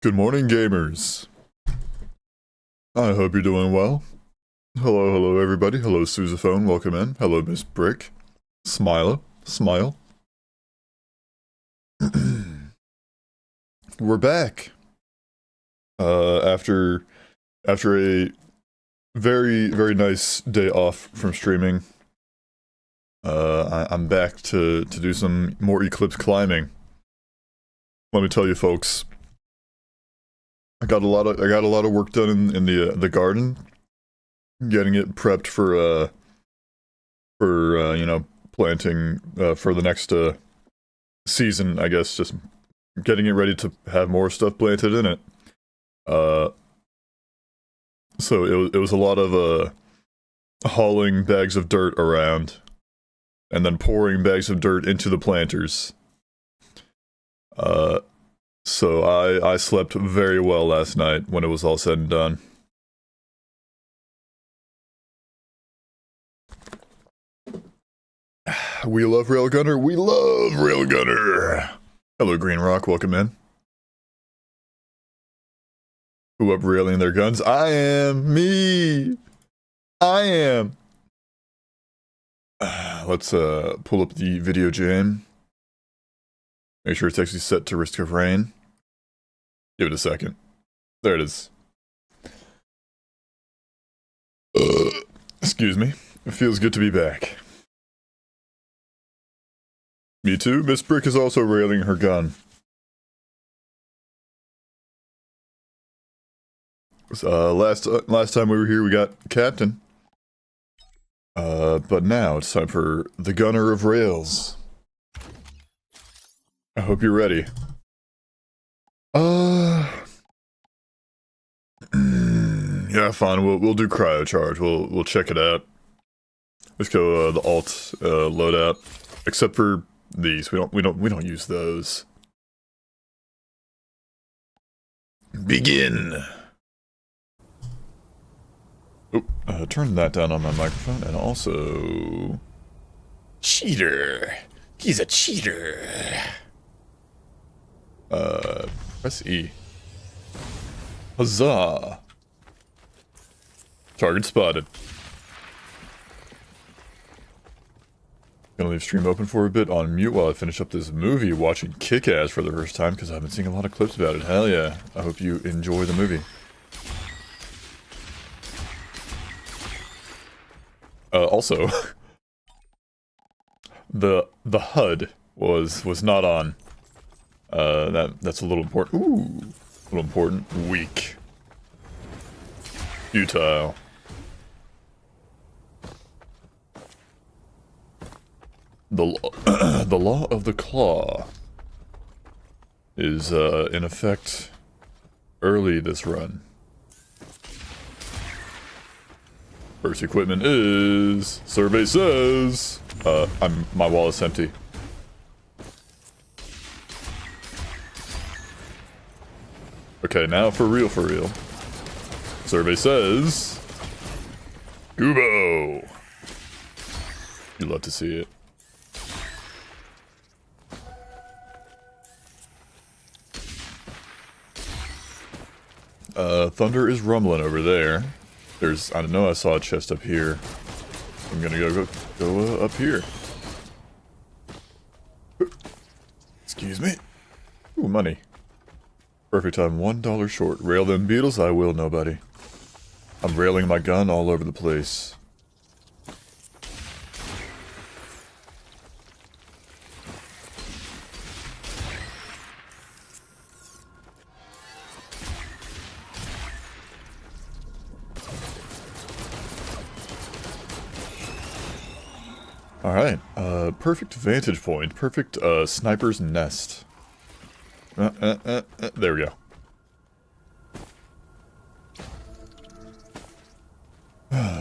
Good morning, gamers. I hope you're doing well. Hello, everybody. Hello, Sousaphone. Welcome in. Hello, Miss Brick. Smile. We're back. After a very nice day off from streaming, I'm back to do some more Eclipse climbing. Let me tell you, folks. I got a lot of work done in the garden, getting it prepped for you know, planting for the next season. I guess just getting it ready to have more stuff planted in it. So it was a lot of hauling bags of dirt around, and then pouring bags of dirt into the planters. So I slept very well last night when it was all said and done. We love Railgunner. We love Railgunner. Hello, Green Rock. Welcome in. Who up railing their guns? I am. Me. I am. Let's pull up the video jam. Make sure it's actually set to risk of rain. Give it a second. There it is. Excuse me. It feels good to be back. Me too. Miss Brick is also railing her gun. Last time we were here, we got Captain. But now it's time for the Gunner of Rails. I hope you're ready. Yeah, fine. We'll do cryo charge. We'll check it out. Let's go the alt loadout. Except for these, we don't use those. Begin. Oh, turn that down on my microphone, and also cheater. He's a cheater. Press E. Huzzah! Target spotted. Gonna leave stream open for a bit on mute while I finish up this movie, watching Kick-Ass for the first time, because I've been seeing a lot of clips about it. Hell yeah. I hope you enjoy the movie. Also, the HUD was not on. That's a little important. Ooh, a little important. Weak. Futile. The law of the claw is in effect early this run. First equipment is survey says. My wallet's empty. Okay, now for real. Survey says Kubo. You love to see it. Thunder is rumbling over there. There's, I don't know, I saw a chest up here. I'm gonna go up here. Excuse me. Ooh, money. Perfect time, $1 short. Rail them beetles, I will, nobody. I'm railing my gun all over the place. Alright, perfect vantage point, perfect, sniper's nest. There we go.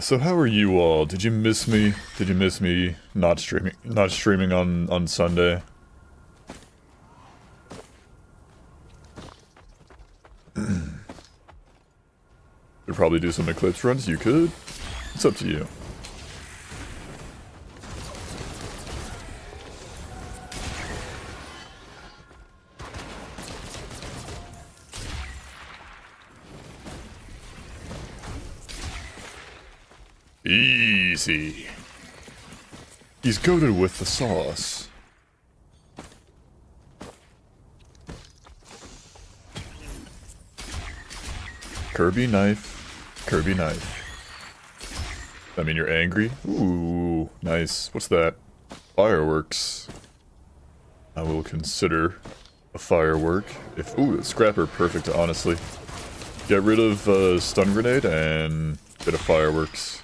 So how are you all? Did you miss me? Did you miss me not streaming on Sunday? Could probably do some Eclipse runs, you could. It's up to you. Easy. He's goated with the sauce. Kirby knife. Kirby knife. I mean, you're angry? Ooh, nice. What's that? Fireworks. I will consider a firework. If ooh, scrapper, perfect, honestly. Get rid of stun grenade and get a fireworks.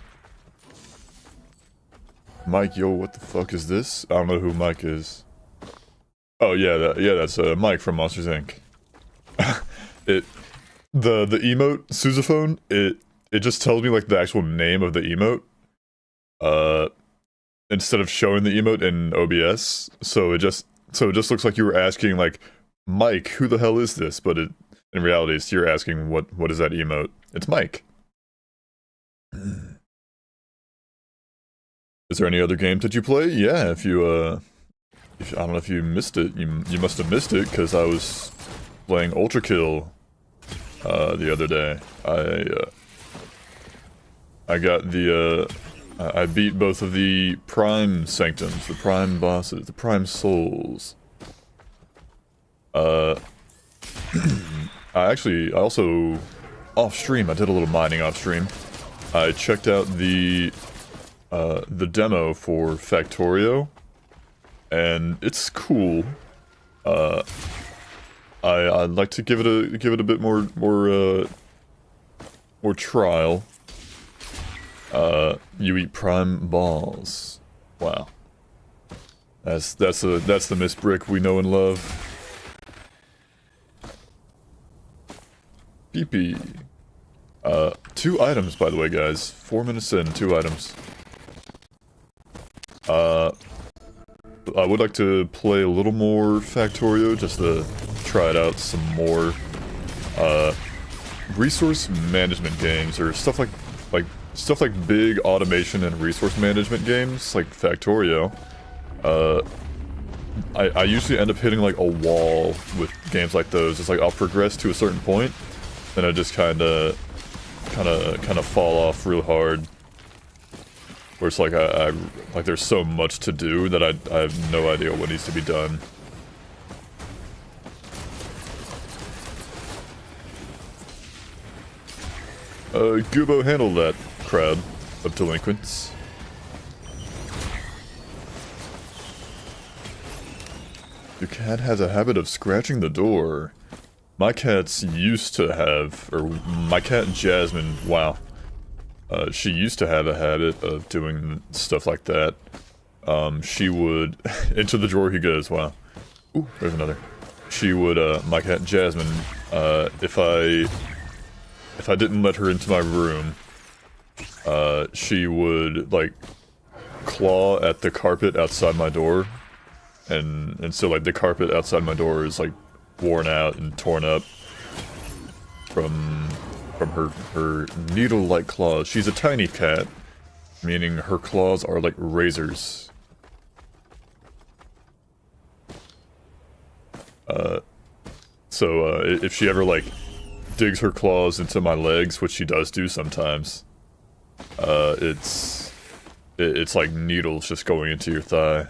Mike, yo, what the fuck is this? I don't know who Mike is. Oh yeah, that's Mike from Monsters Inc. The emote sousaphone, it just tells me like the actual name of the emote. Instead of showing the emote in OBS, so it just looks like you were asking like, Mike, who the hell is this? But in reality, it's you're asking what is that emote? It's Mike. Is there any other game that you play? Yeah, if I don't know if you missed it, you must have missed it because I was playing Ultra Kill the other day. I got the I beat both of the Prime Sanctums, the Prime Bosses, the Prime Souls. I also off stream. I did a little mining off stream. I checked out the demo for Factorio, and it's cool. I'd like to give it a bit more trial. You eat prime balls. Wow. That's the Miss Brick we know and love. PP. 2 items, by the way, guys. 4 minutes in, 2 items. I would like to play a little more Factorio, just to try it out some more. Resource management games, or stuff like big automation and resource management games, like Factorio. I usually end up hitting like a wall with games like those. It's like I'll progress to a certain point, then I just kind of fall off real hard. Where it's like like there's so much to do that I have no idea what needs to be done. Gubo handled that crowd of delinquents. Your cat has a habit of scratching the door. My cat's used to have, or my cat Jasmine, wow. She used to have a habit of doing stuff like that. She would, into the drawer he goes, wow. Ooh, there's another. She would, my cat Jasmine, if I didn't let her into my room, she would, like, claw at the carpet outside my door. And so, like, the carpet outside my door is, like, worn out and torn up from her needle-like claws. She's a tiny cat, meaning her claws are like razors. So if she ever, like, digs her claws into my legs, which she does do sometimes, it's like needles just going into your thigh.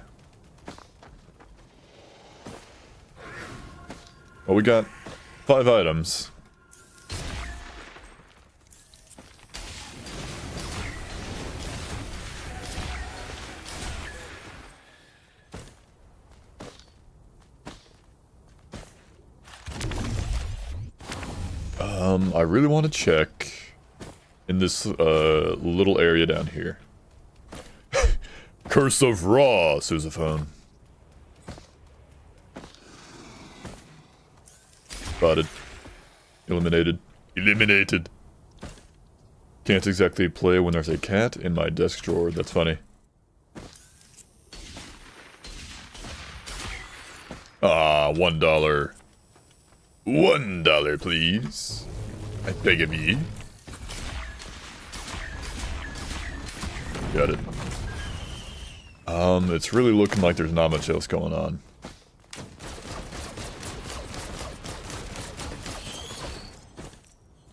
Well, we got 5 items. I really want to check in this little area down here. Curse of Ra, sousaphone. Spotted. Eliminated. Eliminated. Can't exactly play when there's a cat in my desk drawer. That's funny. Ah, $1. $1, please. I beg of ye. Got it. It's really looking like there's not much else going on.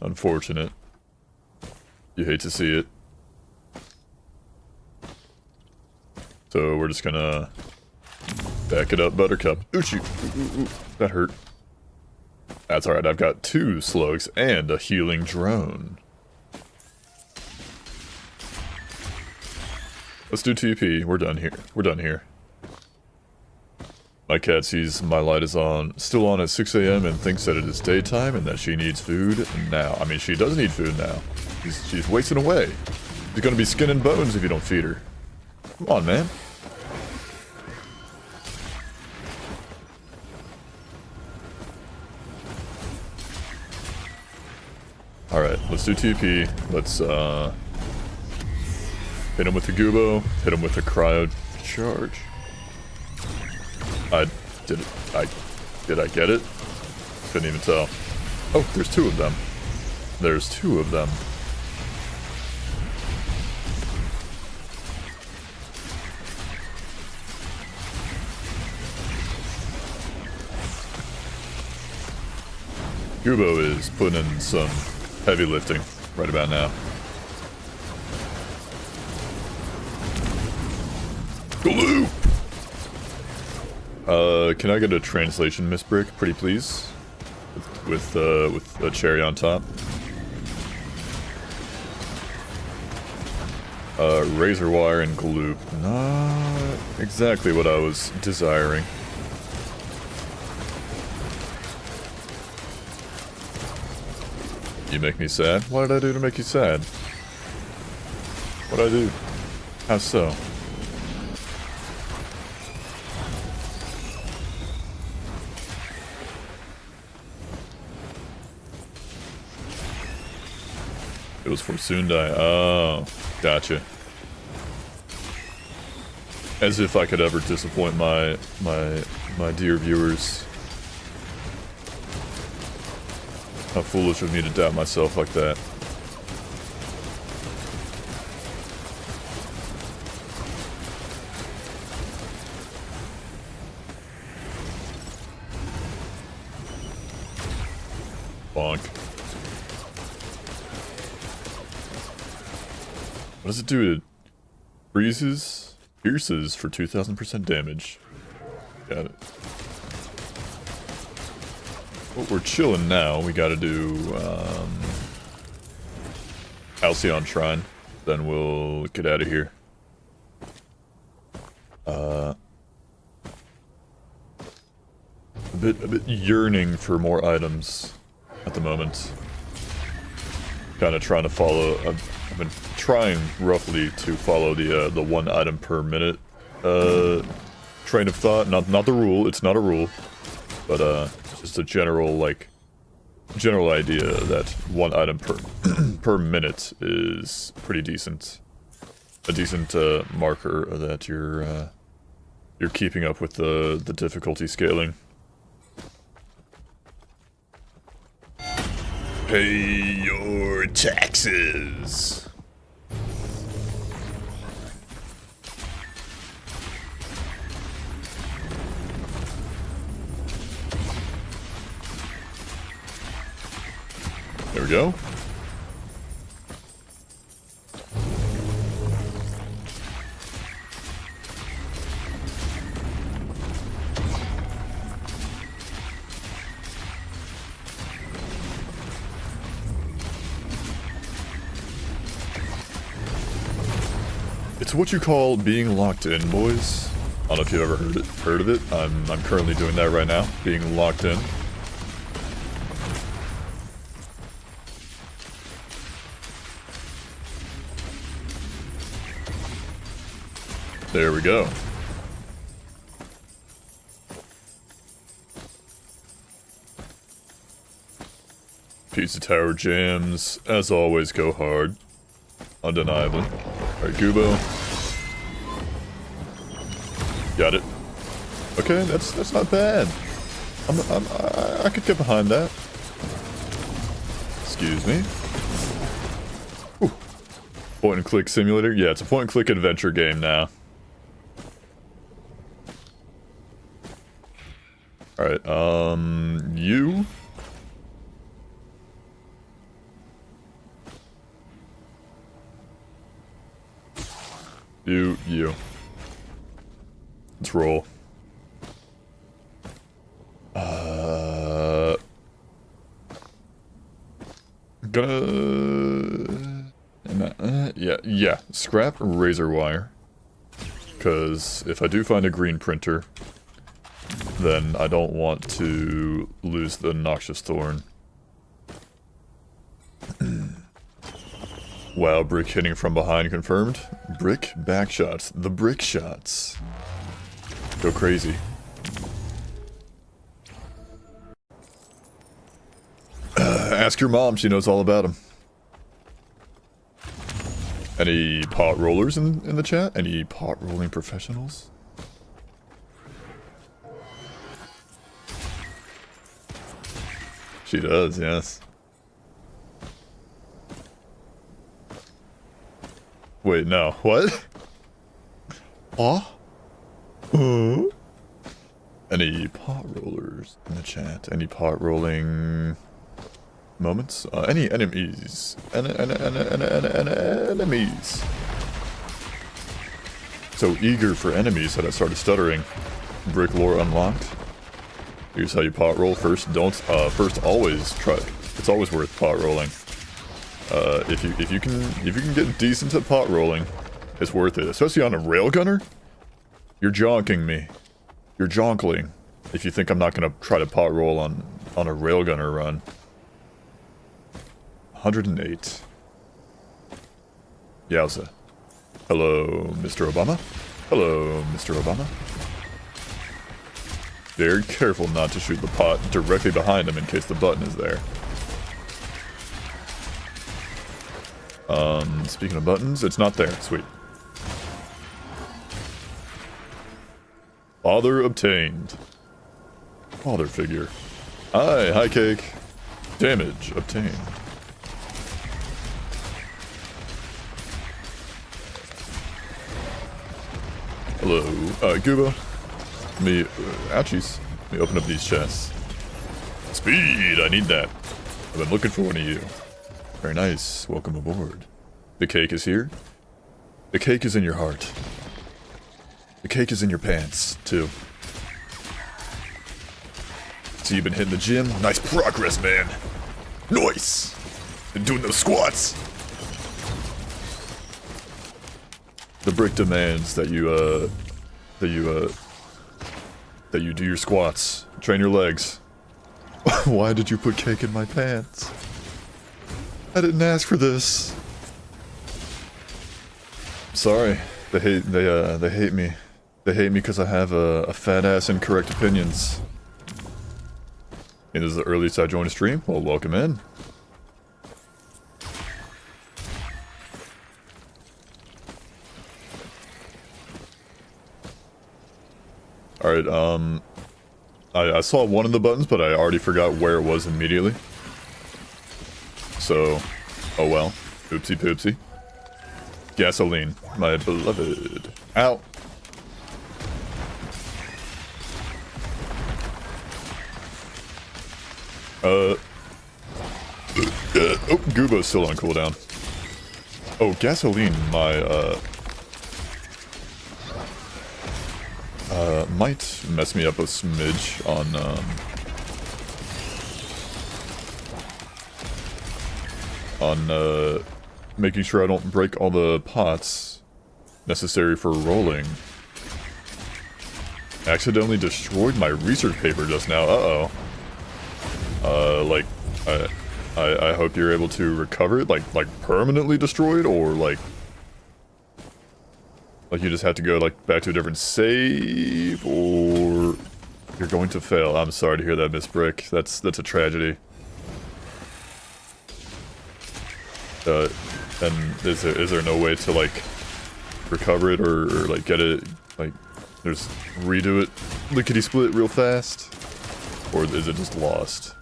Unfortunate. You hate to see it. So we're just gonna back it up, Buttercup. Ooh, shoot. Ooh. That hurt. That's alright, I've got 2 slugs and a healing drone. Let's do TP. We're done here. We're done here. My cat sees my light is on, still on at 6 a.m. and thinks that it is daytime and that she needs food now. I mean, she does need food now. She's wasting away. She's gonna be skin and bones if you don't feed her. Come on, man. Alright, let's do TP. Let's, hit him with the Gubo. Hit him with the Cryo Charge. Did I get it? Couldn't even tell. Oh, there's 2 of them. There's 2 of them. Gubo is putting in some heavy lifting right about now. Gloop! Can I get a translation, Miss Brick, pretty please? With a cherry on top. Razor wire and gloop. Not exactly what I was desiring. You make me sad? What did I do to make you sad? What'd I do? How so? It was for Sundai. Oh, gotcha. As if I could ever disappoint my dear viewers. How foolish of me to doubt myself like that. Bonk. What does it do? It freezes, pierces for 2000% damage. Got it. Well, we're chilling now. We gotta do Halcyon Shrine. Then we'll get out of here. A bit yearning for more items at the moment. Kind of trying to follow. I've been trying roughly to follow the 1 item per minute train of thought. Not the rule. It's not a rule, but just a general idea that 1 item per minute is pretty decent. A decent marker that you're keeping up with the difficulty scaling. Pay your taxes. There we go. It's what you call being locked in, boys. I don't know if you've ever heard of it. I'm currently doing that right now, being locked in. There we go. Pizza Tower jams, as always, go hard. Undeniably. Alright, Gubo. Got it. Okay, that's not bad. I could get behind that. Excuse me. Ooh. Point and click simulator? Yeah, it's a point and click adventure game now. Alright, you? You. Let's roll. Yeah. Scrap razor wire. Because if I do find a green printer, then I don't want to lose the noxious thorn. Wow, brick hitting from behind confirmed. Brick back shots. The brick shots. Go crazy. Ask your mom, she knows all about them. Any pot rollers in the chat? Any pot rolling professionals? She does, yes. Wait, no. What? Huh? Any pot rollers in the chat? Any pot rolling moments? Any enemies? Enemies. So eager for enemies that I started stuttering. Brick lore unlocked. Here's how you pot roll. First, first always try. It's always worth pot rolling. If you can get decent at pot rolling, it's worth it. Especially on a railgunner. You're jonking me. You're jonkling. If you think I'm not gonna try to pot roll on a railgunner run. 108. Yowza. Hello, Mr. Obama. Hello, Mr. Obama. Very careful not to shoot the pot directly behind him in case the button is there. Speaking of buttons, it's not there. Sweet. Father obtained. Father figure. Hi cake. Damage obtained. Hello, Gooba. Ouchies. Let me open up these chests. Speed, I need that. I've been looking for one of you. Very nice, welcome aboard. The cake is here. The cake is in your heart. The cake is in your pants, too. So you've been hitting the gym? Nice progress, man. Nice! Been doing those squats. The brick demands that you do your squats. Train your legs. Why did you put cake in my pants? I didn't ask for this. Sorry. They hate me. They hate me because I have a fat ass and correct opinions. And this is the earliest I joined a stream? Well, welcome in. Alright, I saw one of the buttons, but I already forgot where it was immediately. So, oh well. Oopsie poopsie. Gasoline, my beloved. Ow! Oh, Goobo's still on cooldown. Oh, gasoline, my, might mess me up a smidge on making sure I don't break all the pots necessary for rolling. Accidentally destroyed my research paper just now. Uh-oh. Like, I hope you're able to recover it, like permanently destroyed, or like you just have to go like back to a different save, or you're going to fail. I'm sorry to hear that, Miss Brick. That's a tragedy. And is there no way to like recover it or like get it, like there's redo it lickety split real fast, or is it just lost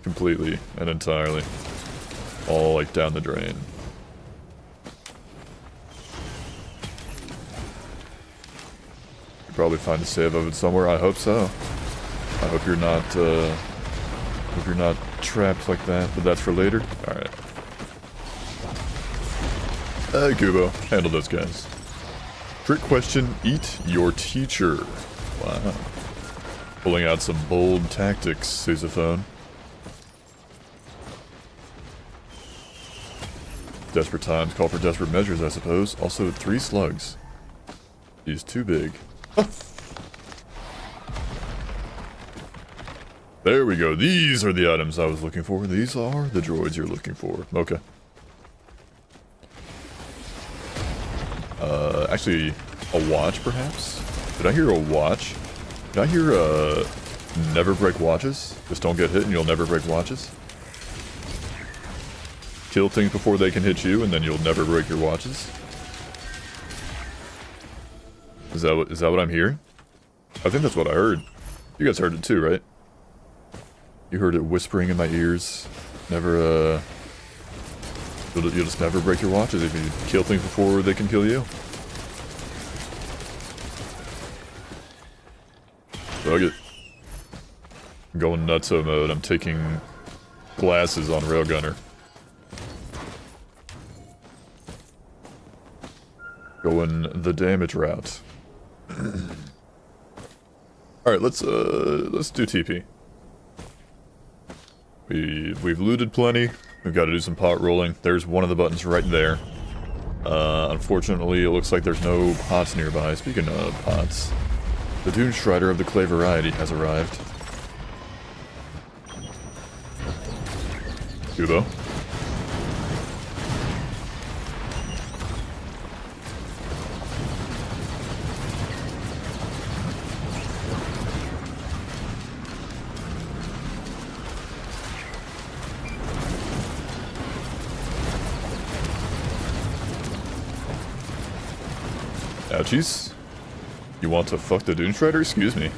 completely and entirely, all like down the drain? You probably find a save of it somewhere. I hope so. I hope you're not trapped like that, but that's for later. Alright. Kubo, handle those guys. Trick question, eat your teacher. Wow. Pulling out some bold tactics, sousaphone. Desperate times call for desperate measures, I suppose. Also, 3 slugs. He's too big. There we go. These are the items I was looking for. These are the droids you're looking for. Okay. Actually, a watch, perhaps? Did I hear a watch? Did I hear, never break watches? Just don't get hit and you'll never break watches? Kill things before they can hit you and then you'll never break your watches? Is that what I'm hearing? I think that's what I heard. You guys heard it too, right? You heard it whispering in my ears. Never, you'll just never break your watches if you kill things before they can kill you. Fuck it. I'm going nutso mode. I'm taking glasses on Railgunner. Going the damage route. Alright, let's do TP. We've looted plenty. We've got to do some pot rolling. There's one of the buttons right there. Unfortunately, it looks like there's no pots nearby. Speaking of pots, the Dune Strider of the clay variety has arrived. Kubo. Ouchies. You want to fuck the Dune Strider? Excuse me.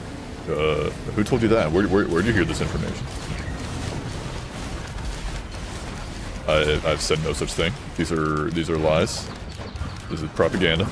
Who told you that? Where'd you hear this information? I've said no such thing. These are lies. This is propaganda.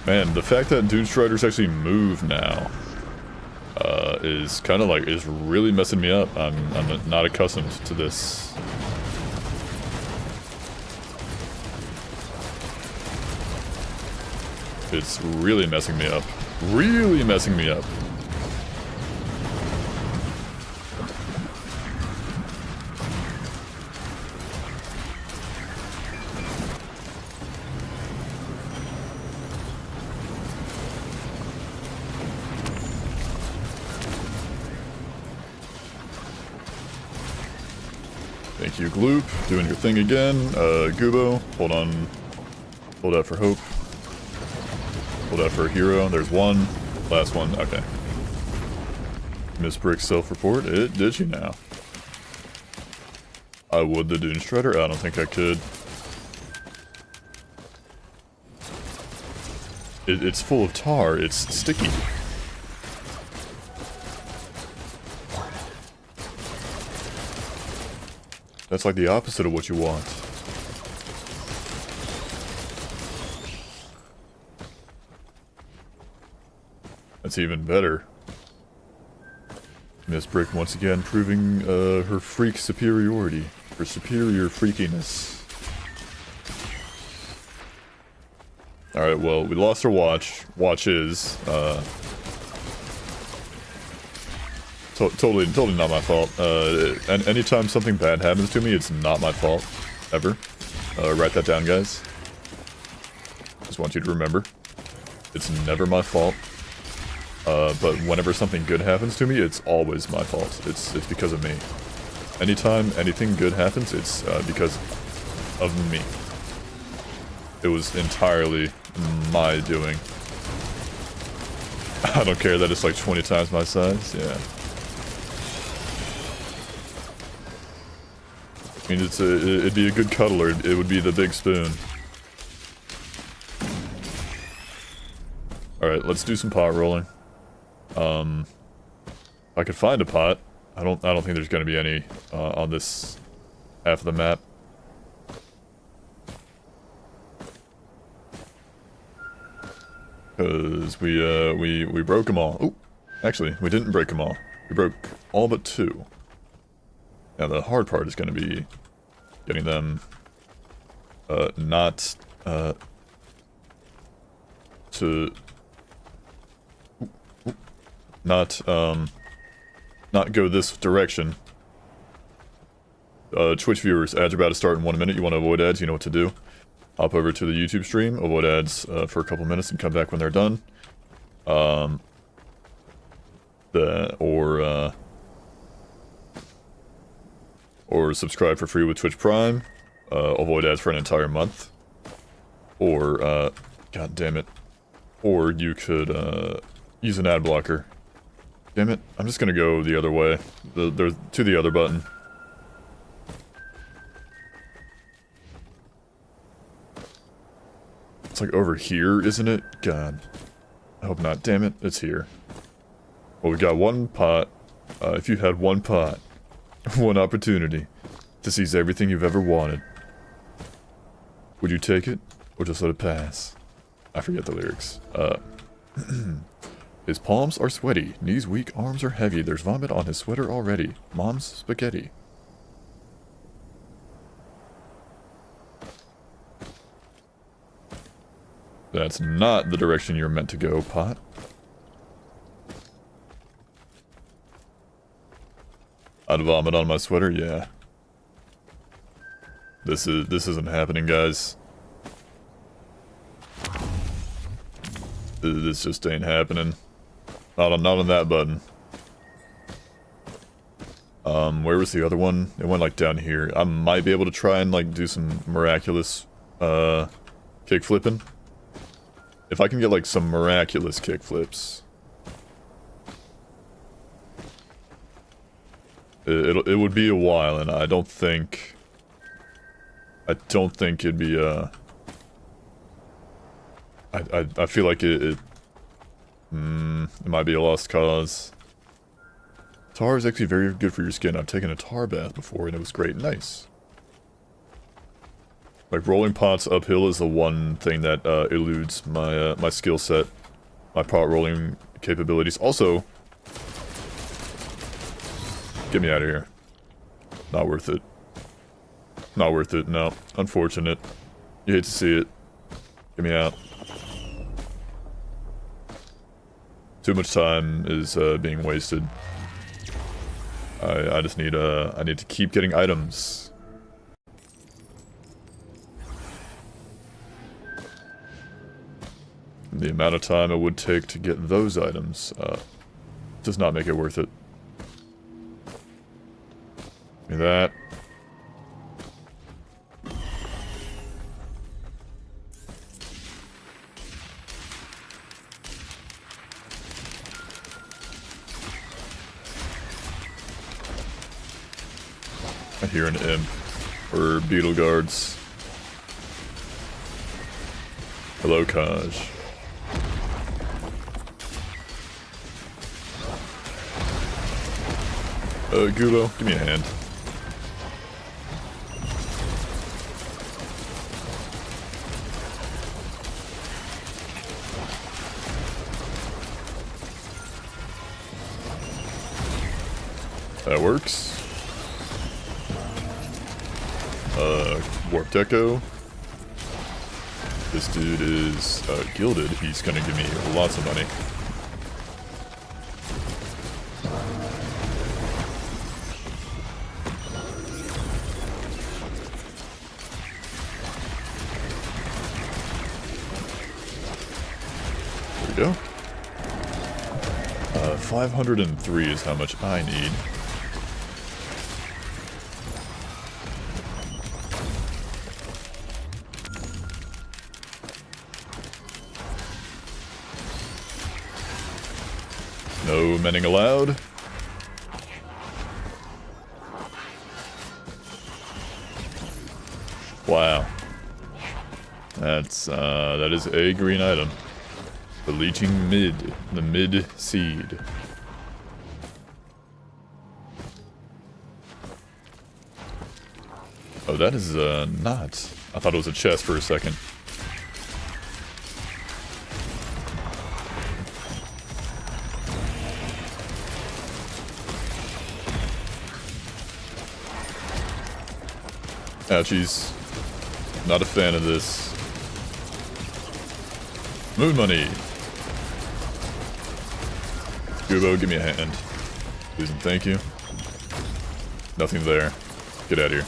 Man, the fact that Dune Striders actually move now is kind of like, is really messing me up. I'm not accustomed to this. It's really messing me up. Really messing me up. Thank you, Gloop. Doing your thing again. Gubo, hold on. Hold out for hope. Hold out for a hero. There's one. Last one. Okay. Miss Brick's self-report. It did you now. I would the Dune Strider? I don't think I could. It's full of tar. It's sticky. That's like the opposite of what you want. That's even better. Miss Brick once again proving her freak superiority. Her superior freakiness. Alright, well, we lost our watch. Watches. Totally not my fault. And anytime something bad happens to me, it's not my fault. Ever. Write that down, guys. Just want you to remember. It's never my fault. But whenever something good happens to me, it's always my fault. It's because of me. Anytime anything good happens, it's because of me. It was entirely my doing. I don't care that it's like 20 times my size, yeah. I mean, it'd be a good cuddler. It would be the big spoon. Alright, let's do some pot rolling. If I could find a pot, I don't think there's gonna be any on this half of the map. Cause we broke them all. Oh, actually, we didn't break them all. We broke all but 2. Now the hard part is gonna be getting them not not go this direction. Twitch viewers, ads are about to start in 1 minute. You want to avoid ads, you know what to do. Hop over to the YouTube stream, avoid ads for a couple minutes and come back when they're done. Or subscribe for free with Twitch Prime. Avoid ads for an entire month. Or, god damn it. Or you could, use an ad blocker. Damn it, I'm just gonna go the other way. To the other button. It's like over here, isn't it? God. I hope not. Damn it, it's here. Well, we got 1 pot. If you had 1 pot, 1 opportunity to seize everything you've ever wanted, would you take it, or just let it pass? I forget the lyrics. His palms are sweaty, knees weak, arms are heavy. There's vomit on his sweater already. Mom's spaghetti. That's not the direction you're meant to go, pot. I'd vomit on my sweater, yeah. This isn't happening, guys. This just ain't happening. Not on that button. Where was the other one? It went like down here. I might be able to try and like do some miraculous kick flipping. If I can get like some miraculous kick flips. It would be a while, and I don't think it'd be I feel like it might be a lost cause. Tar is actually very good for your skin. I've taken a tar bath before and it was great. Nice. Like rolling pots uphill is the one thing that eludes my my skill set, my pot rolling capabilities. Also, get me out of here. Not worth it. Not worth it. No, unfortunate. You hate to see it. Get me out. Too much time is being wasted. I just need I need to keep getting items. The amount of time it would take to get those items does not make it worth it. Give me that. I hear an imp or beetle guards. Hello, Kaj. Gulo, give me a hand. That works. Warped Echo. This dude is gilded. He's gonna give me lots of money. There we go. 503 is how much I need. No menning allowed. Wow. That is a green item. The leeching mid, the mid seed. Oh, that is, not. I thought it was a chest for a second. Ouchies. Not a fan of this. Moon money. Goobo, give me a hand. Please and thank you. Nothing there. Get out of here.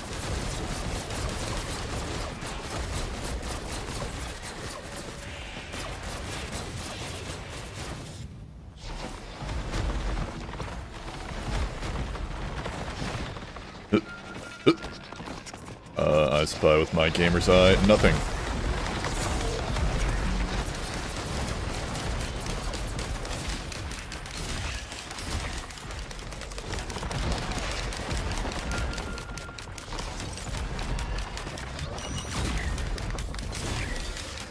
I spy with my gamer's eye. Nothing.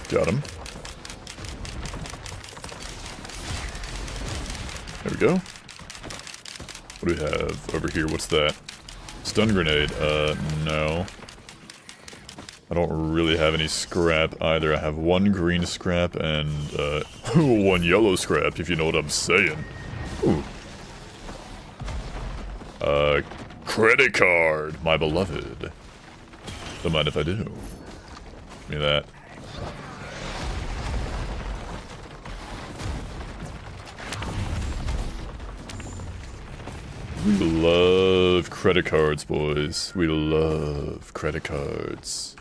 Got him. There we go. What do we have over here? What's that? Stun grenade. No. I don't really have any scrap either. I have one green scrap and, one yellow scrap, if you know what I'm saying. Ooh. Credit card, my beloved. Don't mind if I do. Give me that. We love credit cards, boys. We love credit cards.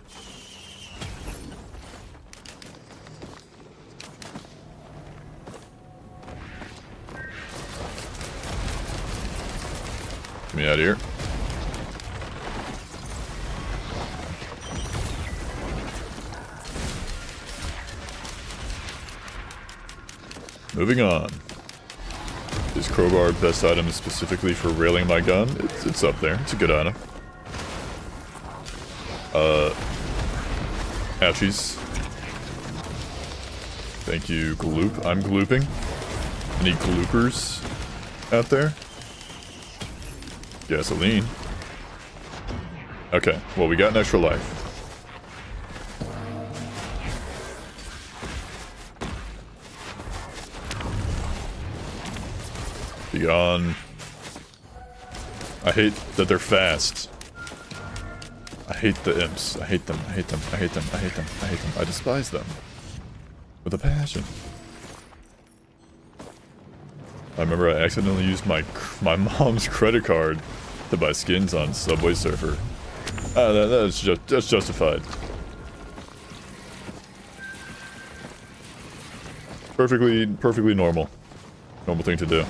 Get me out of here. Moving on. Is crowbar best item specifically for railing my gun? It's up there. It's a good item. Ouchies. Thank you, Gloop. I'm glooping. Any gloopers out there? Gasoline. Okay, well, we got an extra life. Be gone. I hate that they're fast. I hate the imps. I hate them. I hate them. I hate them. I hate them. I hate them. I despise them. With a passion. I remember I accidentally used my mom's credit card to buy skins on Subway Surfer. That's justified. Perfectly normal. Normal thing to do.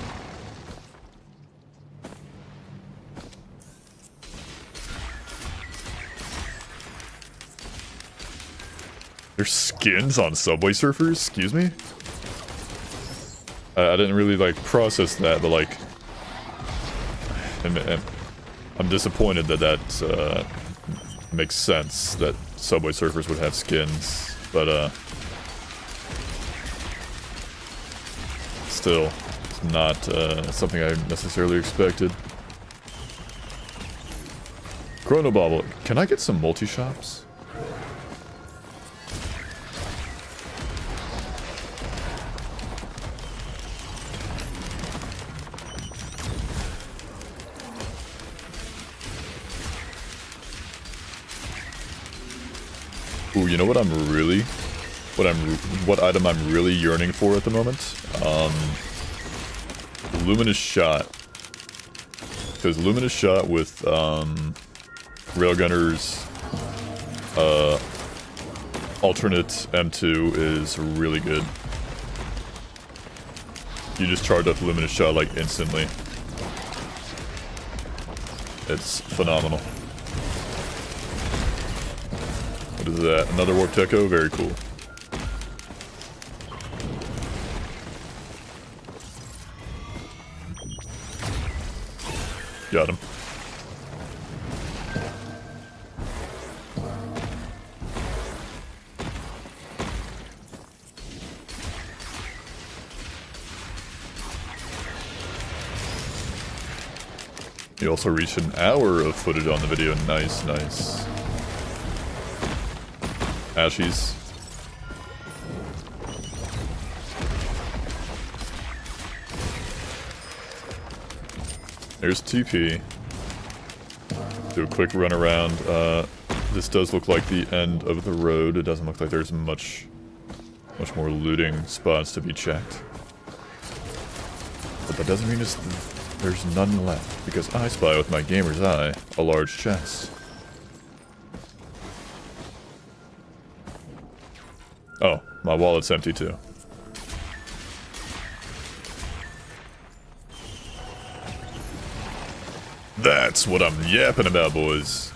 There's skins on Subway Surfers? Excuse me? I didn't really, like, process that, but, like... I'm disappointed that makes sense, that Subway Surfers would have skins, but, still, it's not, something I necessarily expected. Chrono Bobble, can I get some multi-shops? Ooh, you know what what item I'm really yearning for at the moment? Luminous Shot. Because Luminous Shot with, Railgunner's, alternate M2 is really good. You just charge up Luminous Shot, like, instantly. It's phenomenal. What is that? Another Warped Echo? Very cool. Got him. You also reached an hour of footage on the video. Nice, nice. Ashies. There's TP. Do a quick run around. This does look like the end of the road. It doesn't look like there's much more looting spots to be checked. But that doesn't mean there's none left, because I spy with my gamer's eye a large chest. Oh, my wallet's empty too. That's what I'm yapping about, boys.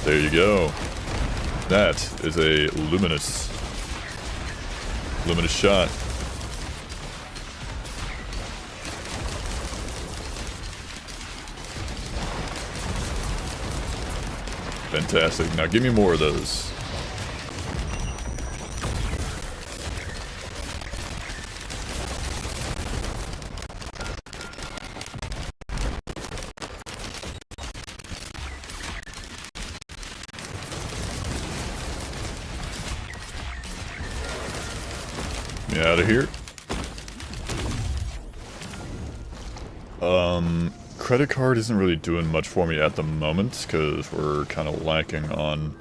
There you go. That is a luminous shot. Fantastic. Now give me more of those. Get me out of here. Credit card isn't really doing much for me at the moment, because we're kind of lacking on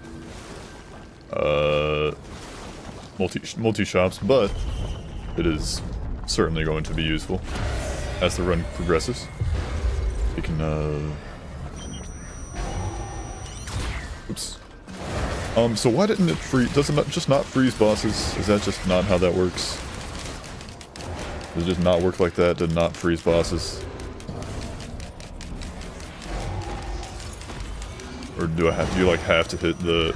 multi-shops, but it is certainly going to be useful as the run progresses. You can, oops. So why didn't it freeze? Does it just not freeze bosses? Is that just not how that works? Does it just not work like that? Did not freeze bosses? Or do you like have to hit the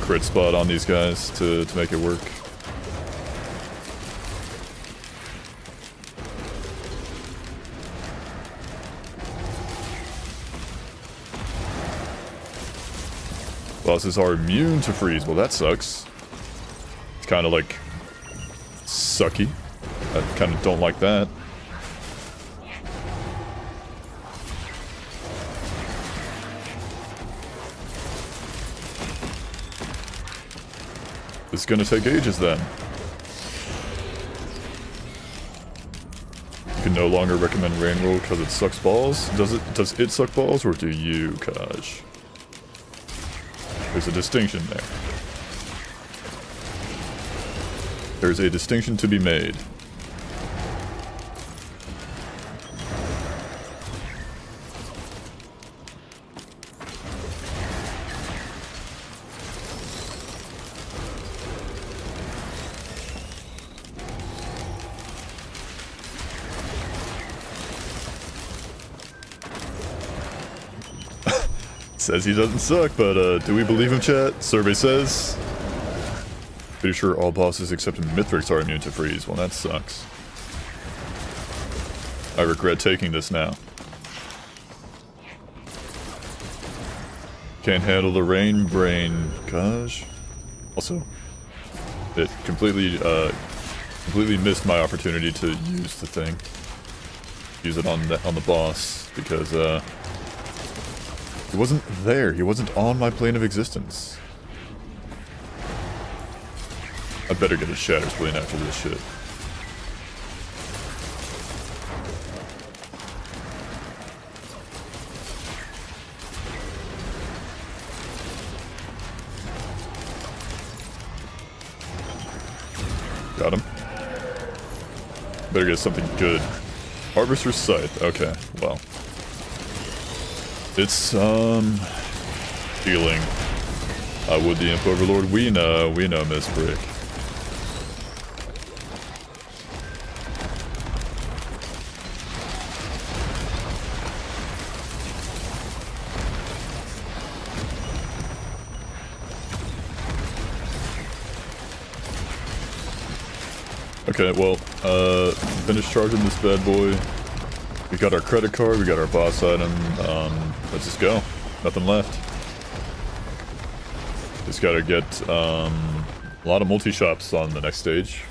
crit spot on these guys to make it work? Bosses are immune to freeze. Well, that sucks. It's kind of like sucky. I kind of don't like that. It's gonna take ages then. You can no longer recommend Rain Roll because it sucks balls. Does it suck balls, or do you, Kaj? There's a distinction there. There's a distinction to be made. Says he doesn't suck, but do we believe him, chat? Survey says. Pretty sure all bosses except Mithrix are immune to freeze. Well, that sucks. I regret taking this now. Can't handle the rain brain, gosh. Also, it completely missed my opportunity to use the thing. Use it on the boss, because he wasn't there. He wasn't on my plane of existence. I better get a Shatter Spleen after this shit. Got him. Better get something good. Harvester's Scythe. Okay, well. It's, healing. Would the Imp Overlord? We know, Miss Brick. Okay, well, finish charging this bad boy. We got our credit card, we got our boss item, let's just go. Nothing left. Just gotta get, a lot of multi-shops on the next stage.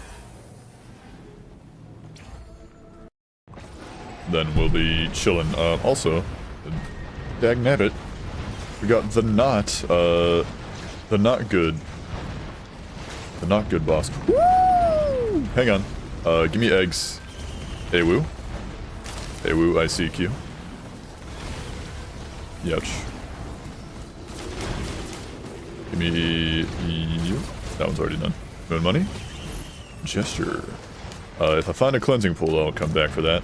Then we'll be chilling. Also, Dag nabbit. We got the not good. The not good boss. Woo! Hang on. Give me eggs. Awu. Awu, ICQ. Youch. Give me you. That one's already done. Moon money. Gesture. If I find a cleansing pool, I'll come back for that.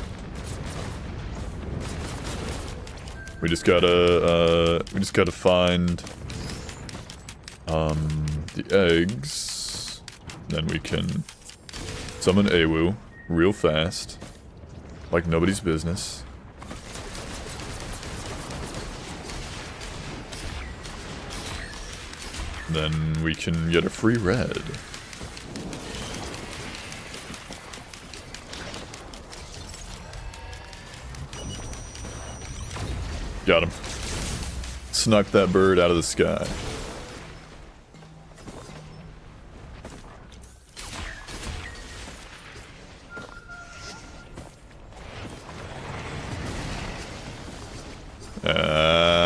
We just gotta find the eggs. Then we can summon Awu real fast, like nobody's business. Then we can get a free red. Got him. Snuck that bird out of the sky.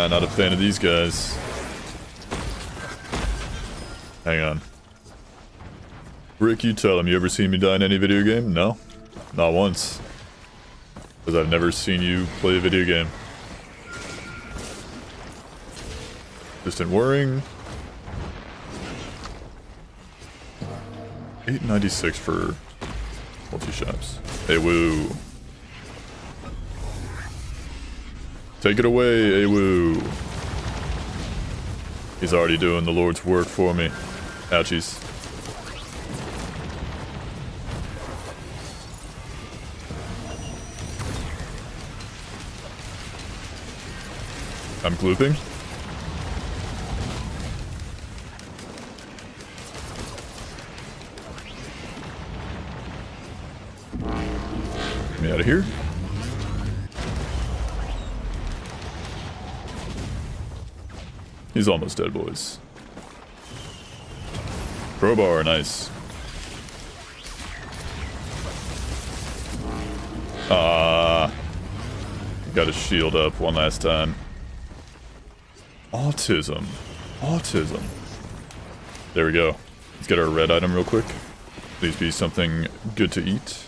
Not a fan of these guys. Hang on. Rick, you tell him, you ever seen me die in any video game? No. Not once. Because I've never seen you play a video game. Distant whirring. 896 for multi-shops. Hey, woo. Take it away, Awu. He's already doing the Lord's work for me. Ouchies. I'm glooping. Get me out of here. He's almost dead, boys. Crowbar, nice. Got his shield up one last time. Autism. Autism. There we go. Let's get our red item real quick. Please be something good to eat.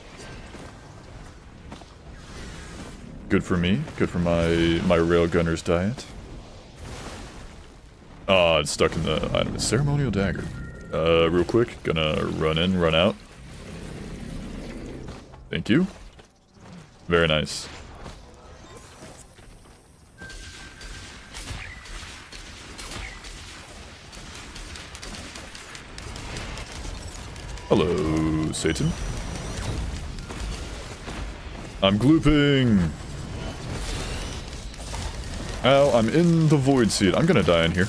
Good for me. Good for my Railgunner's diet. Ah, it's stuck in the item. Ceremonial dagger. Real quick. Gonna run in, run out. Thank you. Very nice. Hello, Satan. I'm glooping. Ow, I'm in the void seed. I'm gonna die in here.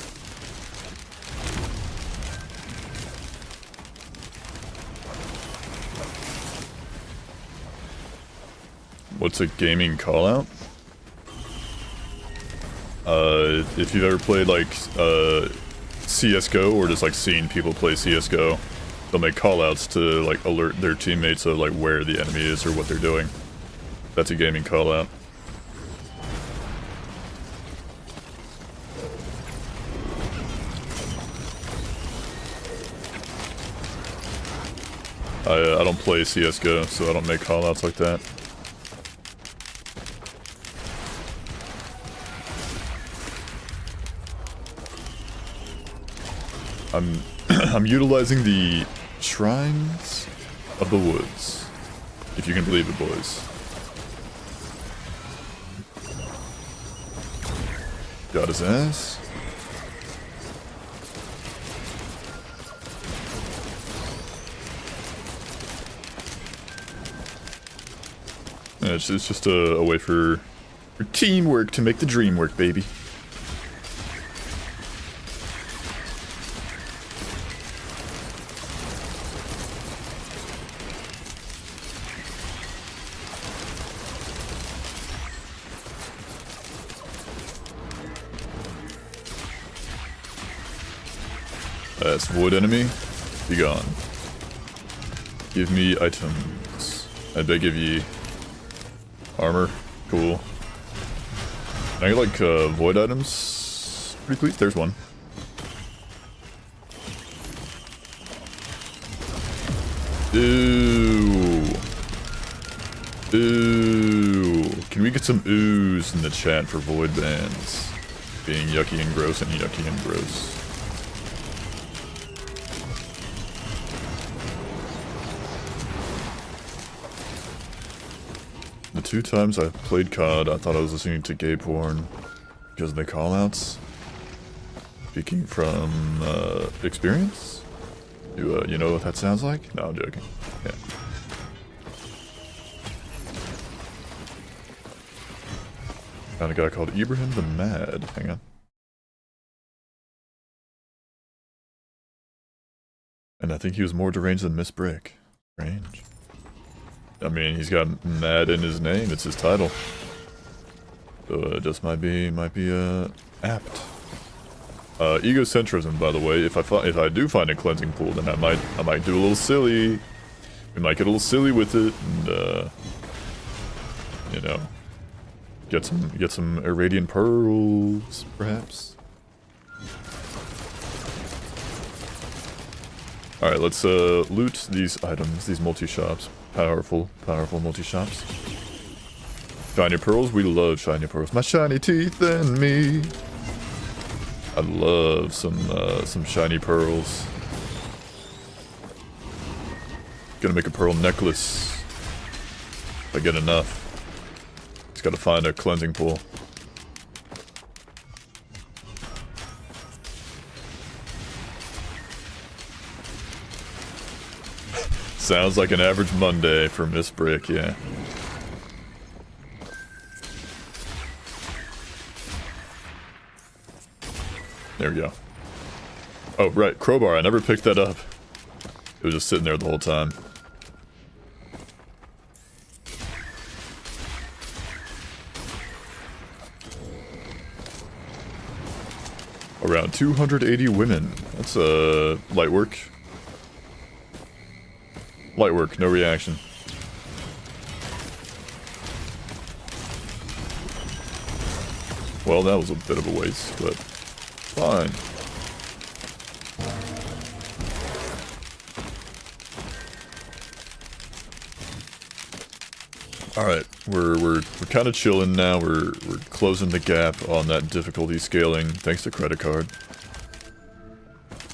What's a gaming callout? If you've ever played like CSGO or just like seen people play CSGO, they'll make callouts to like alert their teammates of like where the enemy is or what they're doing. That's a gaming callout. I don't play CSGO, so I don't make callouts like that. I'm utilizing the Shrines of the Woods, if you can believe it, boys. Got his ass. And it's just a way for teamwork to make the dream work, baby. That's wood enemy. Be gone. Give me items. I beg of ye. Armor. Cool. I get like void items. Pretty please. There's one. Ooh. Ooh. Can we get some oohs in the chat for void bands? Being yucky and gross and yucky and gross. The 2 times I played COD, I thought I was listening to gay porn because of the callouts. Speaking from experience? You know what that sounds like? No, I'm joking. Yeah. Found a guy called Ibrahim the Mad. Hang on. And I think he was more deranged than Miss Brick. Strange. I mean, he's got Mad in his name. It's his title. So it just might be apt. Egocentrism, by the way. If I do find a cleansing pool, then I might do a little silly. We might get a little silly with it, and you know, get some irradiant pearls, perhaps. All right, let's loot these items, these multi-shops. Powerful multi-shops. Shiny pearls, we love shiny pearls. My shiny teeth and me. I love some shiny pearls. Gonna make a pearl necklace. If I get enough. Just gotta find a cleansing pool. Sounds like an average Monday for Miss Brick, yeah. There we go. Oh, right, crowbar. I never picked that up. It was just sitting there the whole time. Around 280 women. That's light work. Light work, no reaction. Well, that was a bit of a waste, but fine. Alright, we're kind of chilling now. We're closing the gap on that difficulty scaling thanks to credit card.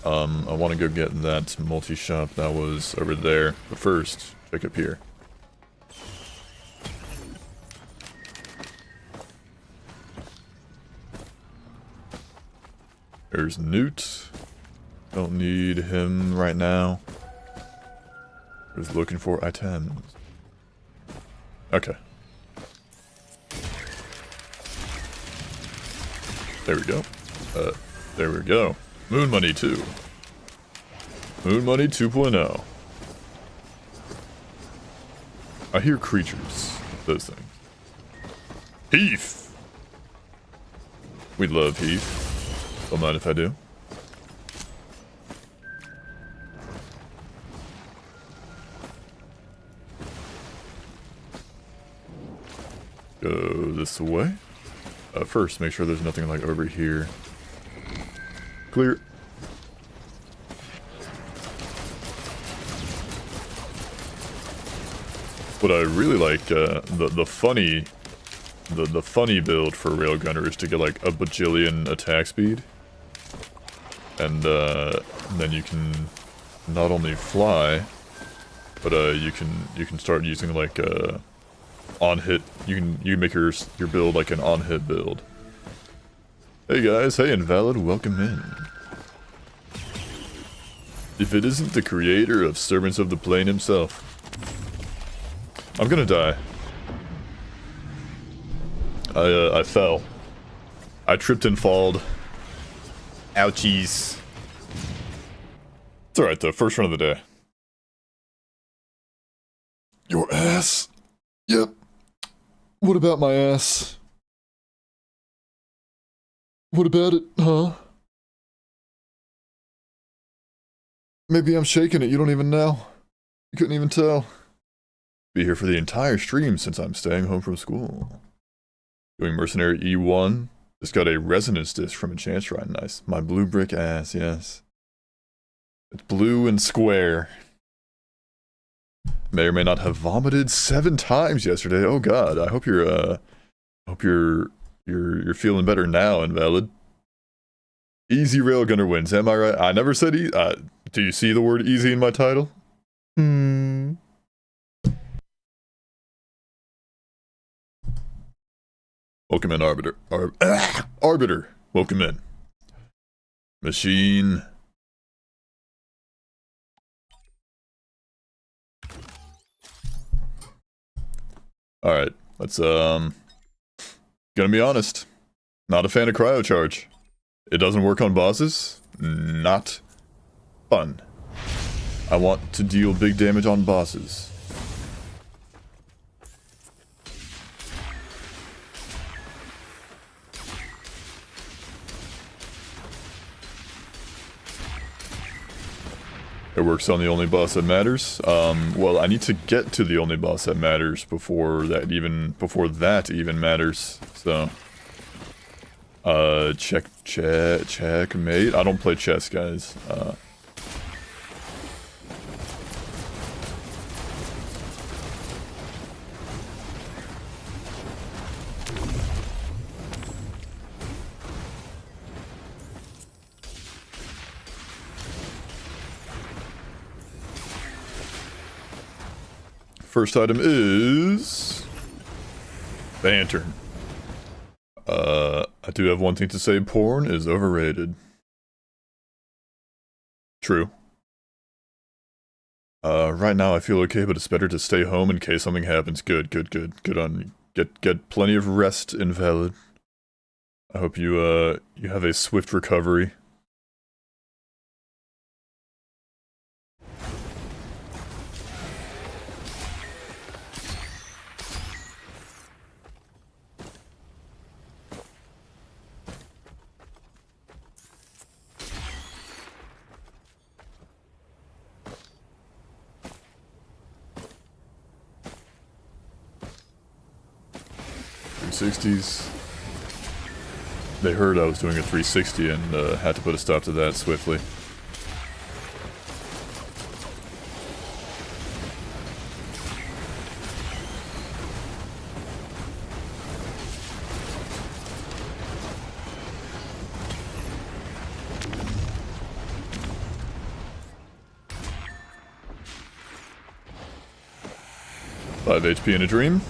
I want to go get that multi-shop that was over there, but first, check up here. There's Newt. Don't need him right now. Just looking for items. Okay. There we go. There we go. Moon Money 2. Moon Money 2.0. I hear creatures. Those things. Heath! We love Heath. Don't mind if I do. Go this way. First, make sure there's nothing like over here. Clear. What I really like, the funny build for Railgunner is to get like a bajillion attack speed, and then you can not only fly, but you can start using like on hit. You can make your build like an on hit build. Hey guys, hey Invalid, welcome in. If it isn't the creator of Servants of the Plane himself. I'm gonna die. I fell. I tripped and falled. Ouchies. It's alright though, first run of the day. Your ass? Yep. What about my ass? What about it, huh? Maybe I'm shaking it, you don't even know. You couldn't even tell. Be here for the entire stream since I'm staying home from school. Doing Mercenary E1. Just got a Resonance Disc from Enchant Shrine. Nice. My blue brick ass, yes. It's blue and square. May or may not have vomited 7 times yesterday. Oh god, I hope you're you're feeling better now, Invalid. Easy Railgunner wins, am I right? I never said do you see the word easy in my title? Welcome in, Arbiter. Arbiter, welcome in. Machine. Alright, let's, gonna be honest. Not a fan of Cryocharge. It doesn't work on bosses. Not fun. I want to deal big damage on bosses. It works on the only boss that matters. Well, I need to get to the only boss that matters before that even matters. So, checkmate. I don't play chess, guys. First item is Lantern. I do have one thing to say, porn is overrated. True. Right now I feel okay, but it's better to stay home in case something happens. Good on you. Get plenty of rest, Invalid. I hope you have a swift recovery. .360s. They heard I was doing a 360 and had to put a stop to that swiftly. Five HP in a dream.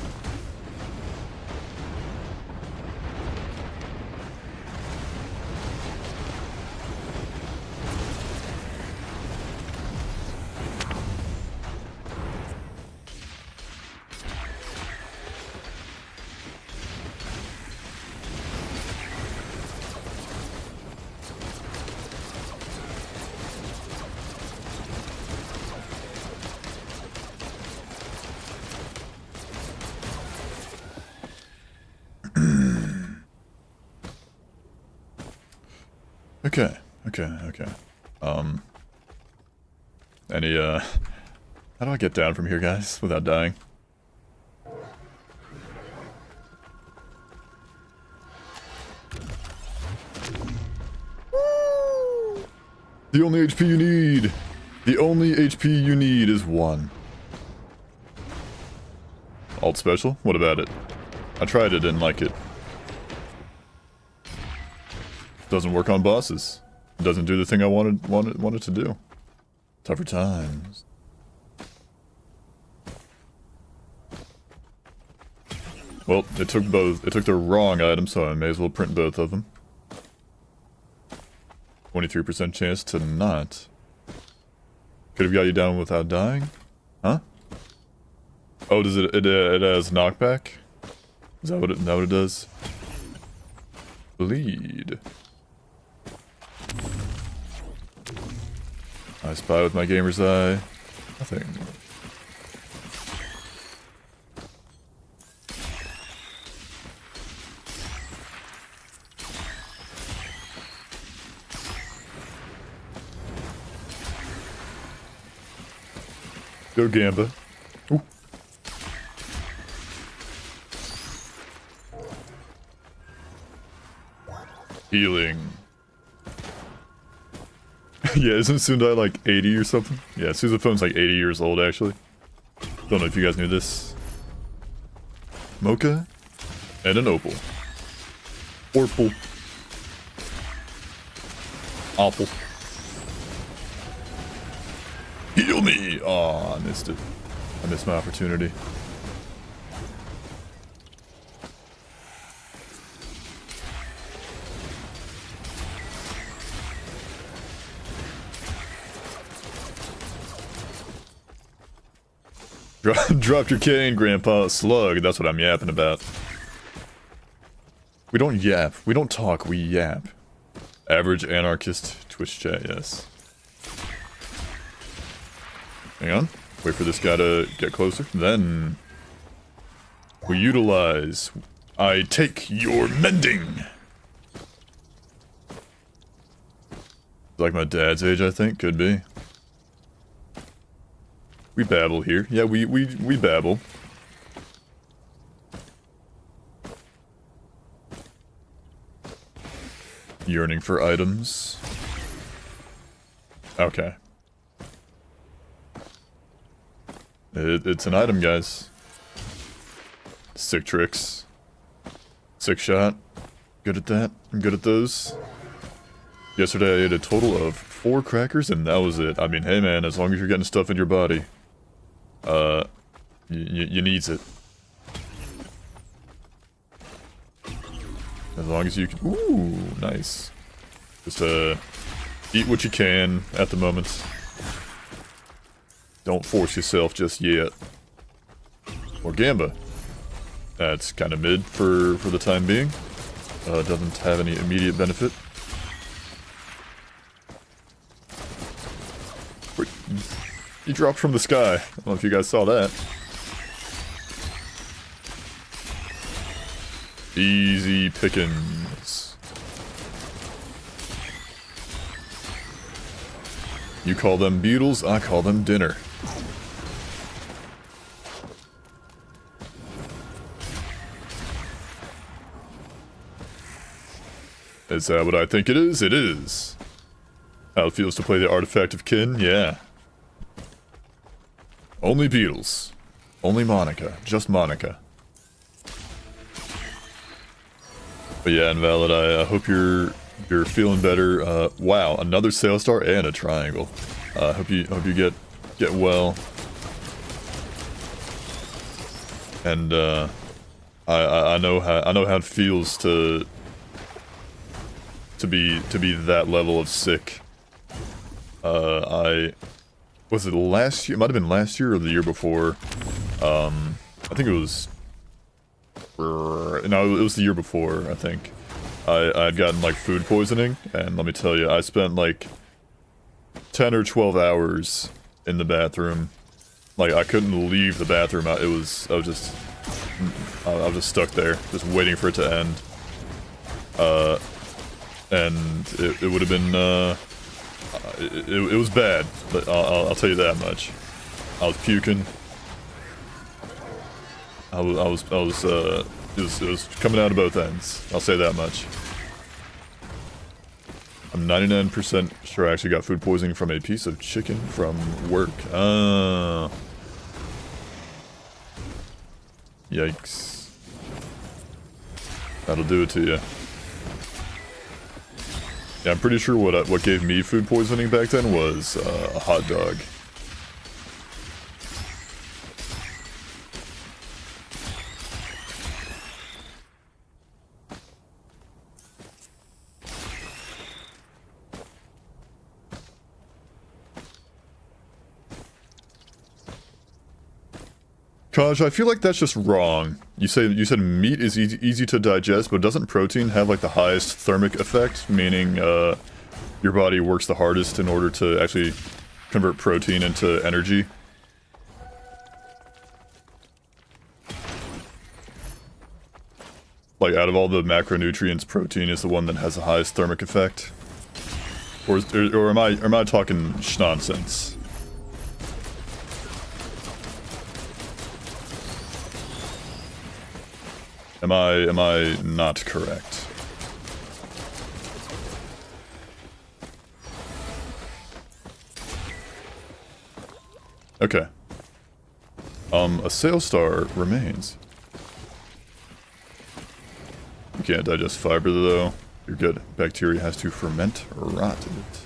Okay. How do I get down from here, guys, without dying? The only HP you need! The only HP you need is 1. Alt special? What about it? I tried it, didn't like it. Doesn't work on bosses. It doesn't do the thing I wanted to do. Tougher times. Well, it took both. It took the wrong item, so I may as well print both of them. 23% chance to not. Could have got you down without dying? Huh? Oh, does it has knockback? Is that what it does? Bleed. I spy with my gamer's eye. Nothing. Go Gamba. Ooh. Healing. Yeah, isn't Sundai like 80 or something? Yeah, Sousaphone's like 80 years old, actually. Don't know if you guys knew this. Mocha and an opal. Orpal. Opal. Heal me! Aw, I missed it. I missed my opportunity. Drop your cane, Grandpa. Slug, that's what I'm yapping about. We don't yap. We don't talk, we yap. Average anarchist Twitch chat, yes. Hang on. Wait for this guy to get closer. Then we utilize. I take your mending. Like my dad's age, I think. Could be. We babble here. Yeah, we babble. Yearning for items. Okay. It's an item, guys. Sick tricks. Sick shot. Good at that. I'm good at those. Yesterday I ate a total of 4 crackers and that was it. I mean, hey man, as long as you're getting stuff in your body. You needs it. As long as you can. Ooh, nice. Just eat what you can at the moment. Don't force yourself just yet. Or Gamba. That's kind of mid for the time being. Doesn't have any immediate benefit. He dropped from the sky. I don't know if you guys saw that. Easy pickings. You call them beetles, I call them dinner. Is that what I think it is? It is. How it feels to play the Artifact of Kin? Yeah. Only beetles. Only Monica. Just Monica. But yeah, Invalid, I hope you're feeling better. Wow, another Sail Star and a triangle. Hope you get well. And I know how it feels to be that level of sick. Was it last year? It might have been last year or the year before. I think it was. No, it was the year before. I think I'd gotten like food poisoning, and let me tell you, I spent like 10 or 12 hours in the bathroom. Like I couldn't leave the bathroom. I was just stuck there, just waiting for it to end. And it would have been. It was bad, but I'll tell you that much. I was puking. It was coming out of both ends. I'll say that much. I'm 99% sure I actually got food poisoning from a piece of chicken from work. Yikes. That'll do it to you. Yeah, I'm pretty sure what gave me food poisoning back then was a hot dog. Kaj, I feel like that's just wrong. You said meat is easy to digest, but doesn't protein have like the highest thermic effect? Meaning, your body works the hardest in order to actually convert protein into energy? Like, out of all the macronutrients, protein is the one that has the highest thermic effect? Or am I talking nonsense? Am I not correct? Okay. A sales star remains. You can't digest fiber though. You're good. Bacteria has to ferment or rot it.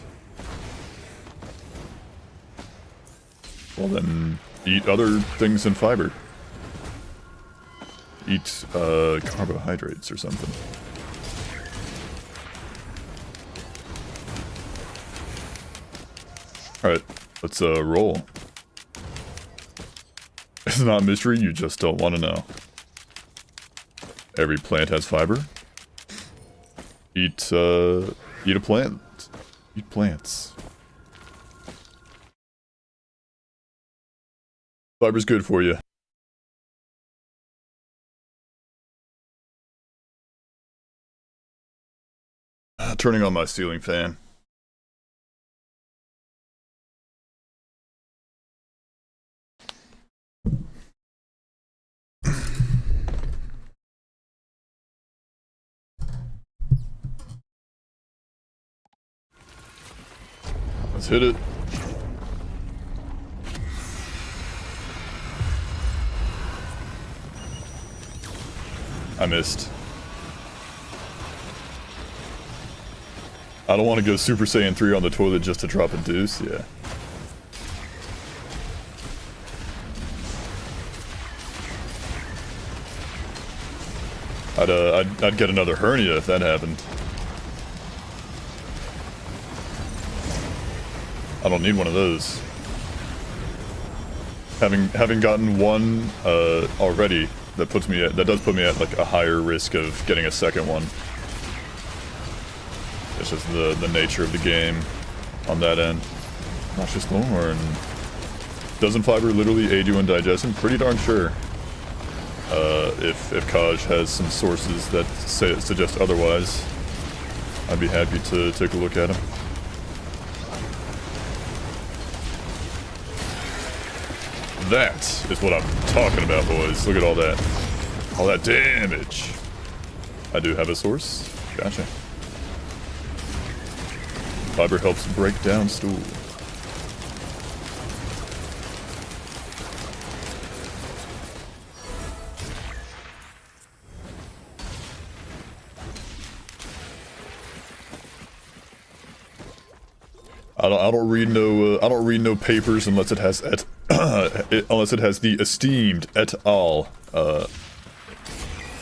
Well then, eat other things than fiber. Eat carbohydrates or something. Alright, let's roll. It's not a mystery, you just don't want to know. Every plant has fiber. Eat a plant. Eat plants. Fiber's good for you. Turning on my ceiling fan. Let's hit it. I missed. I don't want to go Super Saiyan 3 on the toilet just to drop a deuce, yeah. I'd get another hernia if that happened. I don't need one of those. Having gotten one already, that does put me at like a higher risk of getting a second one. It's just the nature of the game on that end. Noxious Thorn. Doesn't fiber literally aid you in digestion? Pretty darn sure. If Kaj has some sources that suggest otherwise, I'd be happy to take a look at them. That is what I'm talking about, boys. Look at all that. All that damage. I do have a source. Gotcha. Fiber helps break down stool. I don't read no papers unless it has unless it has the esteemed et al.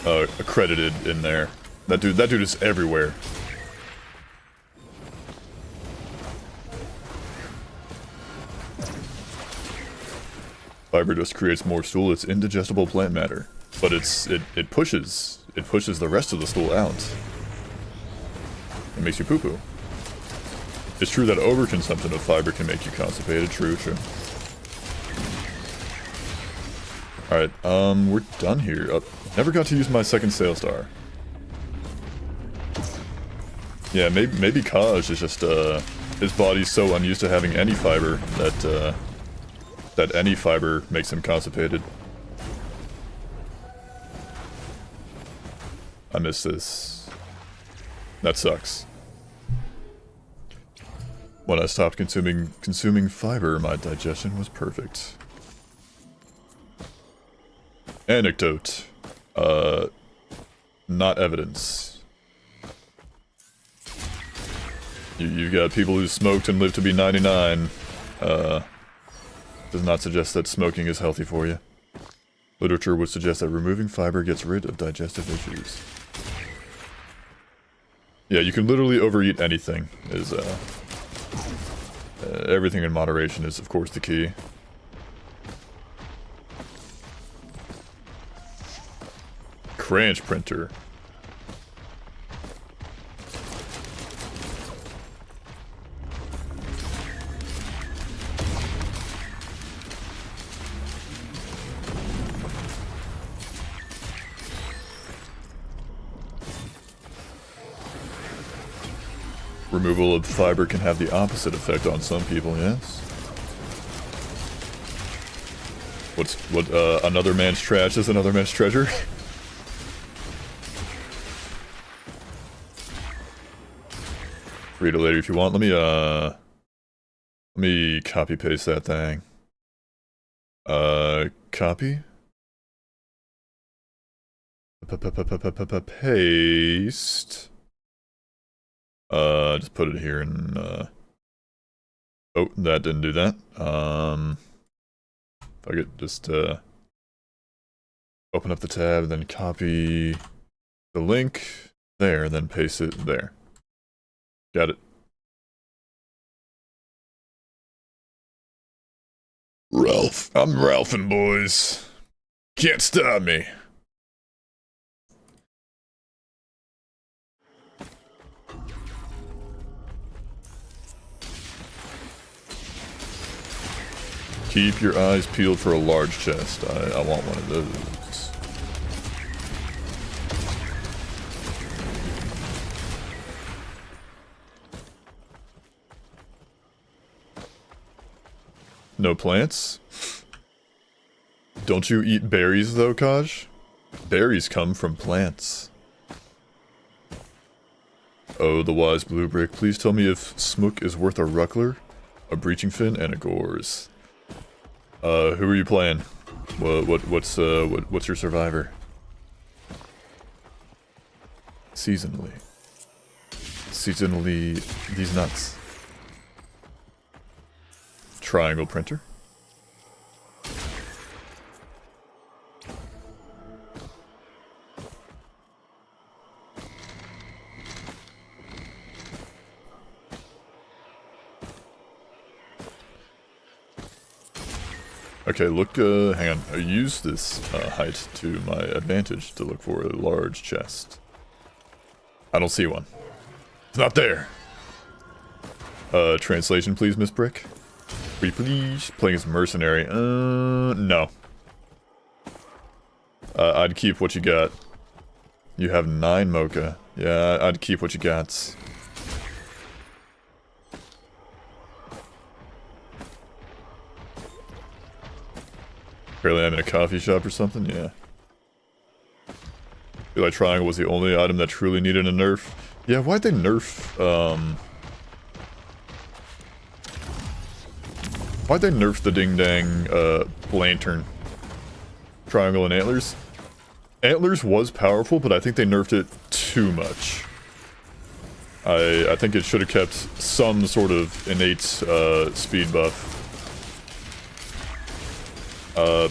Accredited in there. That dude is everywhere. Fiber just creates more stool. It's indigestible plant matter, but it pushes the rest of the stool out. It makes you poo-poo. It's true that overconsumption of fiber can make you constipated. True. Alright, we're done here. Never got to use my second sales star. Yeah, maybe Kaj is just, his body's so unused to having any fiber that any fiber makes him constipated. I miss this. That sucks. When I stopped consuming fiber, my digestion was perfect. Anecdote. Not evidence. You've got people who smoked and lived to be 99. Does not suggest that smoking is healthy for you. Literature would suggest that removing fiber gets rid of digestive issues. Yeah, you can literally overeat anything. Everything in moderation is, of course, the key. Cranch printer. Removal of fiber can have the opposite effect on some people, yes. Another man's trash is another man's treasure? Read it later if you want. Let me copy paste that thing. Copy. Paste. Just put it here and, oh, that didn't do that. If I could just, open up the tab, then copy the link there, then paste it there. Got it. Ralph. I'm Ralphin', boys. Can't stop me. Keep your eyes peeled for a large chest. I want one of those. No plants? Don't you eat berries though, Kaj? Berries come from plants. Oh, the wise blue brick. Please tell me if Smook is worth a ruckler, a breaching fin, and a gores. Who are you playing? What's your survivor? Seasonally. Seasonally, these nuts. Triangle printer. Okay, look, hang on. I use this height to my advantage to look for a large chest. I don't see one. It's not there. Translation please, Miss Brick. Please. Playing as mercenary. No. I'd keep what you got. You have 9 mocha. Yeah, I'd keep what you got. Apparently I'm in a coffee shop or something, yeah. I feel like triangle was the only item that truly needed a nerf. Yeah, why'd they nerf, why'd they nerf the ding-dang, lantern? Triangle and antlers? Antlers was powerful, but I think they nerfed it too much. I think it should have kept some sort of innate, speed buff.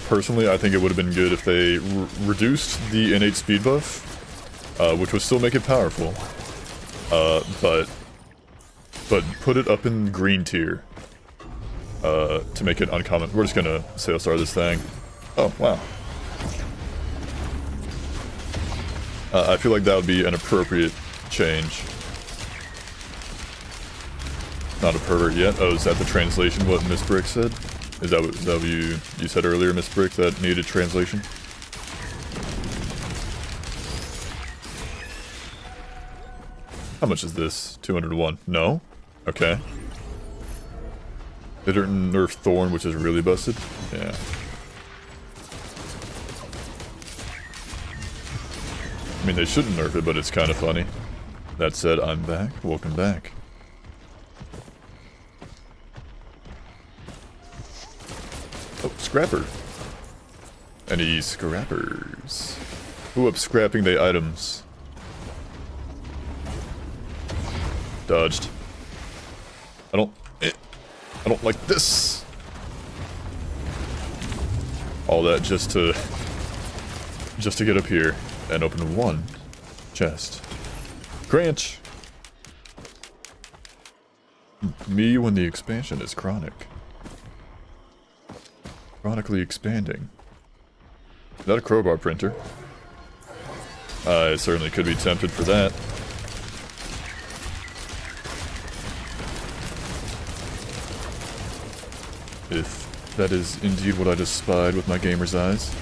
Personally, I think it would have been good if they reduced the innate speed buff, which would still make it powerful, but put it up in green tier, to make it uncommon. We're just gonna sail star this thing. Oh, wow. I feel like that would be an appropriate change. Not a pervert yet. Oh, is that the translation, what Miss Brick said? Is that what you said earlier, Miss Brick, that needed translation? How much is this? 201. No? Okay. They didn't nerf Thorn, which is really busted? Yeah. I mean, they shouldn't nerf it, but it's kind of funny. That said, I'm back. Welcome back. Oh, scrapper. Any scrappers? Who up scrapping the items? Dodged. I don't like this. All that just to get up here and open one chest. Grant. Me when the expansion is chronic. Chronically expanding. Is that a crowbar printer? I certainly could be tempted for that. If that is indeed what I just spied with my gamer's eyes.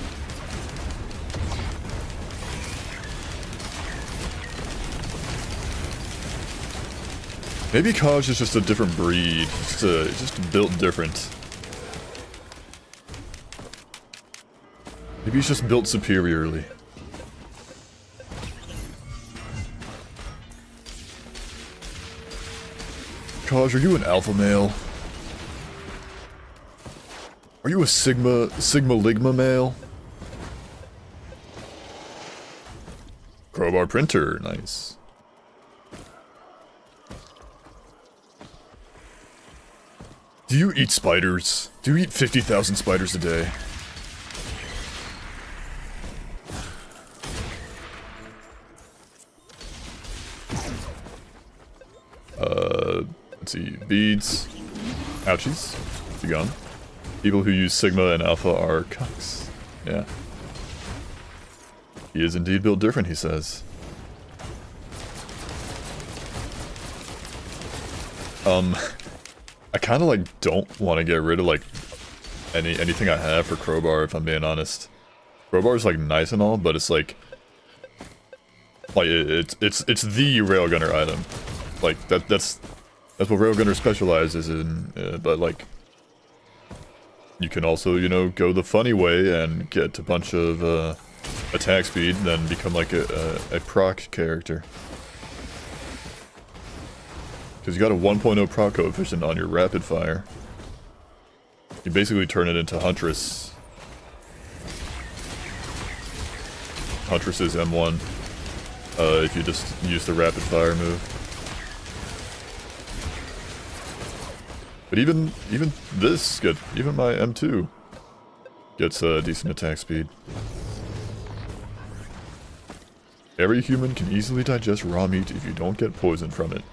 Maybe Kaj is just a different breed. Just built different. Maybe he's just built superiorly. Kaj, are you an alpha male? Are you a Sigma Ligma male? Crowbar printer, nice. Do you eat spiders? Do you eat 50,000 spiders a day? Let's see, beads. Ouchies. You gone? People who use Sigma and Alpha are cucks. Yeah. He is indeed built different, he says. I kind of like don't want to get rid of like anything I have for Crowbar, if I'm being honest. Crowbar is like nice and all, but it's like it's the Railgunner item. Like that's what Railgunner specializes in. But like, you can also, you know, go the funny way and get a bunch of attack speed, and then become like a proc character. Because you got a 1.0 proc coefficient on your rapid fire. You basically turn it into Huntress. Huntress is M1. If you just use the rapid fire move. But even this even my M2 gets a decent attack speed. Every human can easily digest raw meat if you don't get poisoned from it.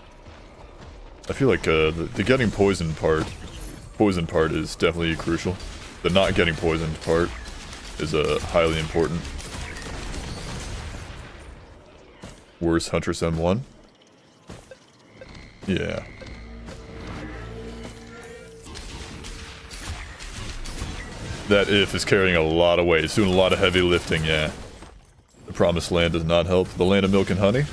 I feel like the getting poisoned part is definitely crucial. The not getting poisoned part is highly important. Worse Huntress M1? Yeah. That if is carrying a lot of weight. It's doing a lot of heavy lifting, yeah. The Promised Land does not help. The Land of Milk and Honey?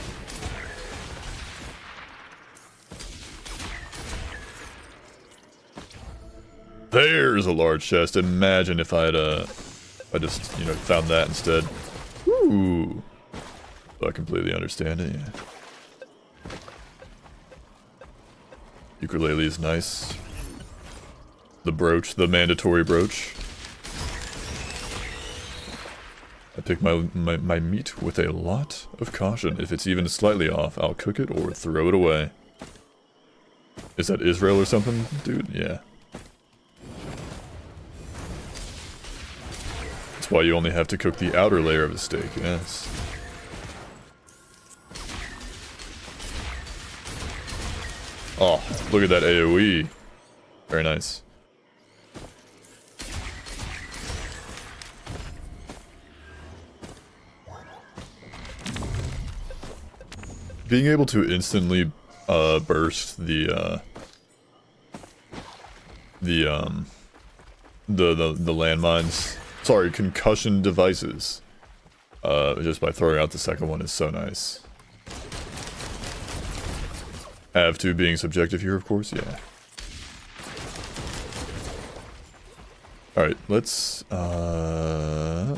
There's a large chest. Imagine if I just, you know, found that instead. Ooh. I completely understand it, yeah. Ukulele is nice. The brooch, the mandatory brooch. I pick my meat with a lot of caution. If it's even slightly off, I'll cook it or throw it away. Is that Israel or something, dude? Yeah. That's why you only have to cook the outer layer of the steak, yes. Oh, look at that AoE. Very nice. Being able to instantly burst the landmines, sorry, concussion devices, just by throwing out the second one is so nice. Have to being subjective here, of course, yeah. Alright, let's I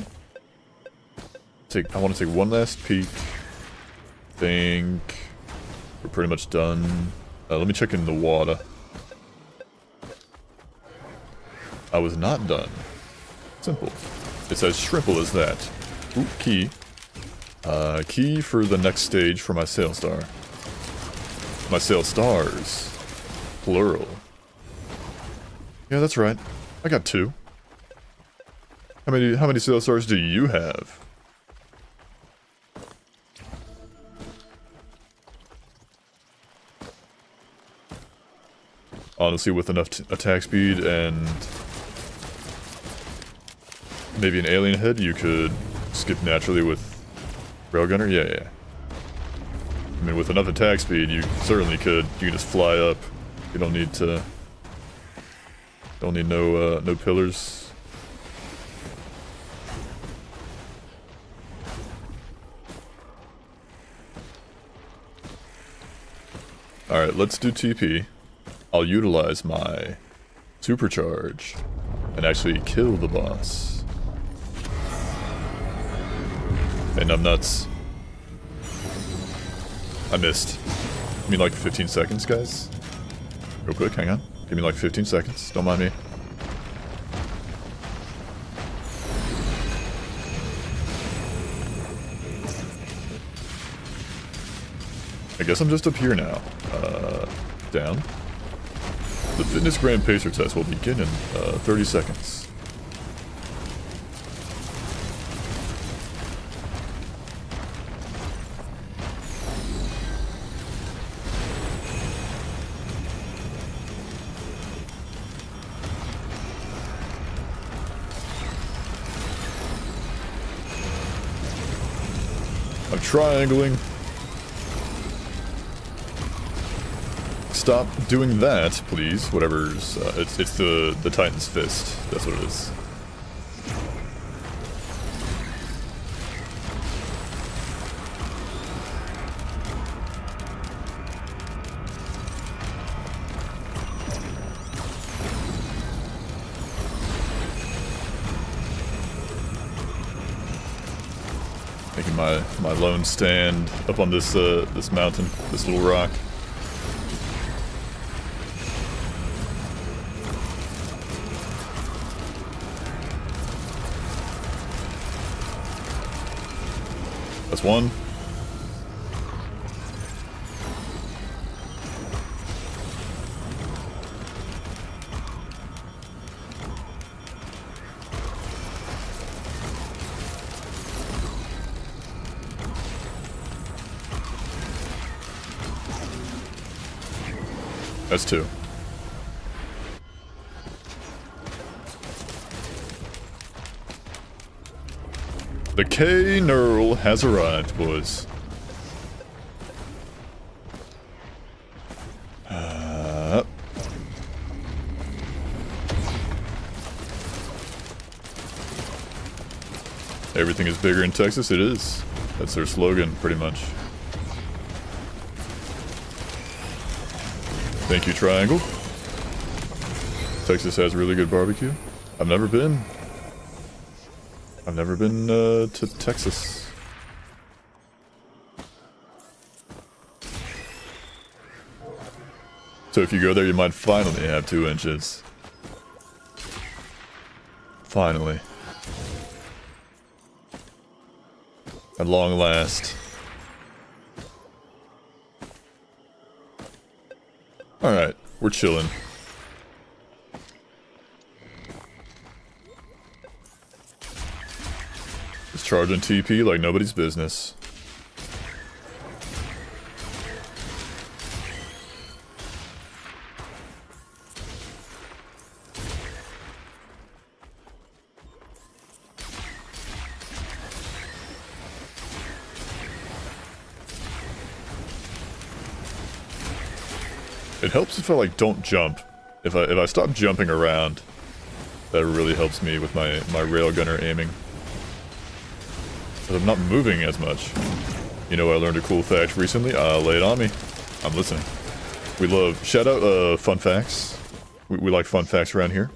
want to take one last peek. Think we're pretty much done. Let me check in the water. I was not done. Simple. It's as shrimple as that. Ooh, key. Key for the next stage for my sail star. My sail stars. Plural. Yeah, that's right. I got 2. How many sail stars do you have? Honestly, with enough attack speed and maybe an alien head, you could skip naturally with Railgunner. Yeah. I mean, with enough attack speed, you certainly could. You can just fly up. You don't need to. Don't need no pillars. All right, let's do TP. I'll utilize my supercharge and actually kill the boss. Hey, numbnuts. I missed. Give me like 15 seconds, guys. Real quick, hang on. Give me like 15 seconds. Don't mind me. guess I'm just up here now. Down. The Fitness Grand Pacer test will begin in 30 seconds. I'm triangling. Stop doing that, please. Whatever's it's the Titan's fist. That's what it is. Making my lone stand up on this this mountain, this little rock. That's one. That's two. The K-Knurl has arrived, boys. Everything is bigger in Texas. It is. That's their slogan, pretty much. Thank you, Triangle. Texas has really good barbecue. I've never been. I've never been to Texas. So if you go there, you might finally have 2 inches. Finally. At long last. Alright, we're chilling. Just charging TP like nobody's business. It helps if I like don't jump. If I stop jumping around, that really helps me with my Railgunner aiming. But I'm not moving as much. You know, I learned a cool fact recently. Lay it on me. I'm listening. We love shout out fun facts. We like fun facts around here.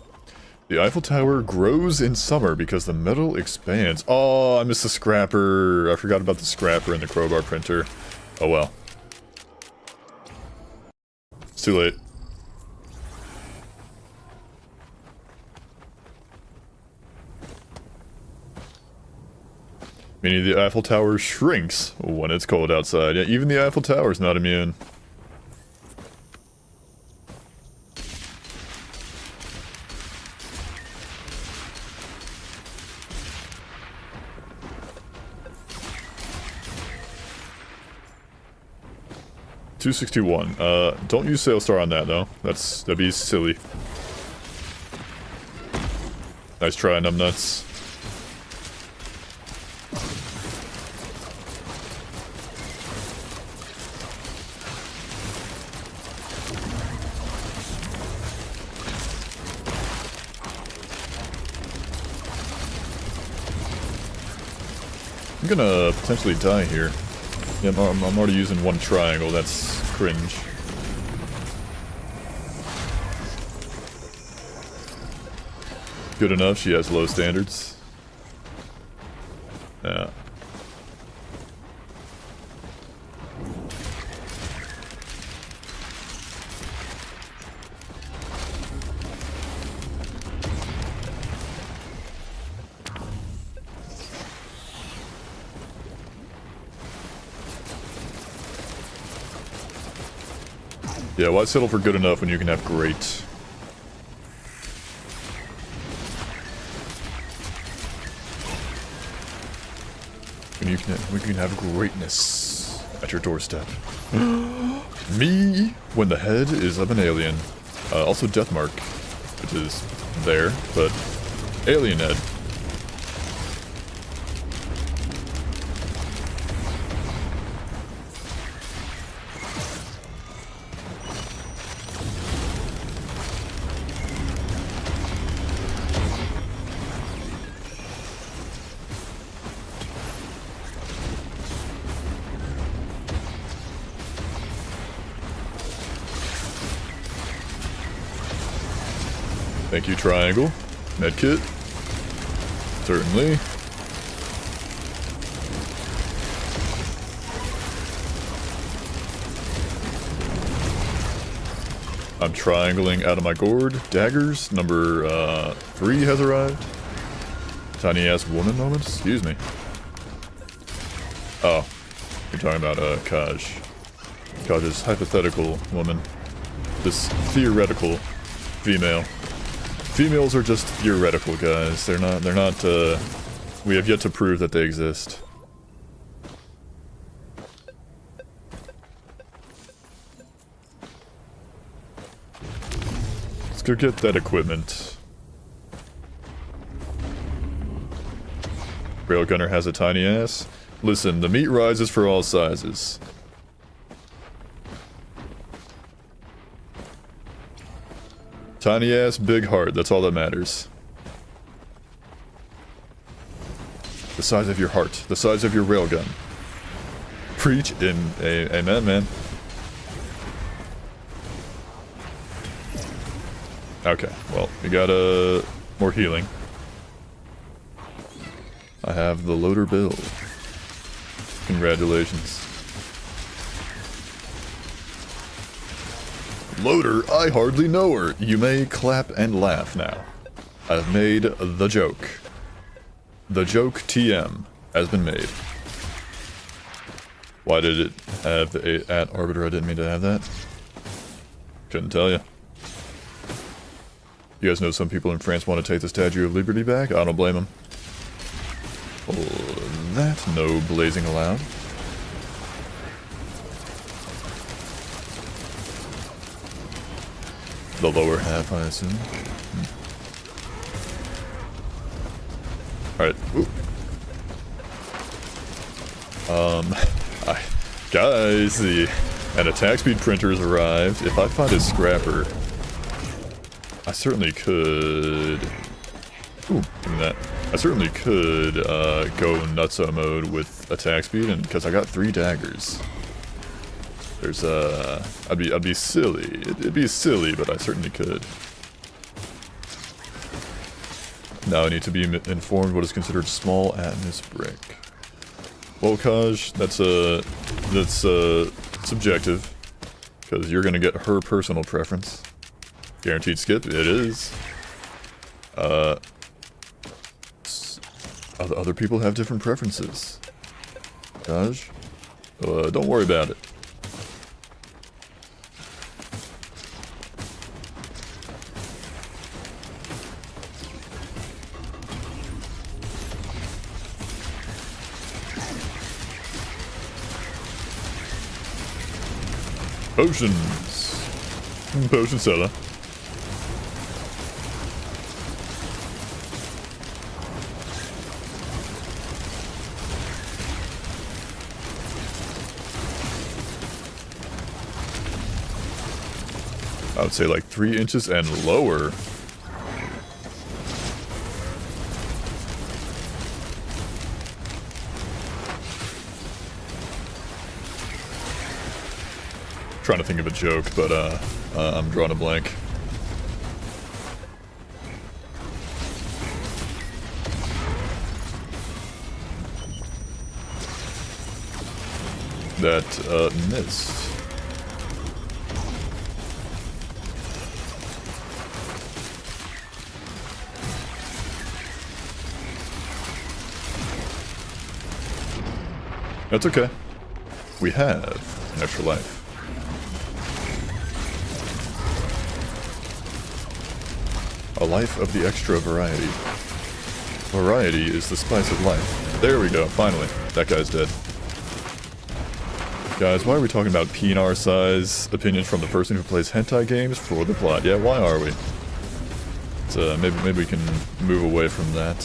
The Eiffel Tower grows in summer because the metal expands. Oh, I missed the scrapper. I forgot about the scrapper and the crowbar printer. Oh well. It's too late. Meaning the Eiffel Tower shrinks when it's cold outside. Yeah, even the Eiffel Tower is not immune. $261. Don't use Sail Star on that though. That'd be silly. Nice try, numbnuts. I'm gonna potentially die here. Yeah, I'm already using one triangle, that's cringe. Good enough, she has low standards. Yeah. Yeah, why settle for good enough when you can have great? When you can have greatness at your doorstep. Me, when the head is of an alien. Also Deathmark, which is there, but alien head. Thank you, Triangle. Medkit. Certainly. I'm triangling out of my gourd. Daggers. Number 3 has arrived. Tiny ass woman moment? Excuse me. Oh. You're talking about Kaj. Kaj's hypothetical woman. This theoretical female. Females are just theoretical, guys. They're not, we have yet to prove that they exist. Let's go get that equipment. Railgunner has a tiny ass. Listen, the meat rises for all sizes. Tiny ass, big heart, that's all that matters. The size of your heart, the size of your railgun. Preach amen, man. Okay, well, we got more healing. I have the loader build. Congratulations. Loader, I hardly know her. You may clap and laugh now. I've made the joke. The joke TM has been made. Why did it have the @ arbiter? I didn't mean to have that. Couldn't tell you. You guys know some people in France want to take the Statue of Liberty back? I don't blame them. Oh, that no blazing allowed. The lower half, I assume. Alright. Guys, an attack speed printer has arrived. If I find a scrapper, I certainly could... Ooh, give me that. I certainly could go nutso mode with attack speed, and because I got 3 daggers. There's I'd be silly. It'd be silly, but I certainly could. Now I need to be informed what is considered small Atmos brick. Well, Kaj, that's subjective, because you're gonna get her personal preference. Guaranteed skip. It is. Other people have different preferences. Kaj, don't worry about it. Potions. Potion seller. I would say like 3 inches and lower. Trying to think of a joke, but I'm drawing a blank. That missed. That's okay. We have an extra life. A life of the extra variety. Variety is the spice of life. There we go, finally. That guy's dead. Guys, why are we talking about PNR size opinions from the person who plays hentai games for the plot? Yeah, why are we? So, maybe we can move away from that.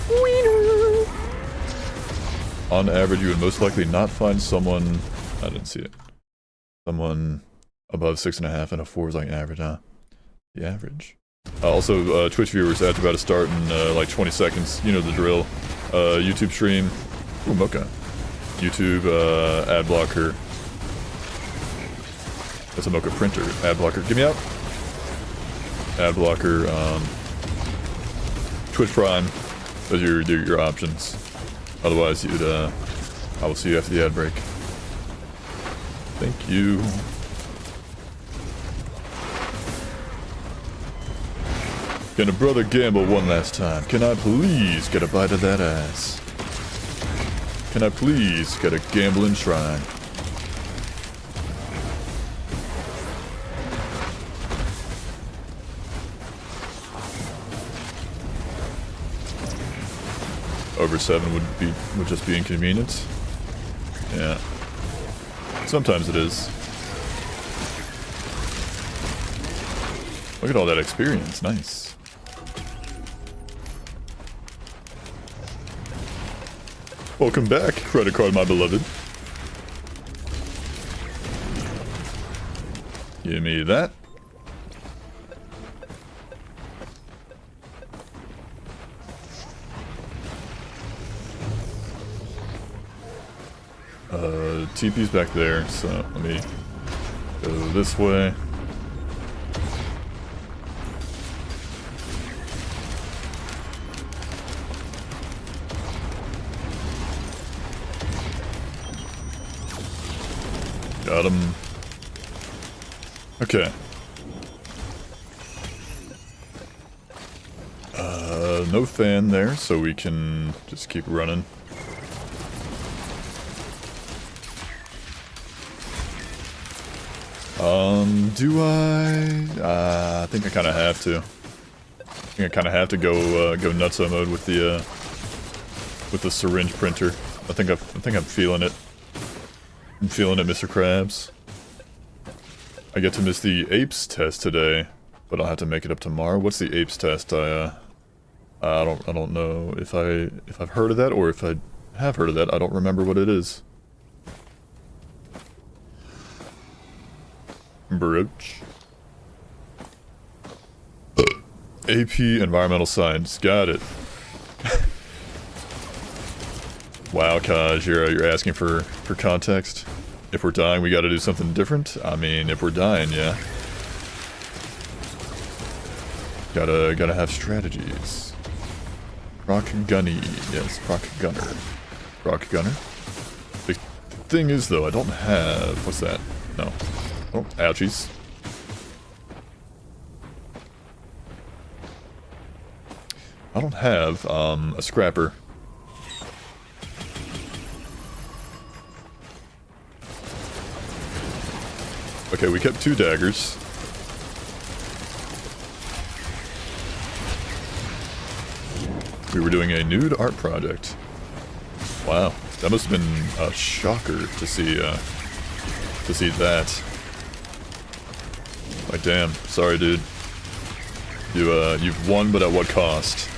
Wiener. On average, you would most likely not find someone... I didn't see it. Someone above 6.5 and a 4 is like average, huh? The average. Also, Twitch viewers have about to start in like 20 seconds. You know the drill. YouTube stream. Ooh, mocha. YouTube, ad blocker. That's a mocha printer. Ad blocker. Give me out. Ad blocker, Twitch Prime. Those are your options. Otherwise, you'd, I will see you after the ad break. Thank you. Can a brother gamble one last time? Can I please get a bite of that ass? Can I please get a gambling shrine? Over 7 would just be inconvenient. Yeah. Sometimes it is. Look at all that experience, nice. Welcome back, credit card, my beloved. Give me that. TP's back there, so let me go this way. Got him. Okay. No fan there, so we can just keep running. Do I think I kind of have to. I think I kind of have to go nutso mode with the syringe printer. I think I'm feeling it. I'm feeling it, Mr. Krabs. I get to miss the apes test today, but I'll have to make it up tomorrow. What's the apes test? I don't know if I've heard of that, or if I have heard of that. I don't remember what it is. Brooch. AP Environmental Science. Got it. Wow, Kaj, you're asking for context. If we're dying, we gotta do something different? I mean, if we're dying, yeah. Gotta have strategies. Rock Gunny. Yes, Rock Gunner. Rock Gunner. The thing is, though, I don't have... What's that? No. Oh, ouchies. I don't have, a scrapper. Okay, we kept 2 daggers. We were doing a nude art project. Wow, that must have been a shocker to see that. Like, damn, sorry, dude. You've won, but at what cost?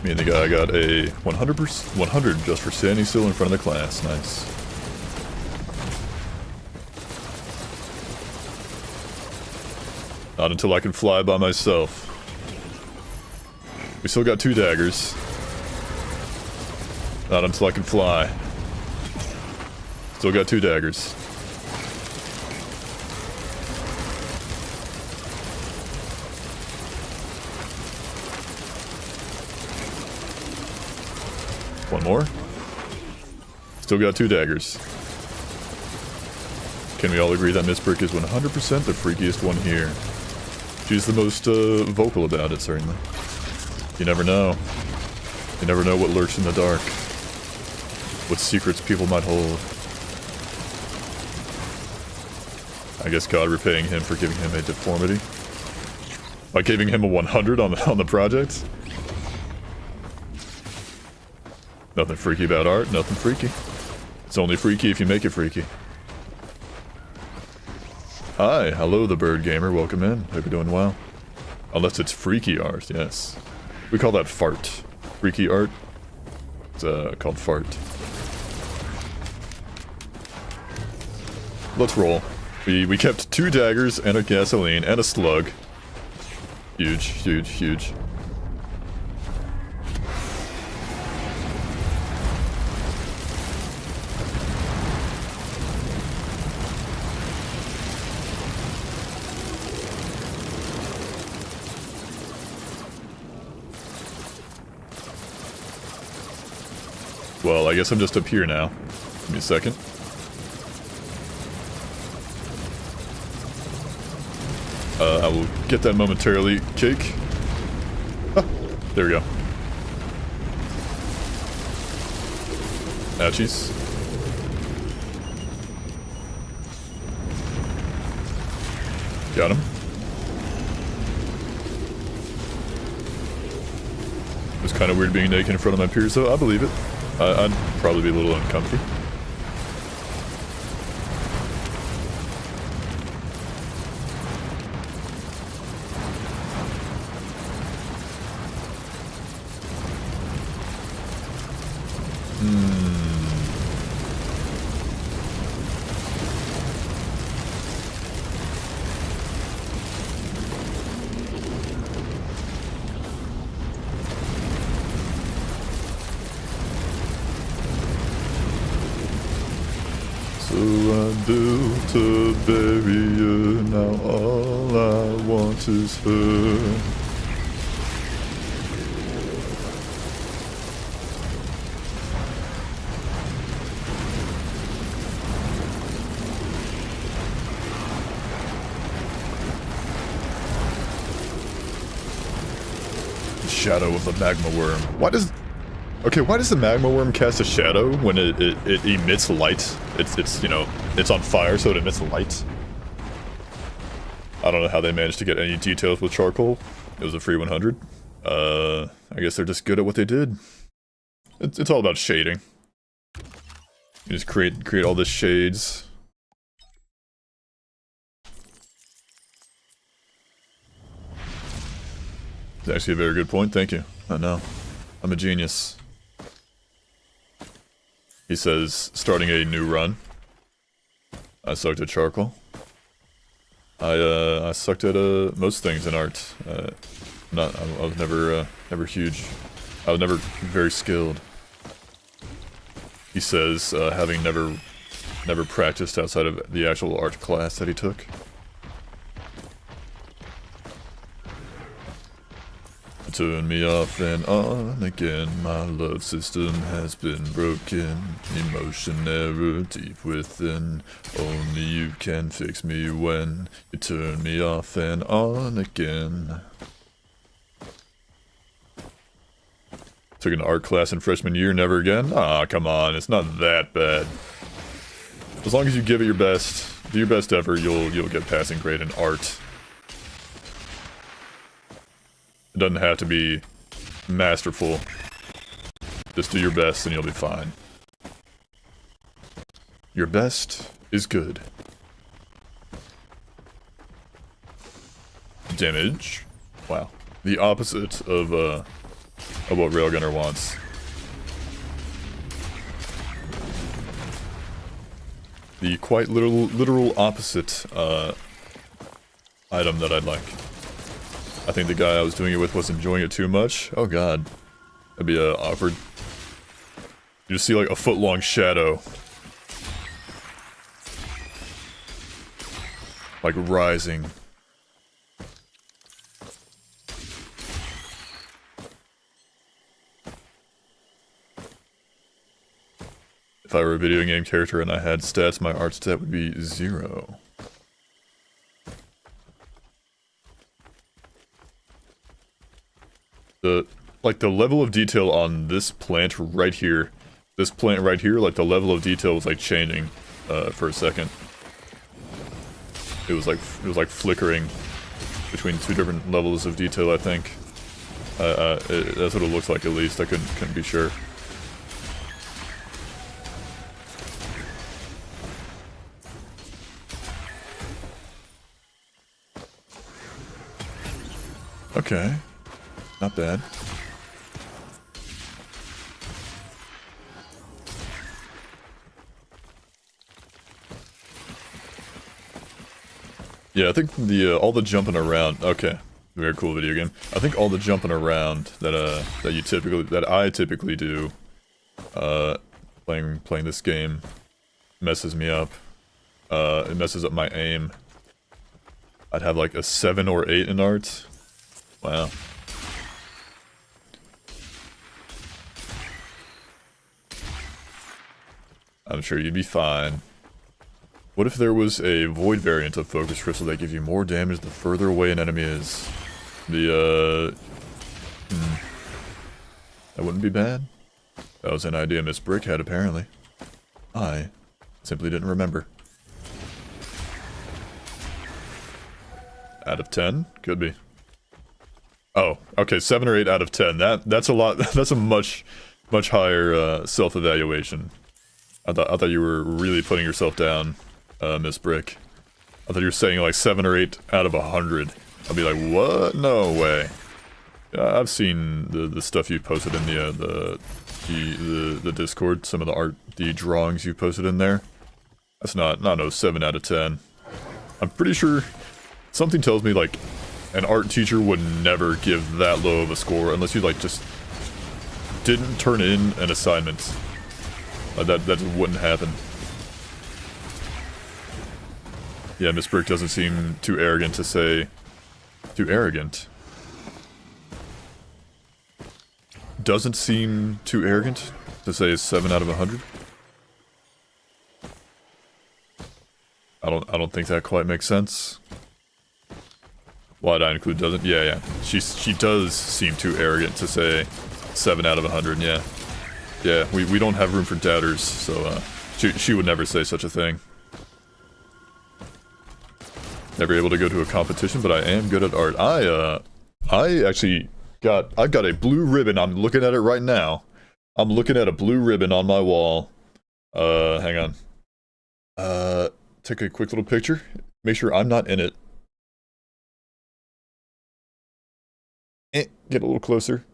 Me and the guy got a 100 just for standing still in front of the class. Nice. Not until I can fly by myself. We still got 2 daggers. Not until I can fly. Still got 2 daggers. One more. Still got 2 daggers. Can we all agree that Miss Brick is 100% the freakiest one here? She's the most vocal about it, certainly. You never know. You never know what lurks in the dark. What secrets people might hold. I guess God repaying him for giving him a deformity. By giving him a 100 on the project. Nothing freaky about art, nothing freaky. It's only freaky if you make it freaky. Hi, hello the bird gamer, welcome in. Hope you're doing well. Unless it's freaky art, yes. We call that fart. Freaky art. It's called fart. Let's roll. We kept 2 daggers and a gasoline and a slug. Huge, huge, huge. Well, I guess I'm just up here now. Give me a second. I will get that momentarily. Cake. Ah, there we go. Ouchies. Got him. It was kind of weird being naked in front of my peers, though. I believe it. I'd probably be a little uncomfy. So I built a barrier, now all I want is her. The shadow of the magma worm. Why does the magma worm cast a shadow when it emits light? It's you know, it's on fire, so it emits light. I don't know how they managed to get any details with charcoal. It was a free 100. I guess they're just good at what they did. It's all about shading. You just create all the shades. It's actually a very good point, thank you. I know. I'm a genius. He says, starting a new run. I sucked at charcoal. I sucked at most things in art. I was never huge. I was never very skilled. He says, having never practiced outside of the actual art class that he took. Turn me off and on again, my love system has been broken. Emotion error deep within, only you can fix me when you turn me off and on again. Took an art class in freshman year, never again? Ah, come on, it's not that bad. As long as you give it your best, do your best ever, you'll get passing grade in art. It doesn't have to be masterful. Just do your best and you'll be fine. Your best is good. Damage. Wow. The opposite of what Railgunner wants. The quite literal opposite item that I'd like. I think the guy I was doing it with was enjoying it too much. Oh god. That'd be awkward. You just see like a foot-long shadow. Like rising. If I were a video game character and I had stats, my art stat would be 0. The level of detail on this plant right here, like the level of detail was like changing for a second. It was like flickering between 2 different levels of detail, I think. That's what it looks like, at least. I couldn't be sure. Okay. Not bad. Yeah, I think the all the jumping around. Okay, very cool video game. I think all the jumping around that I typically do, playing this game, messes me up. It messes up my aim. I'd have like a 7 or 8 in art. Wow. I'm sure you'd be fine. What if there was a void variant of Focus Crystal that gives you more damage the further away an enemy is? That wouldn't be bad. That was an idea Miss Brick had, apparently. I simply didn't remember. Out of 10? Could be. Oh, okay, 7 or 8 out of 10. That's a lot. That's a much higher self-evaluation. I thought you were really putting yourself down, Miss Brick. I thought you were saying like 7 or 8 out of 100. I'd be like, what? No way. I've seen the stuff you posted in the Discord. Some of the drawings you posted in there. That's not no 7 out of 10. I'm pretty sure something tells me like an art teacher would never give that low of a score unless you like just didn't turn in an assignment. That just wouldn't happen. Yeah, Miss Brick doesn't seem too arrogant to say... Too arrogant? Doesn't seem too arrogant to say 7 out of 100? I don't think that quite makes sense. Why'd I include doesn't? Yeah. She does seem too arrogant to say 7 out of 100, yeah. Yeah, we don't have room for doubters, so she would never say such a thing. Never able to go to a competition, but I am good at art. I actually I've got a blue ribbon. I'm looking at it right now. I'm looking at a blue ribbon on my wall. Hang on. Take a quick little picture. Make sure I'm not in it. Get a little closer.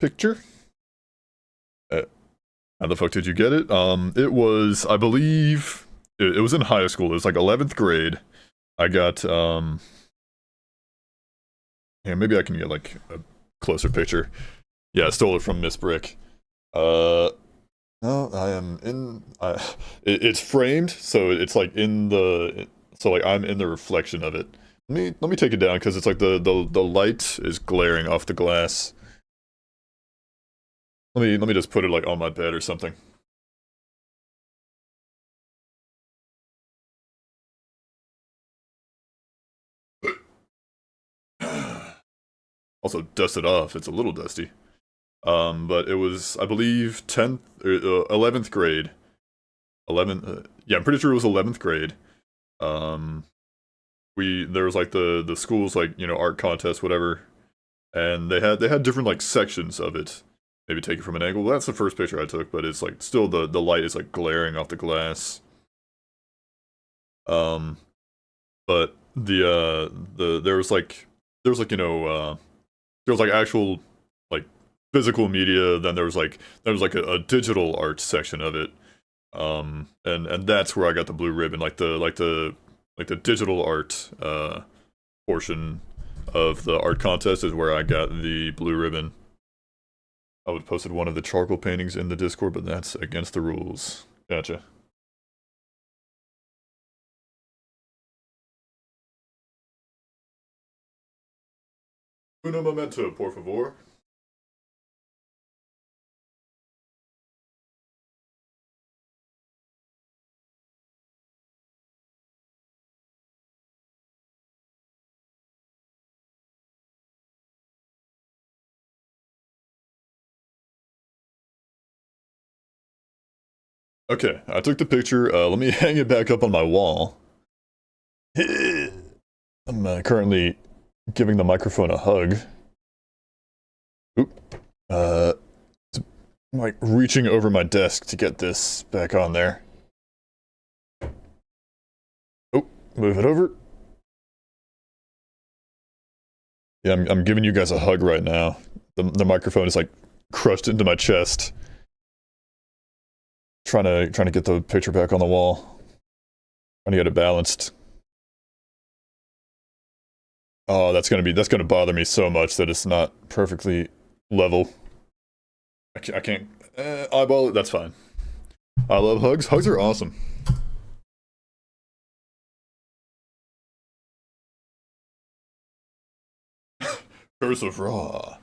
Picture? How the fuck did you get it? It was, I believe, it was in high school. It was like 11th grade. I got, yeah, maybe I can get like a closer picture. Yeah, I stole it from Miss Brick. No, I am in, it's framed, so it's like in the, so like I'm in the reflection of it. Let me take it down, because it's like the light is glaring off the glass. Let me just put it like on my bed or something. Also dust it off, it's a little dusty. But it was, I believe, 10th, or 11th grade. 11th, yeah, I'm pretty sure it was 11th grade. There was like the school's like, you know, art contest, whatever. And they had different like sections of it. Maybe take it from an angle. Well, that's the first picture I took, but it's like still the light is like glaring off the glass. But there was like you know there was like actual like physical media. Then there was like a digital art section of it. And that's where I got the blue ribbon, like the digital art portion of the art contest is where I got the blue ribbon. I would have posted one of the charcoal paintings in the Discord, but that's against the rules. Gotcha. Uno momento, por favor. Okay, I took the picture. Let me hang it back up on my wall. I'm currently giving the microphone a hug. Oop. I'm like reaching over my desk to get this back on there. Oh, move it over. Yeah, I'm giving you guys a hug right now. The microphone is like crushed into my chest. Trying to get the picture back on the wall. Trying to get it balanced. Oh, that's gonna bother me so much that it's not perfectly level. I can't eyeball it. That's fine. I love hugs. Hugs are awesome. Curse of Raw.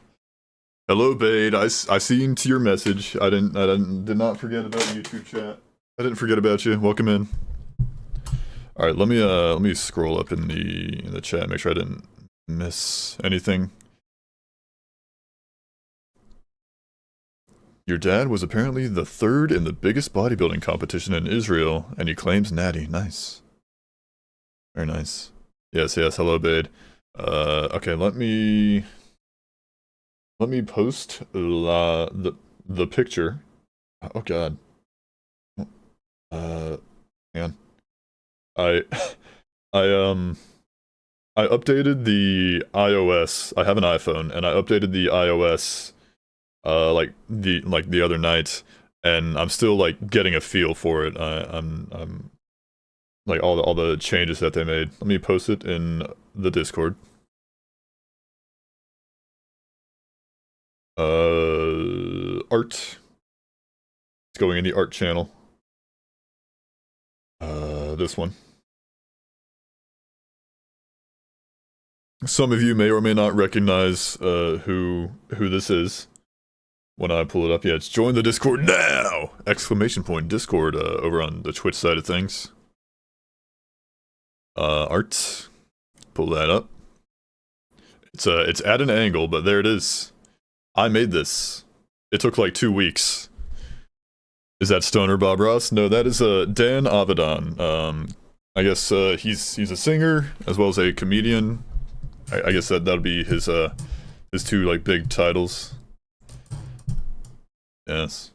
Hello, Bade. I seen to your message. I did not forget about YouTube chat. I didn't forget about you. Welcome in. All right, let me scroll up in the chat. Make sure I didn't miss anything. Your dad was apparently the third in the biggest bodybuilding competition in Israel, and he claims natty. Nice. Very nice. Yes, hello, Bade. Okay, let me post the picture. Oh god. Man. I updated the iOS. I have an iPhone, and I updated the iOS like the other night, and I'm still like getting a feel for it. I'm like all the changes that they made. Let me post it in the Discord. Art. It's going in the art channel. This one. Some of you may or may not recognize who this is when I pull it up. Yeah, it's join the Discord now! Exclamation point Discord over on the Twitch side of things. Art. Pull that up. It's at an angle, but there it is. I made this. It took like 2 weeks. Is that Stoner Bob Ross? No, that is Dan Avedon. I guess he's a singer as well as a comedian. I guess that'll be his two like big titles. Yes.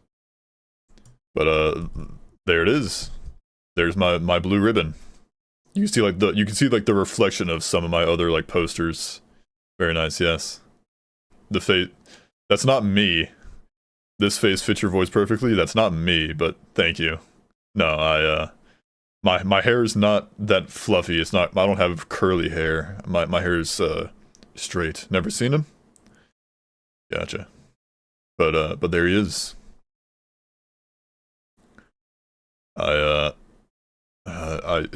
But there it is. There's my blue ribbon. You can see the reflection of some of my other like posters. Very nice, yes. The face. That's not me. This face fits your voice perfectly. That's not me, but thank you. No, my hair is not that fluffy. It's not. I don't have curly hair. My hair is straight. Never seen him? Gotcha. But there he is. It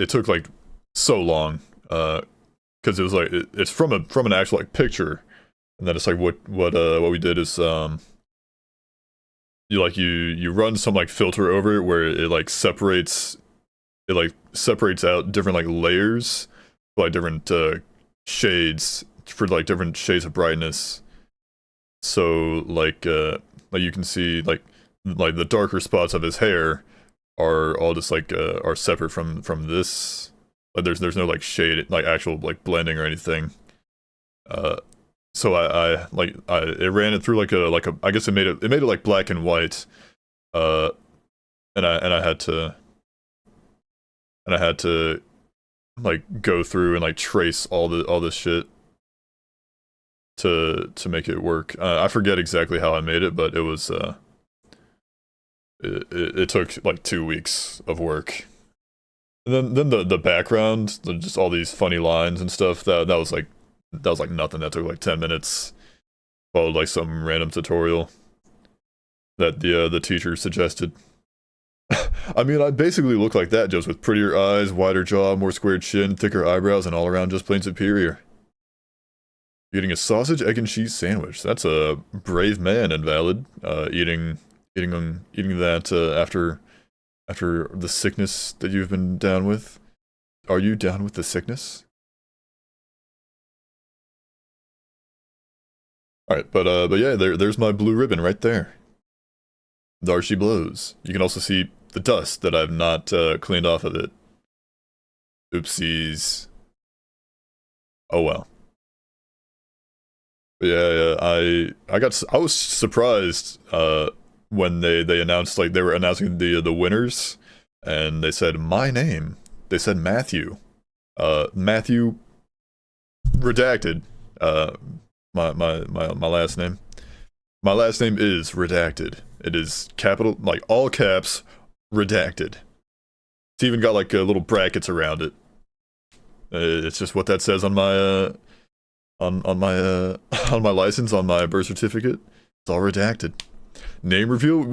took like so long, because it was like it's from an actual like picture, and then it's like what we did is you run some like filter over it where it like separates out different like layers, like different shades for like different shades of brightness. So like you can see like the darker spots of his hair are all just like are separate from this. Like there's no like shade, like actual like blending or anything. So it ran it through like a I guess it made it like black and white. And I had to like go through and like trace all this shit to make it work. I forget exactly how I made it, but it was it took like 2 weeks of work. And then the background, just all these funny lines and stuff, that was like nothing. That took like 10 minutes. Followed like some random tutorial that the teacher suggested. I mean, I basically look like that, just with prettier eyes, wider jaw, more squared chin, thicker eyebrows, and all around just plain superior. Eating a sausage, egg, and cheese sandwich. That's a brave man, Invalid. Eating that after the sickness that you've been down with. Are you down with the sickness? Alright, but yeah, there's my blue ribbon right there. There she blows. You can also see the dust that I've not cleaned off of it. Oopsies. Oh well. But yeah, I was surprised when they announced, like, they were announcing the winners, and they said my name. They said Matthew. Matthew redacted. My last name. My last name is redacted. It is capital, like all caps, redacted. It's even got like little brackets around it. It's just what that says on my on my license, on my birth certificate. It's all redacted. Name reveal.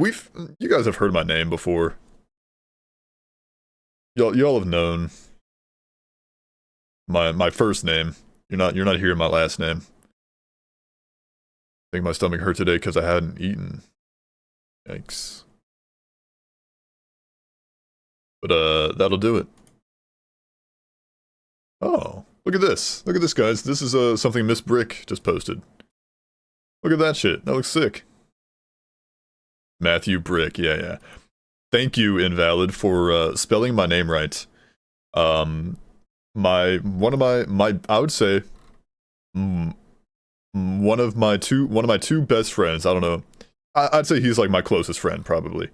You guys have heard my name before. Y'all have known my first name. You're not hearing my last name. I think my stomach hurt today because I hadn't eaten. Yikes. But that'll do it. Oh, look at this. Look at this, guys. This is something Miss Brick just posted. Look at that shit. That looks sick. Matthew Brick. Yeah. Thank you, Invalid, for spelling my name right. One of my I would say one of my two best friends. I don't know. I'd say he's like my closest friend, probably.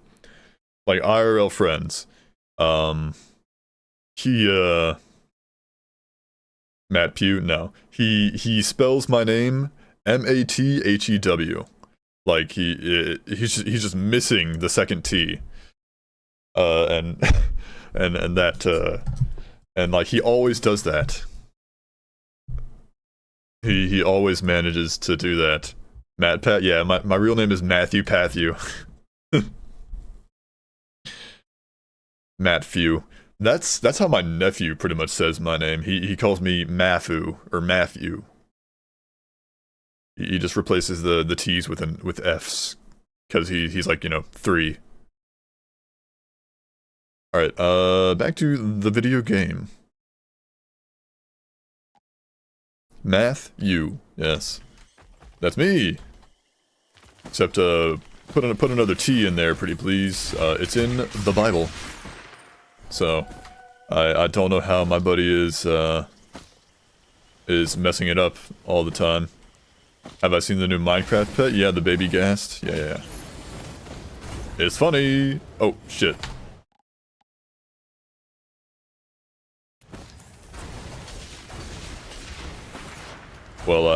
Like IRL friends. Matt Pugh, no. He spells my name Mathew. Like he's just missing the second T. And that and like he always does that. He always manages to do that. Matt Pat, yeah, my real name is Matthew Patthew. Matt Few. That's how my nephew pretty much says my name. He calls me Mafu or Matthew. He just replaces the T's with F's because he's like, 3. All right, back to the video game. Matthew, yes, that's me. Except put another T in there, pretty please. It's in the Bible. So, I don't know how my buddy is messing it up all the time. Have I seen the new Minecraft pet? Yeah, the baby Ghast. Yeah. It's funny. Oh, shit. Well,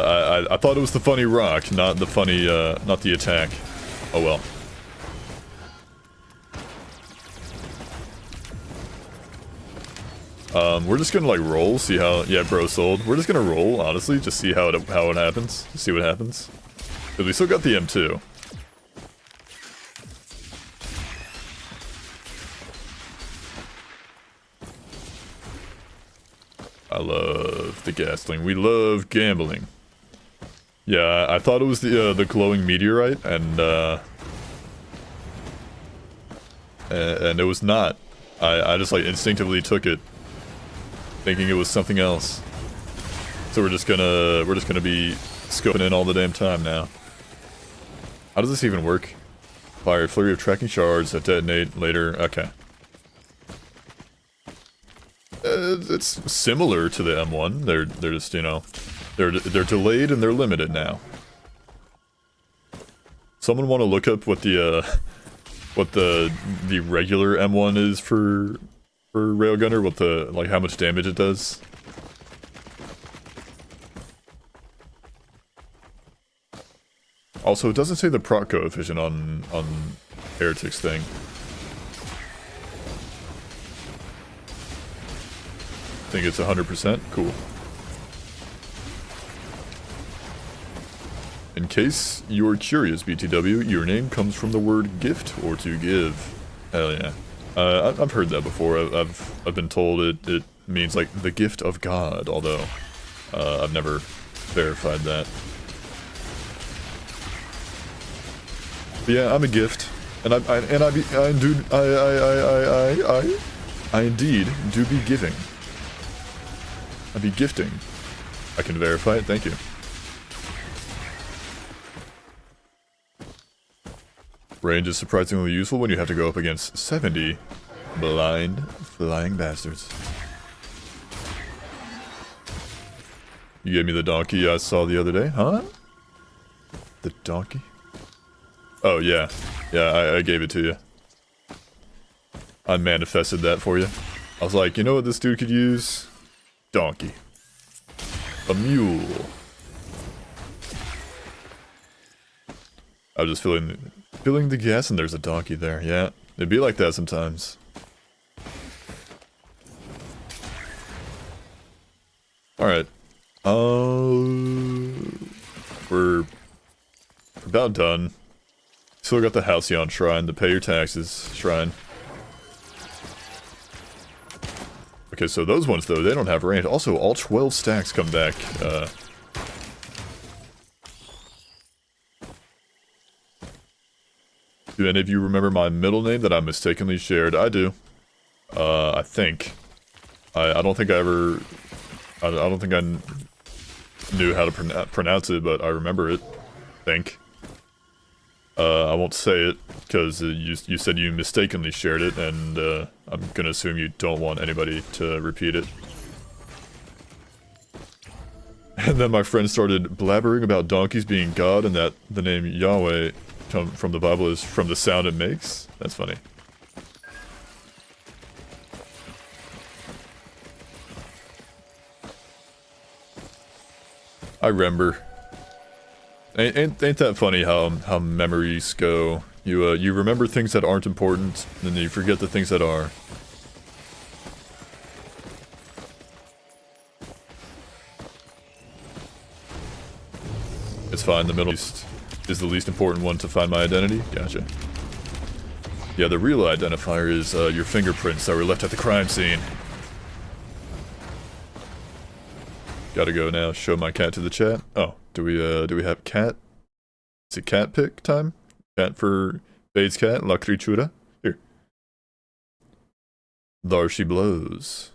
I thought it was the funny rock, not the funny, not the attack. Oh well. We're just gonna like roll, see how. Yeah, bro sold. We're just gonna roll, honestly, just see how it happens. See what happens. Cause we still got the M2. I love the Ghastling. We love gambling. Yeah, I thought it was the glowing meteorite, and it was not. I just like instinctively took it, thinking it was something else. So we're just gonna be scoping in all the damn time now. How does this even work? Fire flurry of tracking shards that detonate later. Okay. It's similar to the M1. They're just, they're delayed and they're limited now. Someone want to look up what the regular M1 is for Railgunner? What the, like, how much damage it does? Also, it doesn't say the proc coefficient on Heretic's thing. I think it's 100%. Cool. In case you're curious, BTW, your name comes from the word gift or to give. Hell yeah. I've heard that before. I've been told it means like the gift of God, although I've never verified that. But yeah, I'm a gift, and I indeed do be giving. I be gifting. I can verify it. Thank you. Range is surprisingly useful when you have to go up against 70 blind flying bastards. You gave me the donkey I saw the other day, huh? The donkey? Oh, yeah. Yeah, I gave it to you. I manifested that for you. I was like, you know what this dude could use? Donkey. A mule. I was just filling the gas and there's a donkey there. Yeah, it'd be like that sometimes. Alright. We're about done. Still got the Halcyon Shrine, the pay your taxes shrine. Okay, so those ones though, they don't have range. Also, all 12 stacks come back. Do any of you remember my middle name that I mistakenly shared? I do. I think. I don't think I ever... I don't think I knew how to pronounce it, but I remember it. Think. I won't say it, because you said you mistakenly shared it, and I'm gonna assume you don't want anybody to repeat it. And then my friend started blabbering about donkeys being God, and that the name Yahweh from the Bible is from the sound it makes. That's funny. I remember. Ain't that funny how memories go? You remember things that aren't important, and then you forget the things that are. It's fine. The Middle East is the least important one to find my identity. Gotcha. Yeah, the real identifier is your fingerprints that were left at the crime scene. Gotta go now. Show my cat to the chat. Oh, do we have cat? Is it cat pick time? Cat for Bade's cat, La Criatura. Here. There she blows.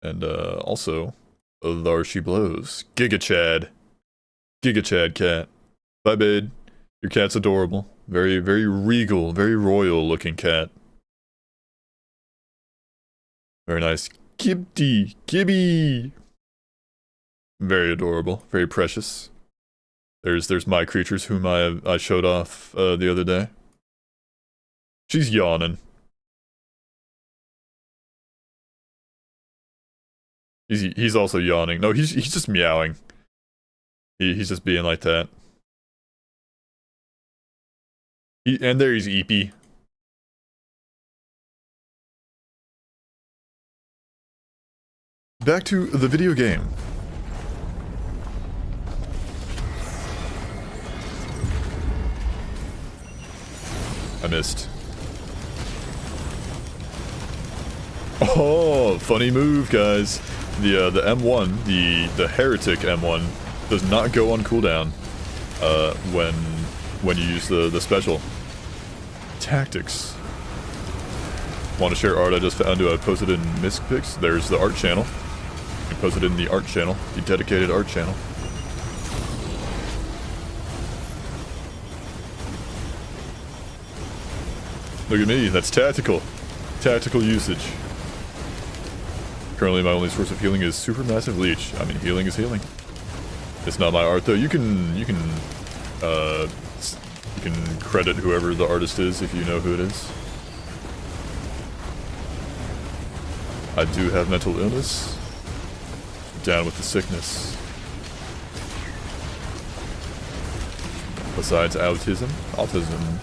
And also, there she blows. Giga Chad. Giga Chad cat. Bye, Bade. Your cat's adorable. Very, very regal, very royal looking cat. Very nice. Gibby. Gibby. Very adorable, very precious. There's my creatures whom I showed off the other day. She's yawning. He's also yawning. No, he's just meowing. He's just being like that. And there he's Eepy. Back to the video game. I missed. Oh, funny move, guys. The M1, the Heretic M1, does not go on cooldown when you use the special. Tactics. Want to share art I just found? I posted in Miskpix. There's the art channel. You post it in the art channel, the dedicated art channel. Look at me, that's tactical. Tactical usage. Currently my only source of healing is Supermassive Leech. I mean, healing is healing. It's not my art though. You can credit whoever the artist is if you know who it is. I do have mental illness. Down with the sickness. Besides autism. Autism.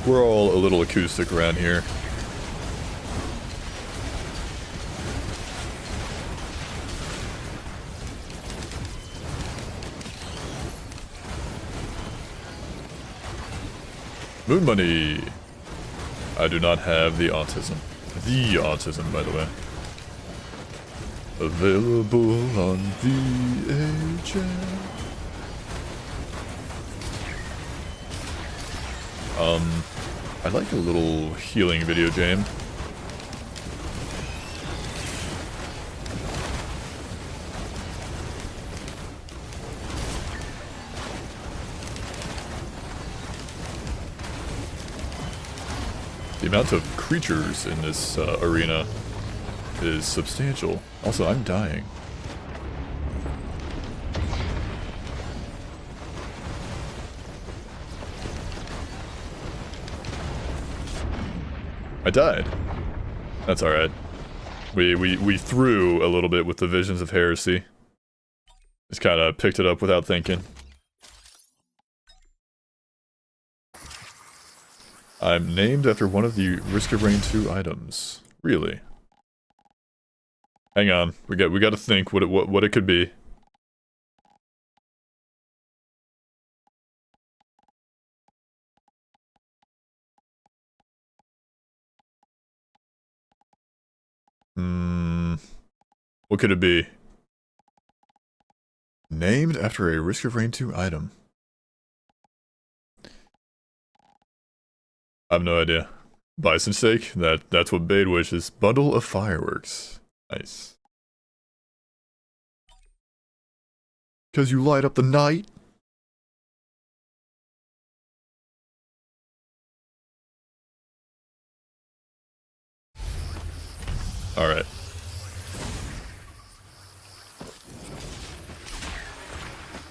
We're all a little acoustic around here. Moon money. I do not have the autism. The autism, by the way. Available on VHS. I like a little healing video game. The amount of creatures in this arena is substantial. Also, I'm dying. I died. That's alright. We threw a little bit with the Visions of Heresy. Just kinda picked it up without thinking. I'm named after one of the Risk of Rain 2 items. Really? Hang on, we got to think what it could be. What could it be? Named after a Risk of Rain 2 item. I have no idea. Bison steak? That's what Bade wishes. Bundle of fireworks. Nice. 'Cause you light up the night? Alright.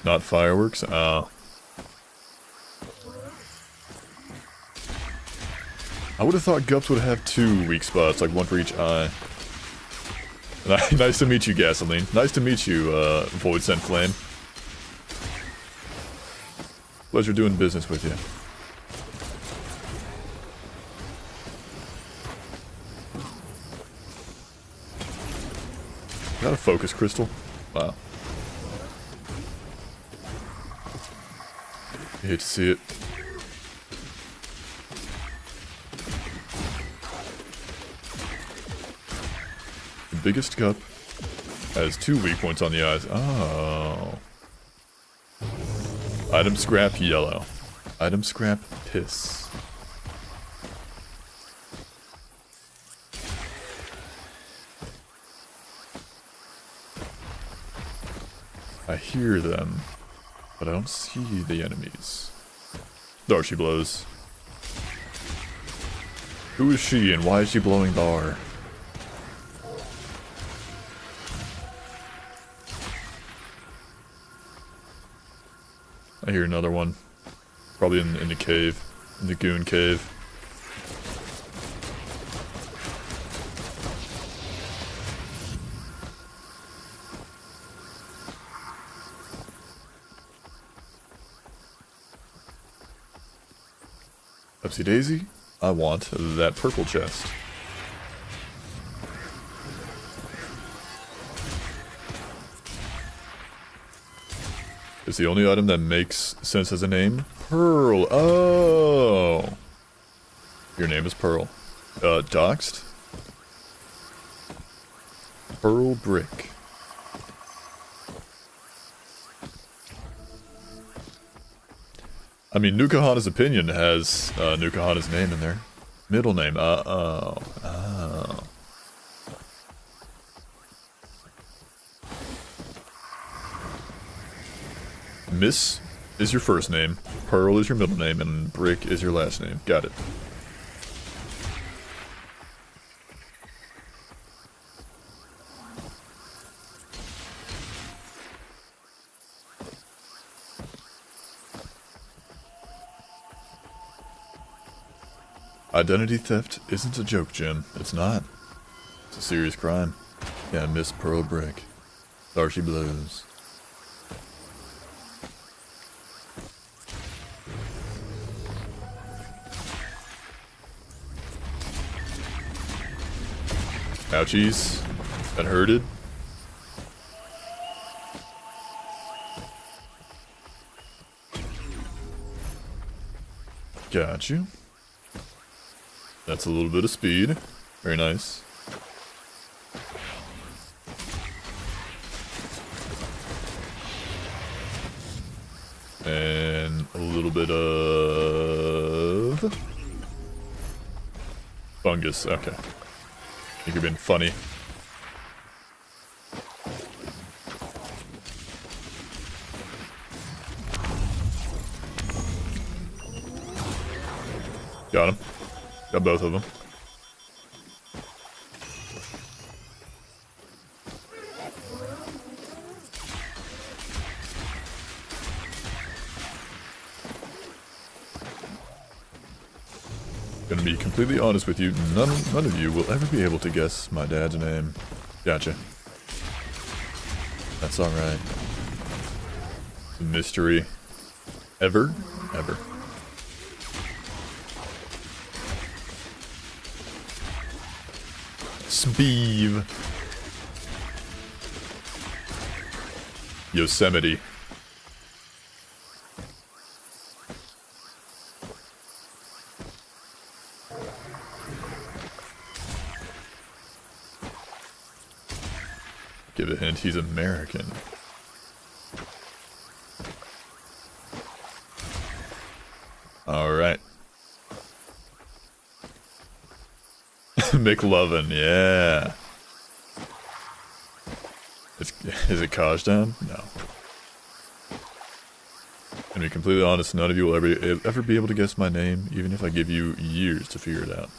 Not fireworks? Oh. I would have thought Gups would have 2 weak spots, like one for each eye. Nice to meet you, Gasoline. Nice to meet you, Void Sent Flame. Pleasure doing business with you. Got a focus crystal? Wow. You hate to see it. The biggest cup has 2 weak points on the eyes. Oh. Item scrap yellow. Item scrap piss. I hear them, but I don't see the enemies. There she blows. Who is she and why is she blowing the R? I hear another one. Probably in the cave. In the goon cave. Upsy daisy, I want that purple chest. It's the only item that makes sense as a name. Pearl. Oh. Your name is Pearl. Doxed? Pearl brick. I mean, Nukahana's opinion has Nukahana's name in there. Middle name. Oh. Miss is your first name, Pearl is your middle name, and Brick is your last name. Got it. Identity theft isn't a joke, Jim. It's not. It's a serious crime. Yeah, Miss Pearl Brick. There she blows. Ouchies. That hurted. Got you. That's a little bit of speed. Very nice. And a little bit of fungus. Okay. You could have been funny. Got him. Got both of them. Gonna be completely honest with you, none of you will ever be able to guess my dad's name. Gotcha. That's alright. Mystery. Ever? Ever. Speeve. Yosemite. Give a hint, he's American. Alright. McLovin, yeah. Is it Kajdan? No. To be completely honest, none of you will ever be able to guess my name, even if I give you years to figure it out.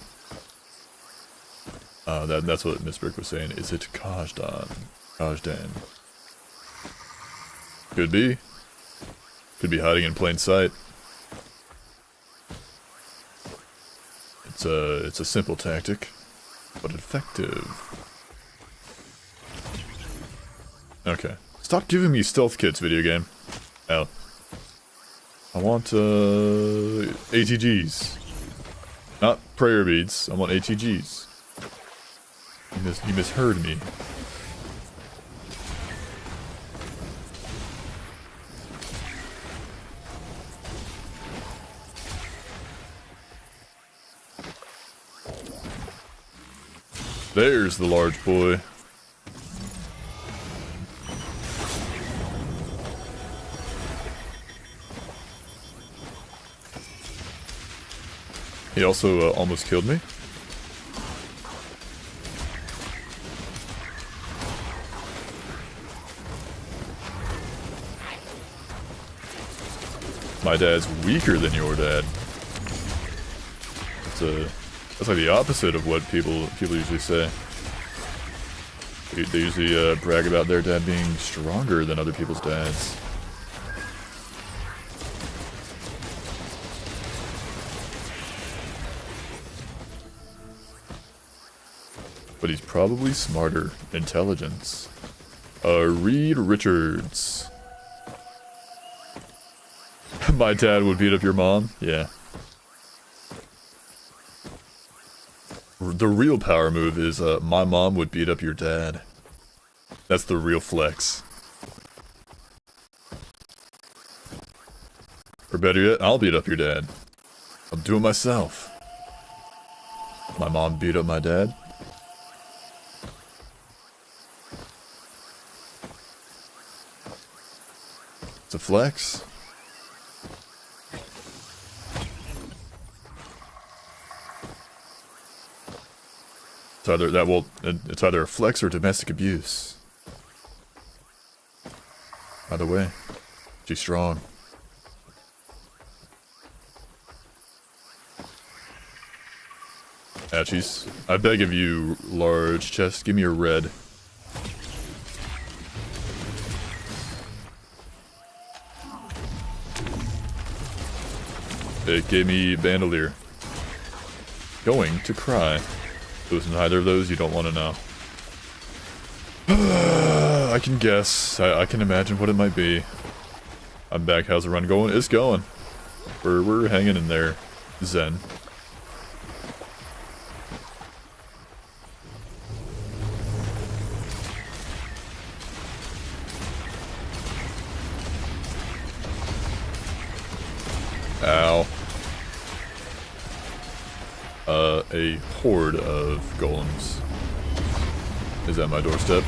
That's what Miss Brick was saying. Is it Kajdan? Kajdan. Could be. Could be hiding in plain sight. It's a simple tactic, but effective. Okay. Stop giving me stealth kits, video game. Out. I want, ATGs. Not prayer beads, I want ATGs. You misheard me. There's the large boy. He also almost killed me. My dad's weaker than your dad. That's like the opposite of what people usually say. They usually brag about their dad being stronger than other people's dads. But he's probably smarter. Intelligence. Reed Richards. My dad would beat up your mom? Yeah. The real power move is, my mom would beat up your dad. That's the real flex. Or better yet, I'll beat up your dad. I'll do it myself. My mom beat up my dad. It's a flex. It's either a flex or domestic abuse. Either way, she's strong. Ouchies. I beg of you, large chest, give me a red. It gave me bandolier. Going to cry. There's neither of those you don't want to know. I can guess. I can imagine what it might be. I'm back. How's the run going? It's going. We're hanging in there. Zen. Ow. A horde of golems is at my doorstep.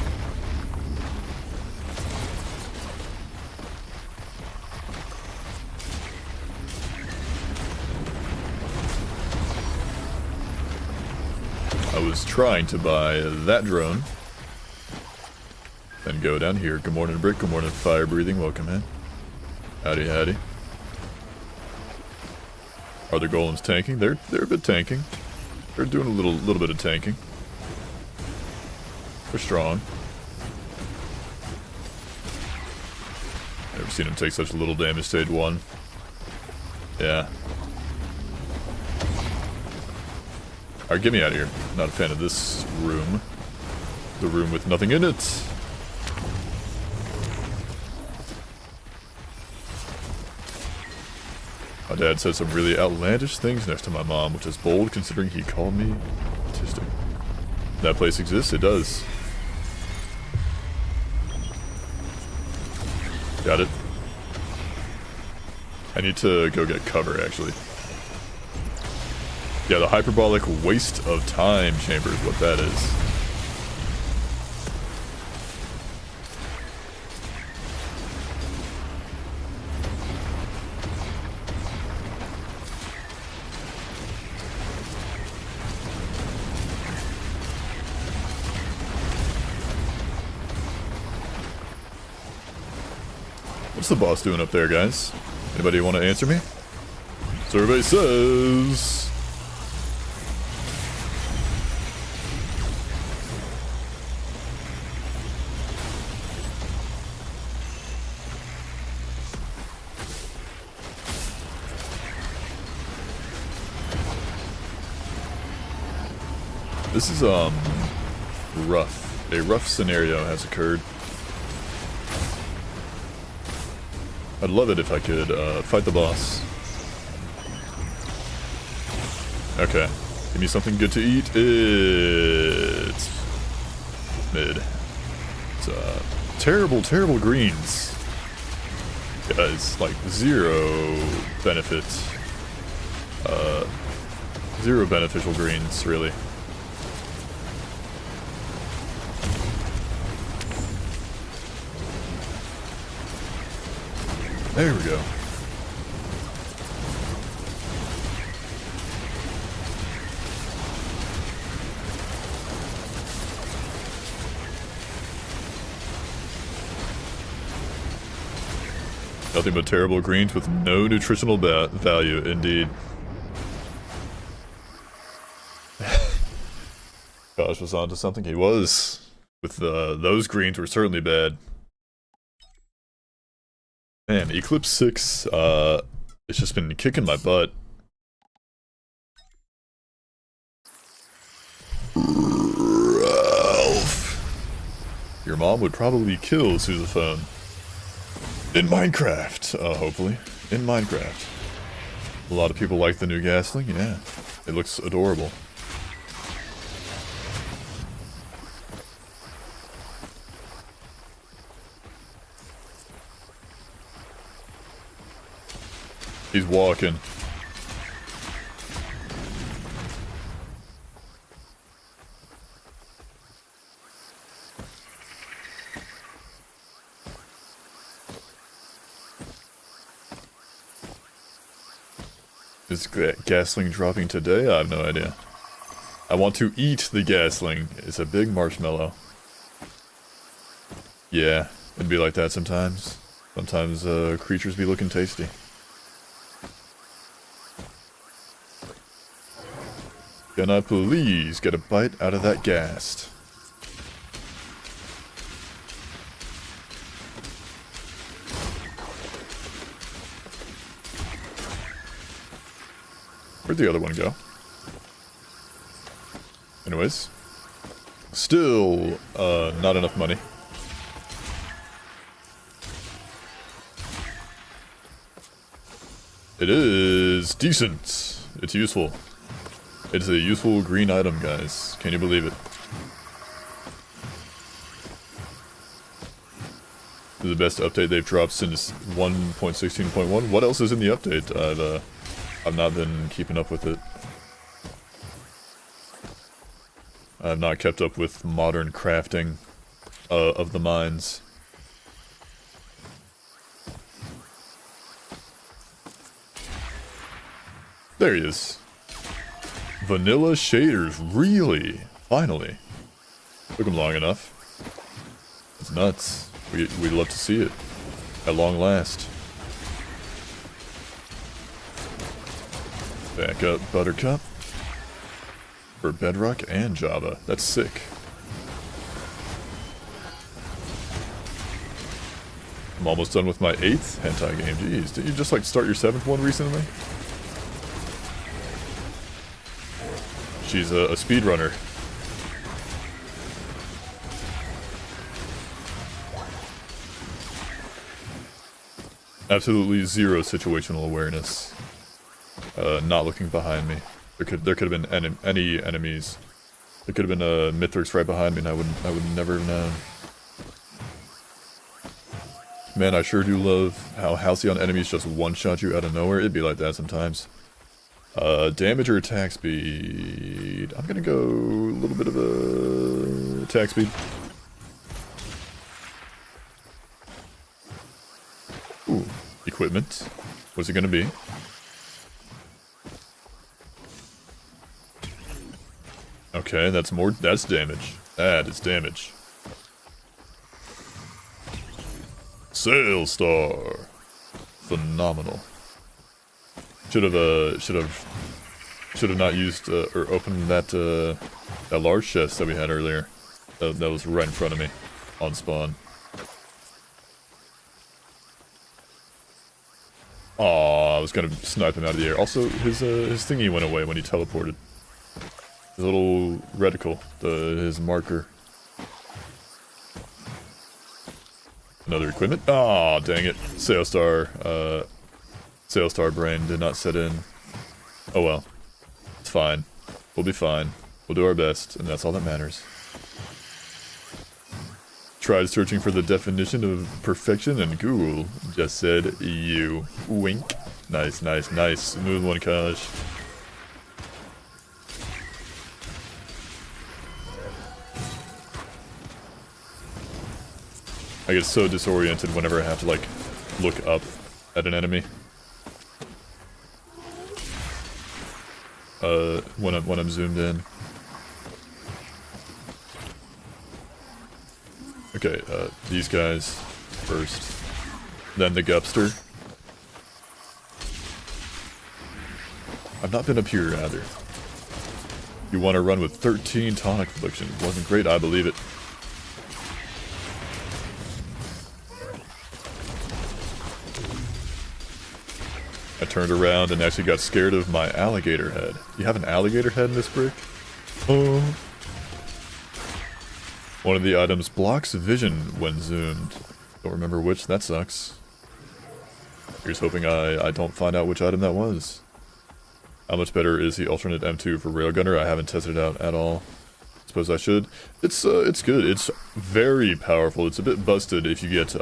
was trying to buy that drone. Then go down here. Good morning, Brick. Good morning, Fire Breathing. Welcome in. Howdy, howdy. Are the golems tanking? They're a bit tanking. They're doing a little bit of tanking. They're strong. Never seen them take such little damage stage 1. Yeah. Alright, get me out of here. Not a fan of this room. The room with nothing in it. My dad said some really outlandish things next to my mom, which is bold considering he called me autistic. That place exists? It does. Got it. I need to go get cover, actually. Yeah, the hyperbolic waste of time chamber is what that is. What's the boss doing up there, guys? Anybody want to answer me? Survey says... This is, rough. A rough scenario has occurred. I'd love it if I could, fight the boss. Okay. Give me something good to eat. It's... mid. It's, terrible, terrible greens. Guys, like, zero benefit. Zero beneficial greens, really. There we go. Nothing but terrible greens with no nutritional value, indeed. Josh was onto something. He was. With those greens were certainly bad. Man, Eclipse 6, it's just been kicking my butt. Ralph. Your mom would probably kill Sousaphone. In Minecraft, hopefully. In Minecraft. A lot of people like the new Gasling, yeah. It looks adorable. He's walking. Is Gasling dropping today? I have no idea. I want to eat the Gasling. It's a big marshmallow. Yeah, it'd be like that sometimes. Sometimes creatures be looking tasty. Can I please get a bite out of that ghast? Where'd the other one go? Anyways. Still, not enough money. It is decent. It's useful. It's a useful green item, guys. Can you believe it? This is the best update they've dropped since 1.16.1. What else is in the update? I've not been keeping up with it. I've not kept up with modern crafting of the mines. There he is. Vanilla shaders, really? Finally. Took him long enough. It's nuts. We love to see it. At long last. Back up, Buttercup. For Bedrock and Java. That's sick. I'm almost done with my 8th hentai game. Jeez, did you just like start your 7th one recently? She's a speedrunner. Absolutely zero situational awareness. Not looking behind me. There could have been any enemies. There could have been a Mithrix right behind me, and I would never have known. Man, I sure do love how Halcyon enemies just one-shot you out of nowhere. It'd be like that sometimes. Damage or attack speed? I'm gonna go a little bit of a attack speed. Ooh, equipment. What's it gonna be? Okay, that's damage. That is damage. Sail Star. Phenomenal. Should have not used or opened that large chest that we had earlier. That was right in front of me on spawn. Aw, I was gonna snipe him out of the air. Also, his thingy went away when he teleported. His little reticle, his marker. Another equipment. Aw, dang it. Sailstar brain did not set in. Oh well. It's fine. We'll be fine. We'll do our best, and that's all that matters. Tried searching for the definition of perfection, and Google just said you. Wink. Nice, nice, nice. Smooth one, Kaj. I get so disoriented whenever I have to, like, look up at an enemy. When I'm zoomed in. Okay, these guys first. Then the Gupster. I've not been up here, either. You want to run with 13 tonic affliction. Wasn't great, I believe it. I turned around and actually got scared of my alligator head. You have an alligator head in this brick? Oh. One of the items blocks vision when zoomed. Don't remember which, that sucks. Here's hoping I don't find out which item that was. How much better is the alternate M2 for Railgunner? I haven't tested it out at all. Suppose I should. It's good. It's very powerful. It's a bit busted if you get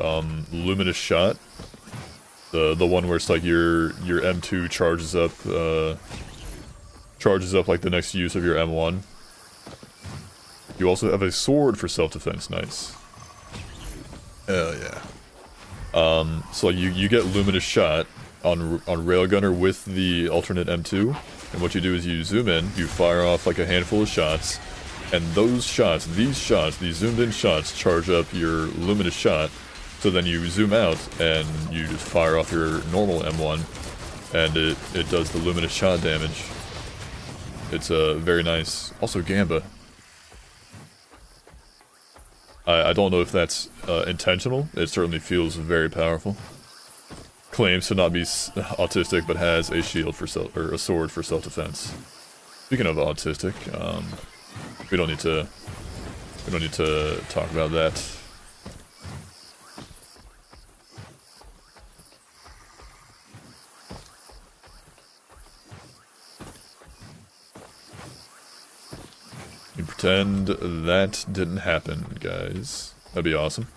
Luminous Shot. The one where it's like your M2 charges up like the next use of your M1. You also have a sword for self-defense, nice. Hell yeah. So you get Luminous Shot on Railgunner with the alternate M2, and what you do is you zoom in, you fire off like a handful of shots, and these zoomed in shots charge up your Luminous Shot. So then you zoom out, and you just fire off your normal M1, and it does the Luminous Shot damage. It's very nice. Also Gamba. I don't know if that's intentional. It certainly feels very powerful. Claims to not be autistic, but has a shield for a sword for self-defense. Speaking of autistic, we don't need to talk about that. You pretend that didn't happen, guys. That'd be awesome.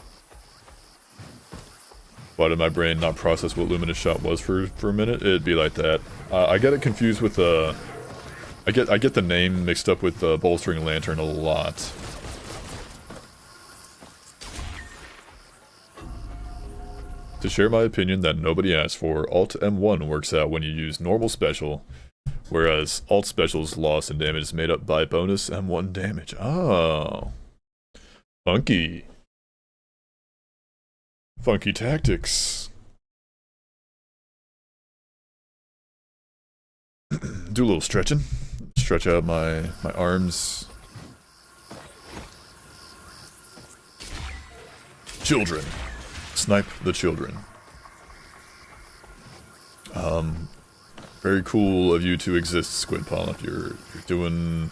Why did my brain not process what Luminous Shot was for a minute? It'd be like that. I get it confused with I get the name mixed up with Bolstering Lantern a lot. To share my opinion that nobody asked for, Alt M1 works out when you use normal special Whereas alt specials loss and damage is made up by bonus M1 damage. Oh. Funky. Funky tactics. Do a little stretching. Stretch out my arms. Children. Snipe the children. Very cool of you to exist, Squid Polyp. You're doing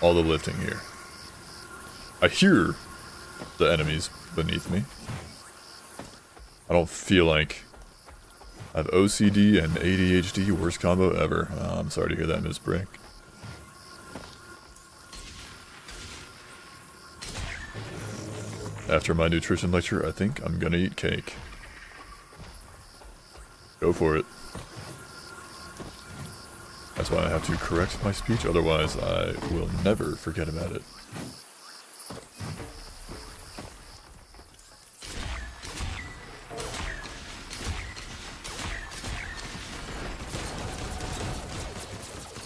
all the lifting here. I hear the enemies beneath me. I don't feel like I have OCD and ADHD, worst combo ever. I'm sorry to hear that, Miss Brick. After my nutrition lecture, I think I'm gonna eat cake. Go for it. That's why I have to correct my speech, otherwise I will never forget about it.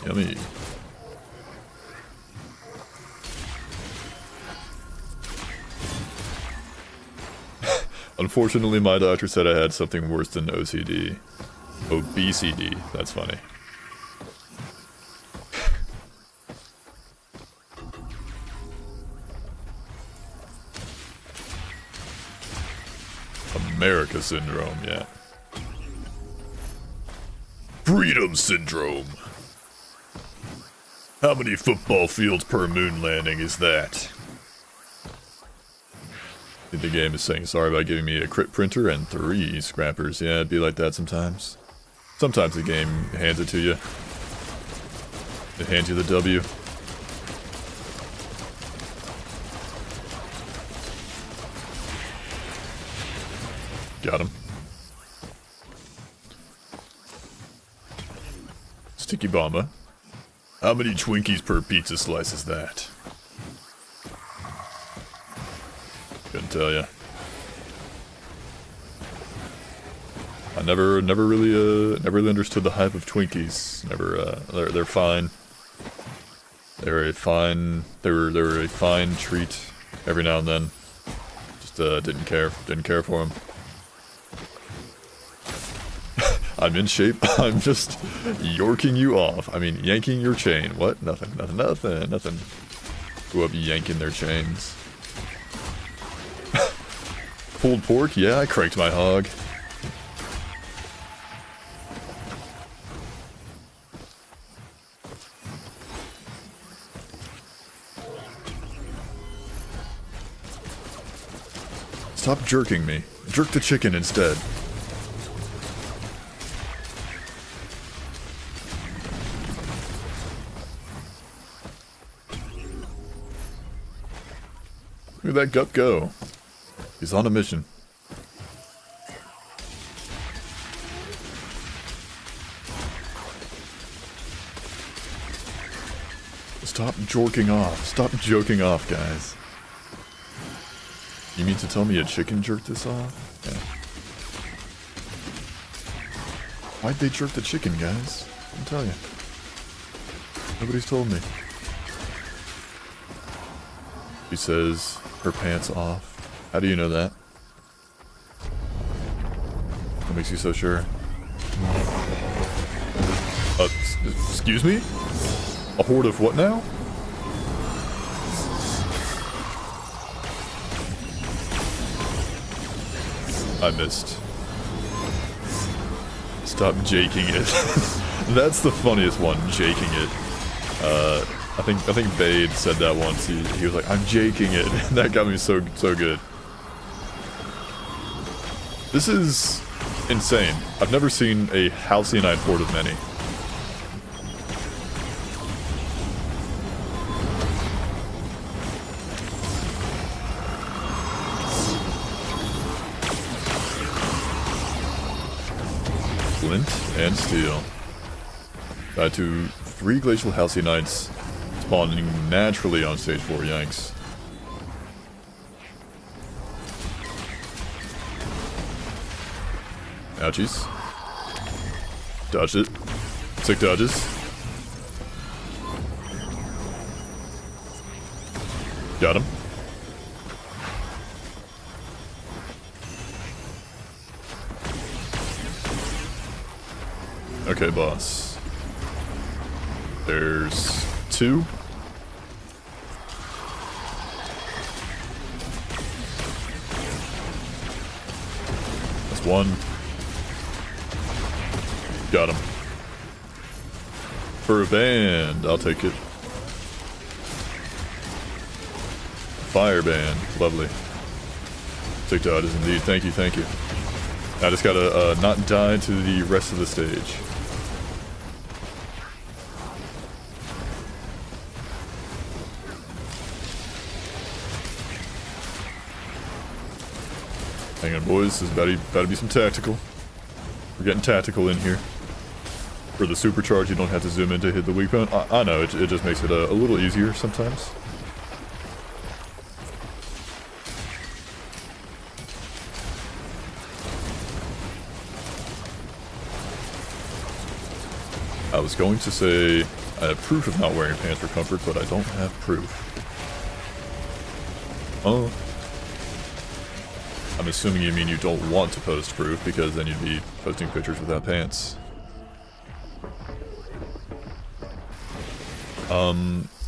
Yummy. Unfortunately, my doctor said I had something worse than OCD. Obesity. That's funny. America Syndrome, yeah. Freedom Syndrome. How many football fields per moon landing is that? I think the game is saying sorry about giving me a crit printer and 3 scrappers. Yeah, it'd be like that sometimes. Sometimes the game hands it to you. It hands you the W. Got him. Sticky Bomba. How many Twinkies per pizza slice is that? Couldn't tell ya. I never really understood the hype of Twinkies. They're fine. They're a fine treat every now and then. Just didn't care for them. I'm in shape. I'm just yorking you off. I mean, yanking your chain. What? Nothing. Go up yanking their chains. Pulled pork? Yeah, I cranked my hog. Stop jerking me. Jerk the chicken instead. Where'd that gut go? He's on a mission. Stop jorking off. Stop joking off, guys. You mean to tell me a chicken jerked this off? Yeah. Why'd they jerk the chicken, guys? I'll tell you. Nobody's told me. She says her pants off. How do you know that? What makes you so sure? Excuse me? A horde of what now? I missed. Stop jaking it. That's the funniest one, jaking it. I think Bade said that once. He was like, I'm jaking it. That got me so good. This is insane. I've never seen a Halcyon horde of many. Flint and steel. Tied to 3 glacial Halcyonites spawning naturally on stage 4. Yikes. Ouchies. Dodged it. Sick dodges. Got him. Okay, boss. There's 2. That's 1. Got him. For a band, I'll take it. Fire band, lovely. TikTok is indeed. Thank you, thank you. I just gotta not die to the rest of the stage. Hang on, boys. This is about to be some tactical. We're getting tactical in here. For the supercharge, you don't have to zoom in to hit the weak point. I know, it just makes it a little easier sometimes. I was going to say I have proof of not wearing pants for comfort, but I don't have proof. Oh. I'm assuming you mean you don't want to post proof, because then you'd be posting pictures without pants.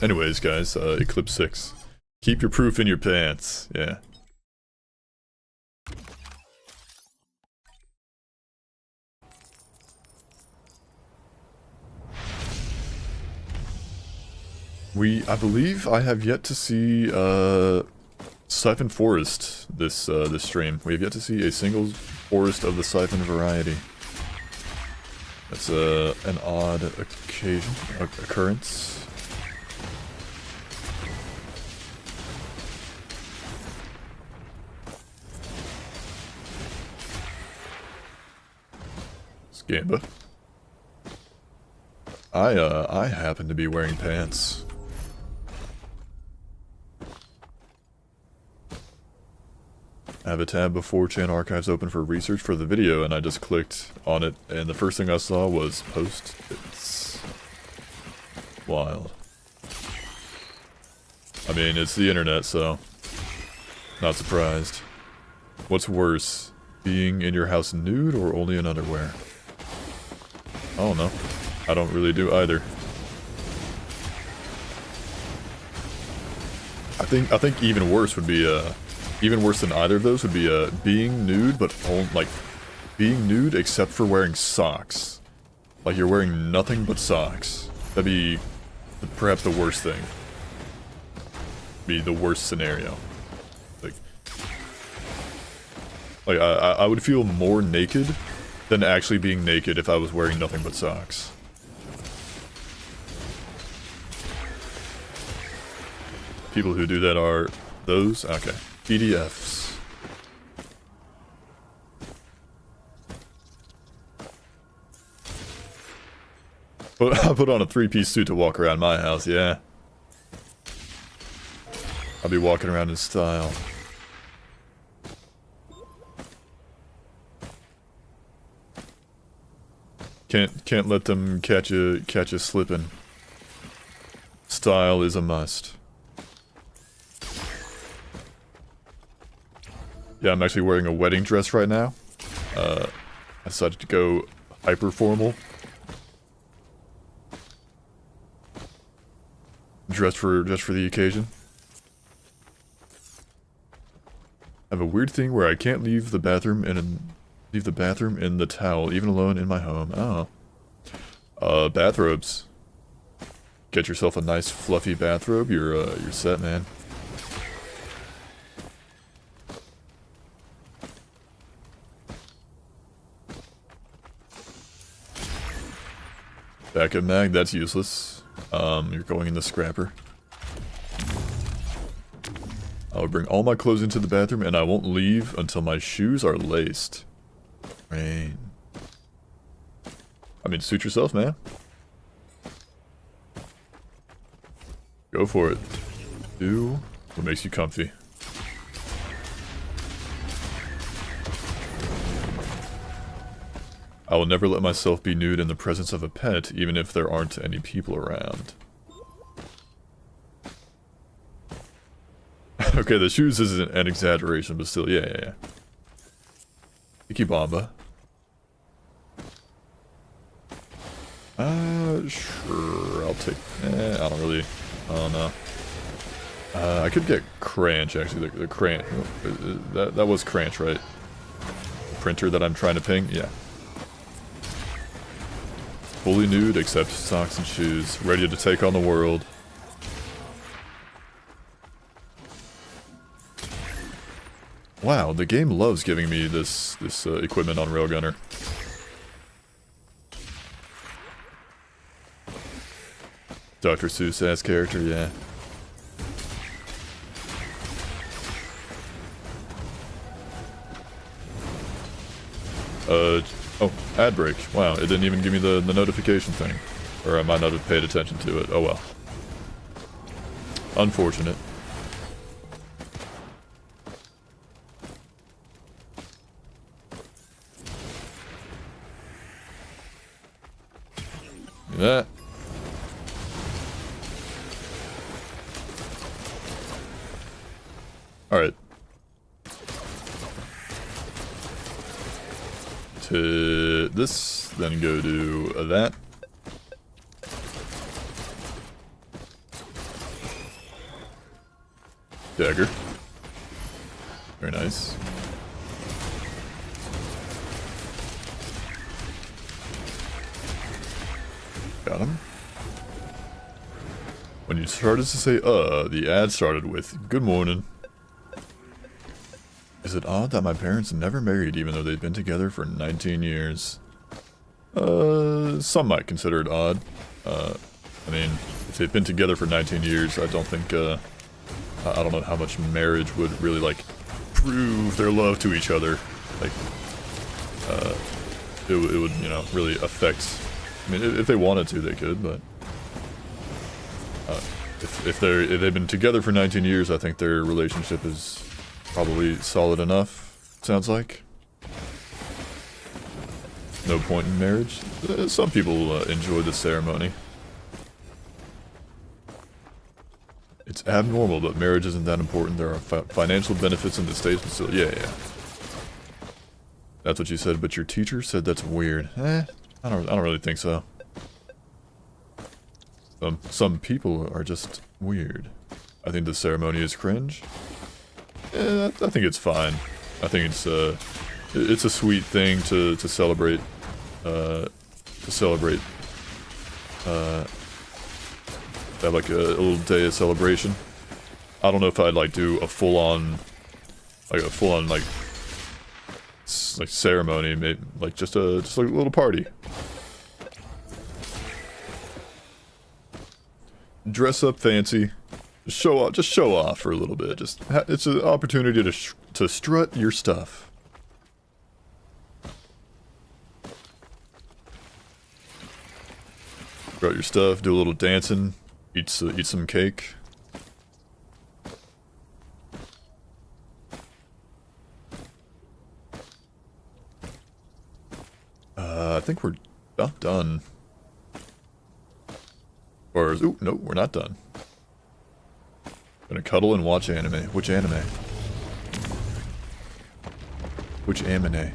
Anyways, guys, Eclipse 6. Keep your proof in your pants, yeah. I believe I have yet to see, Siphon Forest this stream. We have yet to see a single forest of the Siphon variety. That's an odd occurrence. Scamba. I happen to be wearing pants. I have a tab of 4chan archives open for research for the video, and I just clicked on it, and the first thing I saw was post-its. Wild. I mean, it's the internet, so not surprised. What's worse, being in your house nude or only in underwear? I don't know. I don't really do either. I think even worse would be even worse than either of those would be being nude, but being nude except for wearing socks. Like you're wearing nothing but socks. That'd be perhaps the worst thing. Be the worst scenario. Like I would feel more naked than actually being naked if I was wearing nothing but socks. People who do that are those? Okay. PDFs. I put on a 3-piece suit to walk around my house, yeah. I'll be walking around in style. Can't let them catch you slipping. Style is a must. Yeah, I'm actually wearing a wedding dress right now. I decided to go hyper formal. Just for the occasion. I have a weird thing where I can't leave the bathroom in the towel, even alone in my home. Oh. Bathrobes. Get yourself a nice fluffy bathrobe, you're set, man. Backup mag, that's useless. You're going in the scrapper. I will bring all my clothes into the bathroom and I won't leave until my shoes are laced. Rain. I mean, suit yourself, man. Go for it. Do what makes you comfy. I will never let myself be nude in the presence of a pet, even if there aren't any people around. Okay, the shoes isn't an exaggeration, but still, yeah. Iki Bomba. Sure, I'll take... I don't know. I could get Cranch, actually, the Cranch. That was Cranch, right? The printer that I'm trying to ping? Yeah. Fully nude, except socks and shoes. Ready to take on the world. Wow, the game loves giving me this equipment on Railgunner. Dr. Seuss ass character, yeah. Oh, ad break. Wow, it didn't even give me the notification thing. Or I might not have paid attention to it. Oh well. Unfortunate. Yeah. Alright. To this, then go to that. Dagger. Very nice. Got him. When you started to say, the ad started with, "Good morning." Is it odd that my parents never married even though they've been together for 19 years? Some might consider it odd. I mean, if they've been together for 19 years, I don't think, I don't know how much marriage would really, like, prove their love to each other. Like, it would, you know, really affect... I mean, if they wanted to, they could, but... if they've been together for 19 years, I think their relationship is... probably solid enough, sounds like. No point in marriage. Some people enjoy the ceremony. It's abnormal, but marriage isn't that important. There are financial benefits in the States, but still, yeah. That's what you said, but your teacher said that's weird. I don't really think so. Some people are just weird. I think the ceremony is cringe. I think it's fine. I think it's a sweet thing to celebrate. Have like a little day of celebration. I don't know if I'd like do a full-on like ceremony, maybe like just like a little party. Dress up fancy. Just show off for a little bit. It's an opportunity to strut your stuff. Strut your stuff, do a little dancing, eat some cake. I think we're about done. Or ooh, no, we're not done. Gonna cuddle and watch anime. Which anime? Which anime?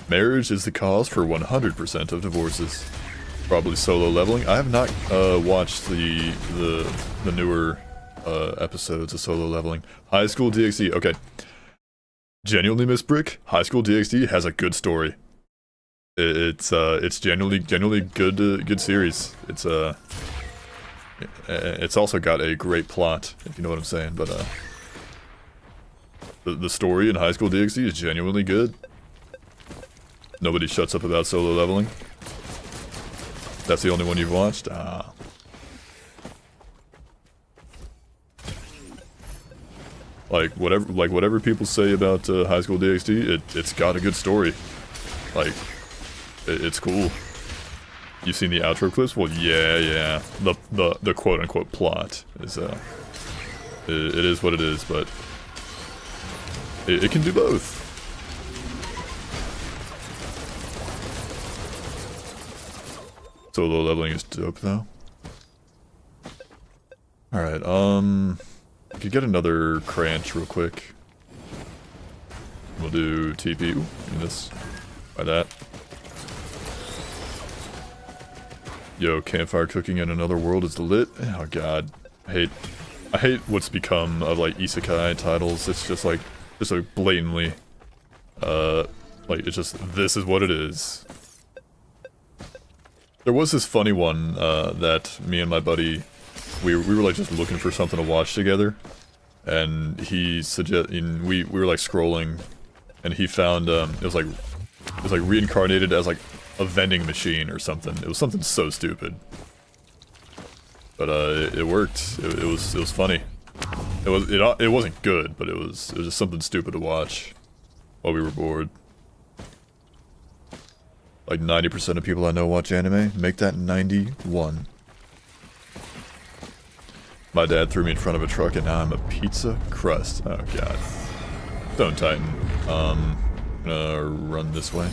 Marriage is the cause for 100% of divorces. Probably Solo Leveling. I have not watched the newer episodes of Solo Leveling. High School DxD. Okay. Genuinely, Miss Brick, High School DxD has a good story. It's genuinely good series. It's also got a great plot, if you know what I'm saying. But the story in High School DxD is genuinely good. Nobody shuts up about Solo Leveling. That's the only one you've watched? Ah. Like whatever people say about High School DxD, it's got a good story. Like, it's cool. You've seen the outro clips? Well, yeah. The quote unquote plot is it is what it is, but it can do both. Solo leveling is dope though. Alright, I could get another Cranch real quick. We'll do TP. Ooh, do this. By that. Yo, campfire cooking in another world is lit. Oh god. I hate what's become of like isekai titles. It's just like blatantly like it's just this is what it is. There was this funny one that me and my buddy we were like just looking for something to watch together, and we were like scrolling, and he found it was like reincarnated as like a vending machine or something. It was something so stupid, but it worked. It was funny. It wasn't good, but it was just something stupid to watch while we were bored. Like 90% of people I know watch anime. Make that 91. My dad threw me in front of a truck and now I'm a pizza crust. Oh god. Stone Titan. I'm gonna run this way.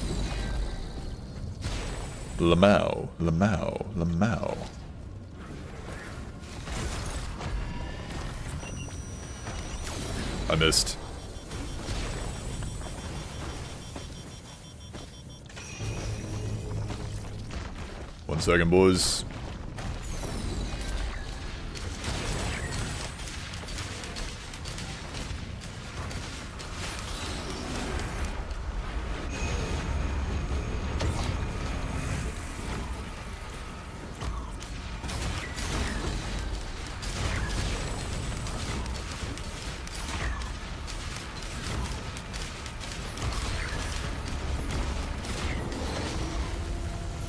Lamau. I missed. One second, boys.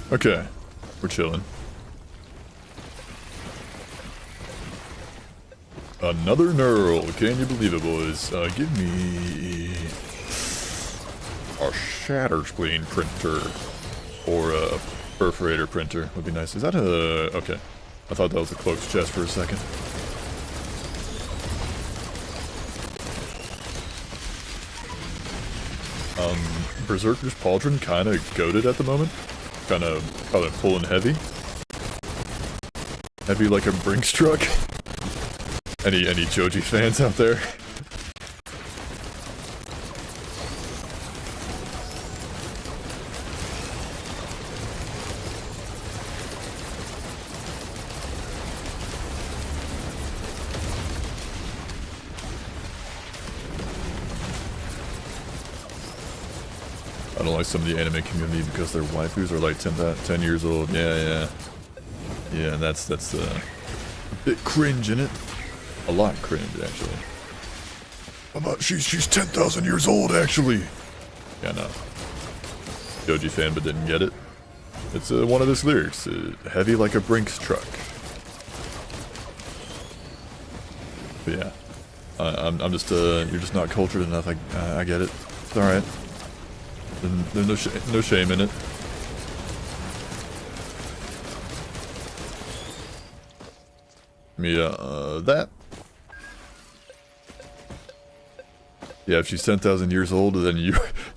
Okay, we're chilling. Another knurl, can you believe it, boys? Give me a shatter spleen printer or a perforator printer would be nice. Is that a... okay. I thought that was a cloak's chest for a second. Berserker's Pauldron kinda goated at the moment. Kinda pulling heavy. Heavy like a Brinks truck. Any Joji fans out there? I don't like some of the anime community because their waifus are like 10 years old. Yeah, that's a bit cringe in it. A lot cringe, actually. How about she's 10,000 years old, actually? Yeah, no. Joji fan, but didn't get it. It's one of his lyrics. Heavy like a Brinks truck. But yeah, I'm just you're just not cultured enough. I get it. It's all right. There's no shame in it. That. Yeah, if she's 10,000 years old, then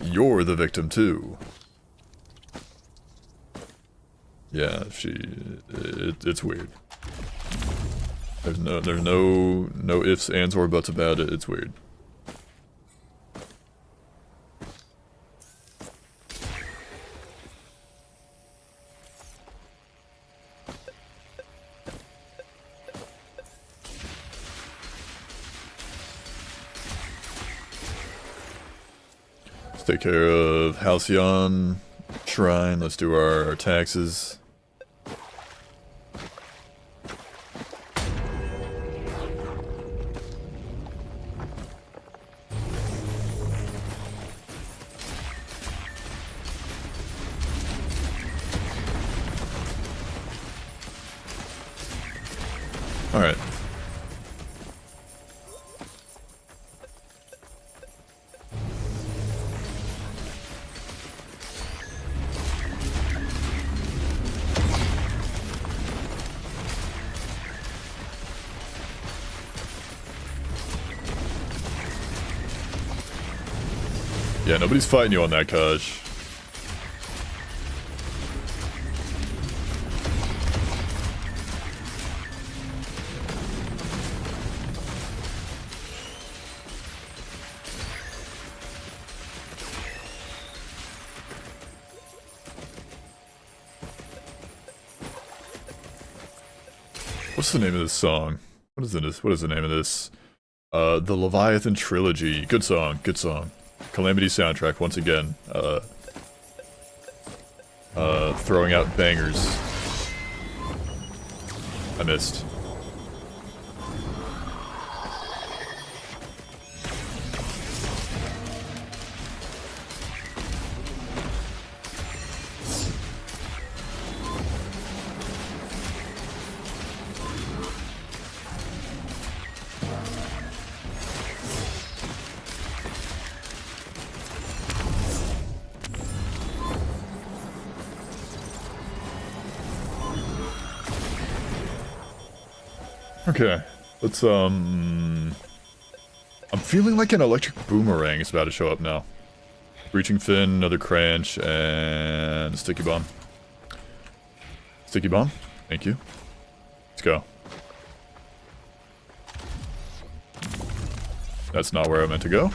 you're the victim too. Yeah, it's weird. There's no ifs, ands, or buts about it. It's weird. Let's take care of Halcyon Shrine. Let's do our taxes. All right. Yeah, nobody's fighting you on that, Kaj. What's the name of this song? What is it? What is the name of this? The Leviathan Trilogy. Good song, good song. Calamity soundtrack, once again. Throwing out bangers. I missed. Okay, let's, I'm feeling like an electric boomerang is about to show up now. Breaching fin, another cranch, and sticky bomb. Sticky bomb, thank you. Let's go. That's not where I meant to go.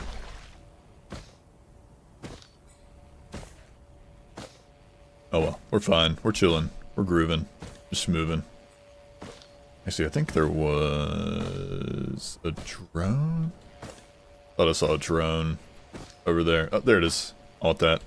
Oh well, we're fine, we're chilling, we're grooving, just moving. Actually, I think there was a drone? Thought I saw a drone over there. Oh, there it is. I want that.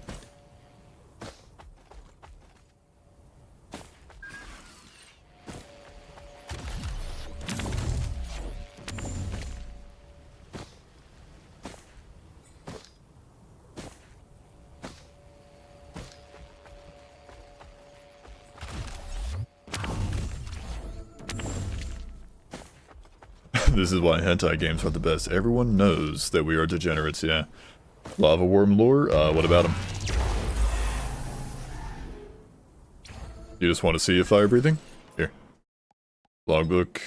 This is why hentai games are the best. Everyone knows that we are degenerates, yeah. Lava worm lore? What about them? You just want to see a fire breathing? Here. Logbook,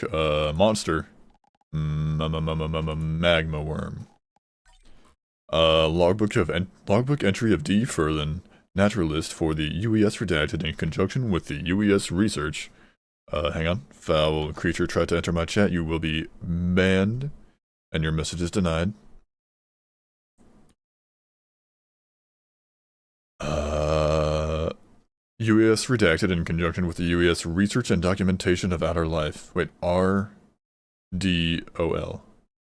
monster. Magma worm. Logbook entry of D. Furlan, naturalist for the UES redacted in conjunction with the UES research. Hang on. Foul creature tried to enter my chat. You will be banned, and your message is denied. UES redacted in conjunction with the UES research and documentation of outer life. Wait, R-D-O-L.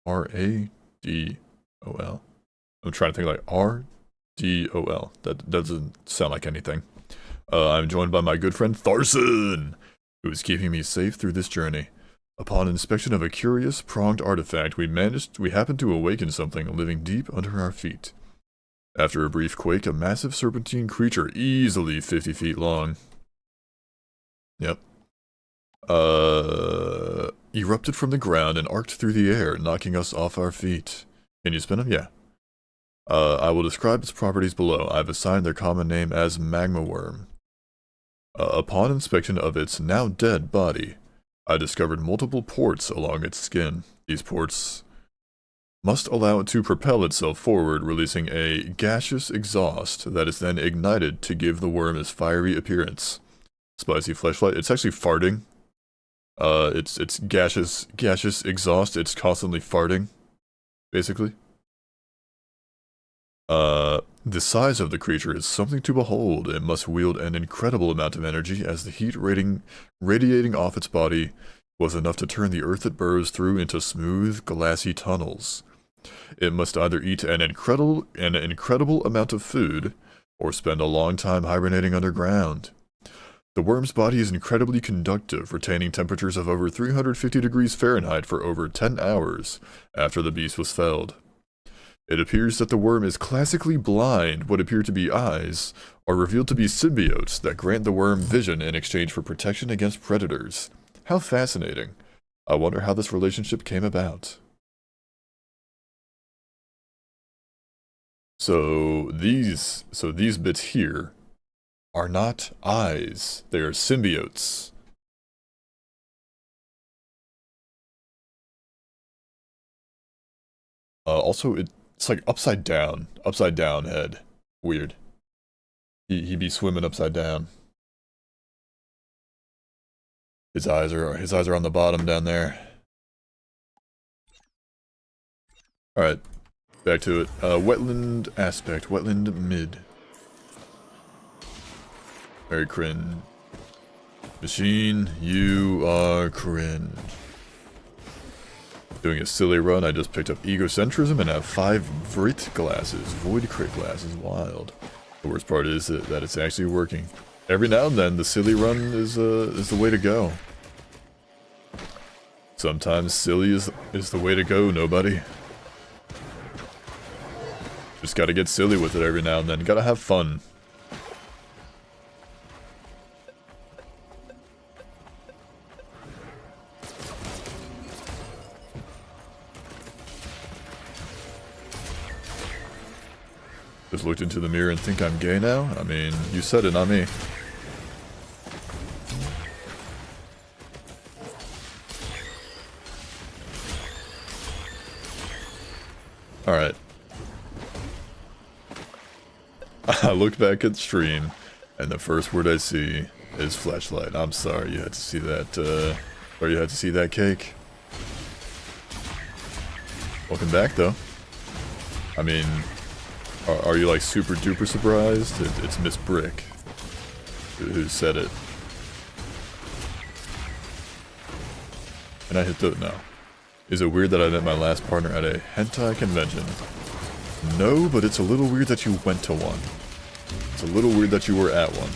R-A-D-O-L. I'm trying to think like R-D-O-L. That doesn't sound like anything. I'm joined by my good friend Tharson, who is keeping me safe through this journey. Upon inspection of a curious, pronged artifact, we happened to awaken something living deep under our feet. After a brief quake, a massive serpentine creature, easily 50 feet long. Yep. Erupted from the ground and arced through the air, knocking us off our feet. Can you spin them? Yeah. I will describe its properties below. I've assigned their common name as magma worm. Upon inspection of its now dead body, I discovered multiple ports along its skin. These ports must allow it to propel itself forward, releasing a gaseous exhaust that is then ignited to give the worm its fiery appearance. Spicy fleshlight. It's actually farting. It's gaseous exhaust. It's constantly farting, basically. The size of the creature is something to behold. It must wield an incredible amount of energy, as the heat radiating off its body was enough to turn the earth it burrows through into smooth, glassy tunnels. It must either eat an incredible amount of food, or spend a long time hibernating underground. The worm's body is incredibly conductive, retaining temperatures of over 350 degrees Fahrenheit for over 10 hours after the beast was felled. It appears that the worm is classically blind. What appear to be eyes are revealed to be symbiotes that grant the worm vision in exchange for protection against predators. How fascinating. I wonder how this relationship came about. So these bits here are not eyes. They are symbiotes. Also, it's like upside down head. Weird. He be swimming upside down. His eyes are on the bottom down there. All right, back to it. Wetland aspect, wetland mid. Very cringe. Machine, you are cringe. Doing a silly run, I just picked up egocentrism and have 5 Vrit glasses. Void crit glasses, wild. The worst part is that it's actually working. Every now and then, the silly run is the way to go. Sometimes silly is the way to go, nobody. Just gotta get silly with it every now and then. Gotta have fun. Just looked into the mirror and think I'm gay now? I mean, you said it, not me. Alright. I looked back at stream, and the first word I see is flashlight. I'm sorry you had to see that, or you had to see that cake. Welcome back, though. I mean, are you like super duper surprised? It's Miss Brick who said it. And I hit the no. Is it weird that I met my last partner at a hentai convention? No, but it's a little weird that you went to one. It's a little weird that you were at one.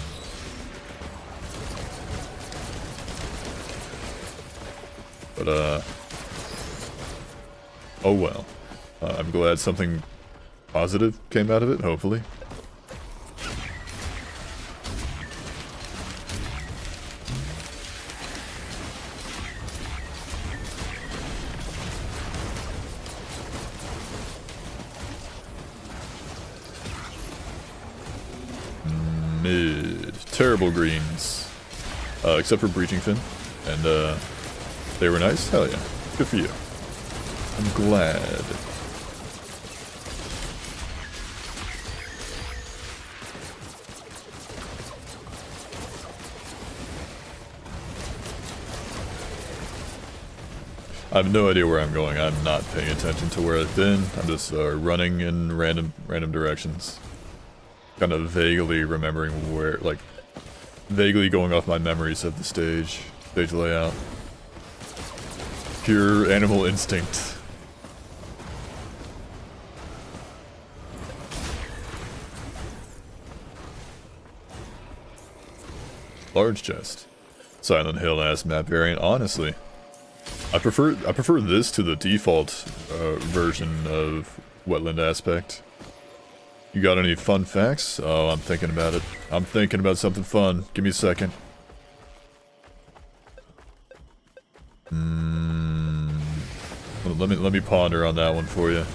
But, oh well. I'm glad something positive came out of it, hopefully. Mid. Terrible greens. Except for Breaching Fin. And, they were nice? Hell yeah. Good for you. I'm glad. I have no idea where I'm going. I'm not paying attention to where I've been. I'm just running in random directions. Kind of vaguely remembering where, like, vaguely going off my memories of the stage layout. Pure animal instinct. Large chest. Silent Hill ass map variant, honestly. I prefer this to the default version of Wetland Aspect. You got any fun facts? Oh, I'm thinking about it. I'm thinking about something fun. Give me a second. Let me ponder on that one for you.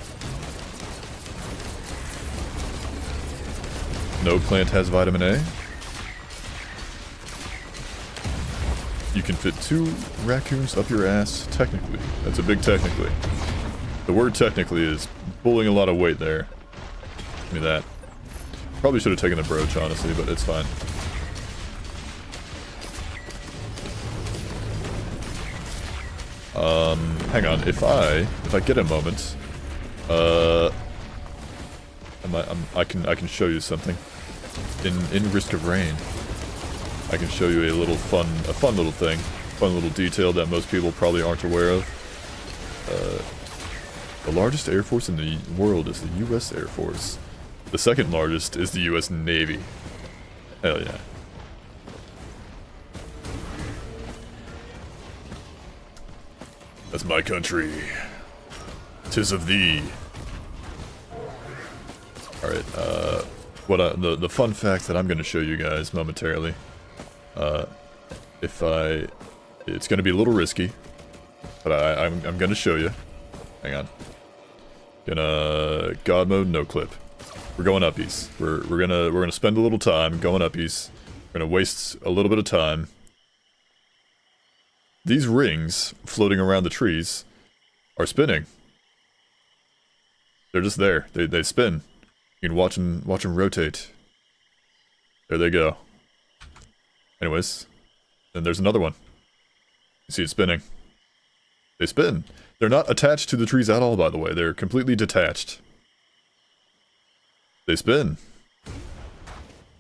No plant has vitamin A. You can fit 2 raccoons up your ass, technically. That's a big technically. The word technically is pulling a lot of weight there. Give me that. Probably should have taken the brooch, honestly, but it's fine. Hang on. If I get a moment, I can show you something. In Risk of Rain, I can show you a fun little thing, fun little detail that most people probably aren't aware of. The largest air force in the world is the U.S. Air Force. The second largest is the U.S. Navy. Hell yeah. That's my country. 'Tis of thee. Alright, the fun fact that I'm gonna show you guys momentarily. It's gonna be a little risky, but I'm gonna show you. Hang on. God mode, no clip. We're going uppies. We're gonna spend a little time going uppies. We're gonna waste a little bit of time. These rings floating around the trees are spinning. They're just there. They spin. You can watch them rotate. There they go. Anyways, then there's another one. You see it spinning. They spin. They're not attached to the trees at all, by the way. They're completely detached. They spin.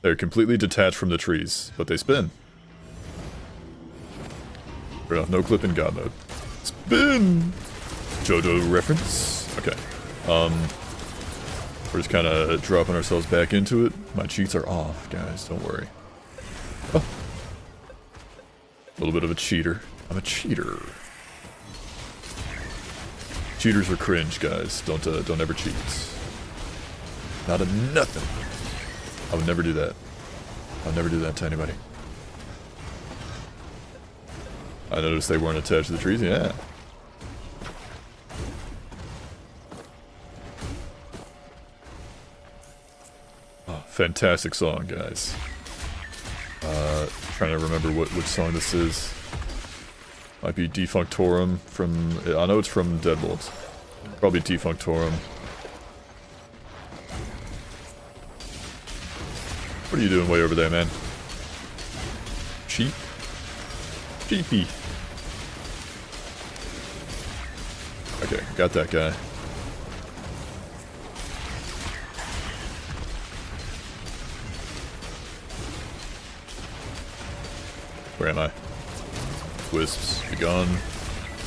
They're completely detached from the trees, but they spin. Fair enough, no clip in God mode. Spin! JoJo reference. Okay. We're just kind of dropping ourselves back into it. My cheats are off, guys. Don't worry. Oh. A little bit of a cheater. I'm a cheater. Cheaters are cringe, guys. Don't ever cheat. Not a nothing. I would never do that. I would never do that to anybody. I noticed they weren't attached to the trees. Yeah. Oh, fantastic song, guys. Trying to remember which song this is. Might be Defunctorum from... I know it's from Deadbolt. Probably Defunctorum. What are you doing way over there, man? Sheep? Sheepy. Okay, got that guy. Where am I? Wisps, be gone.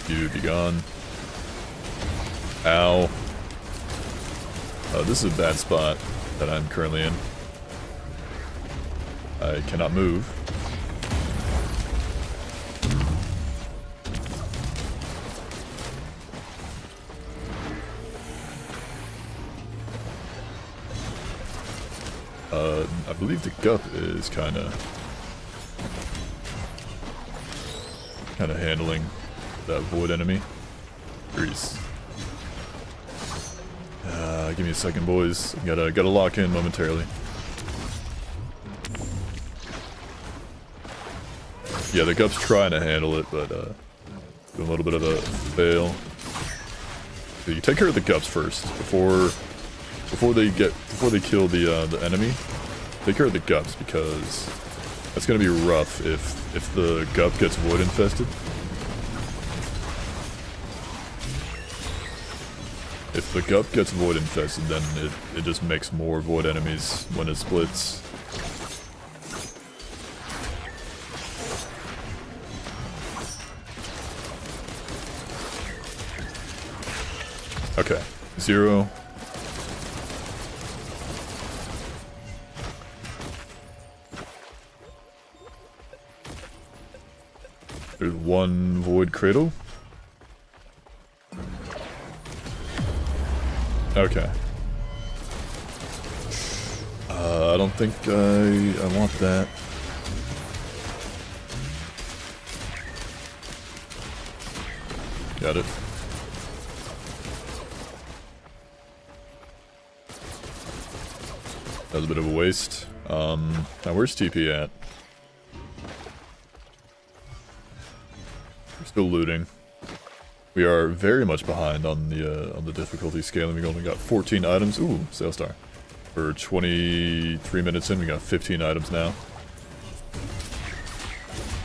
You, be gone. Ow. This is a bad spot that I'm currently in. I cannot move. I believe the gup is kinda handling that void enemy. Grease. Give me a second, boys. Gotta lock in momentarily. Yeah, the gup's trying to handle it, but doing a little bit of a fail. So you take care of the gups first before they kill the enemy. Take care of the gups, because that's gonna be rough if the gup gets void infested. If the gup gets void infested, then it just makes more void enemies when it splits. Okay, 0. There's 1 void cradle. Okay. I don't think I want that. Got it. That was a bit of a waste. Now where's TP at? We're still looting. We are very much behind on the difficulty scaling. We only got 14 items. Ooh, sale star. We're 23 minutes in. We got 15 items now.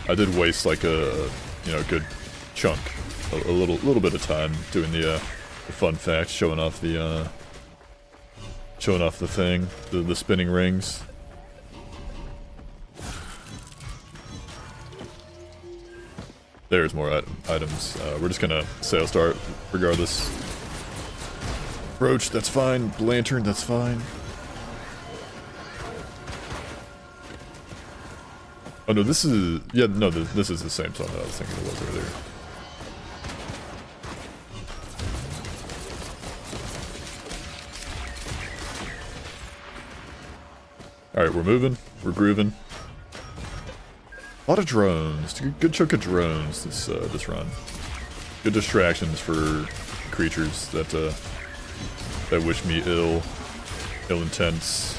I did waste like a good chunk, a little bit of time doing the fun facts, showing off the thing, the spinning rings. There's more items. We're just gonna sale start regardless. Roach, that's fine. Lantern, that's fine. Oh no, this is... Yeah, no, this is the same song that I was thinking it was earlier. Alright, we're moving. We're grooving. A lot of drones. Good chunk of drones this run. Good distractions for creatures that wish me ill intents.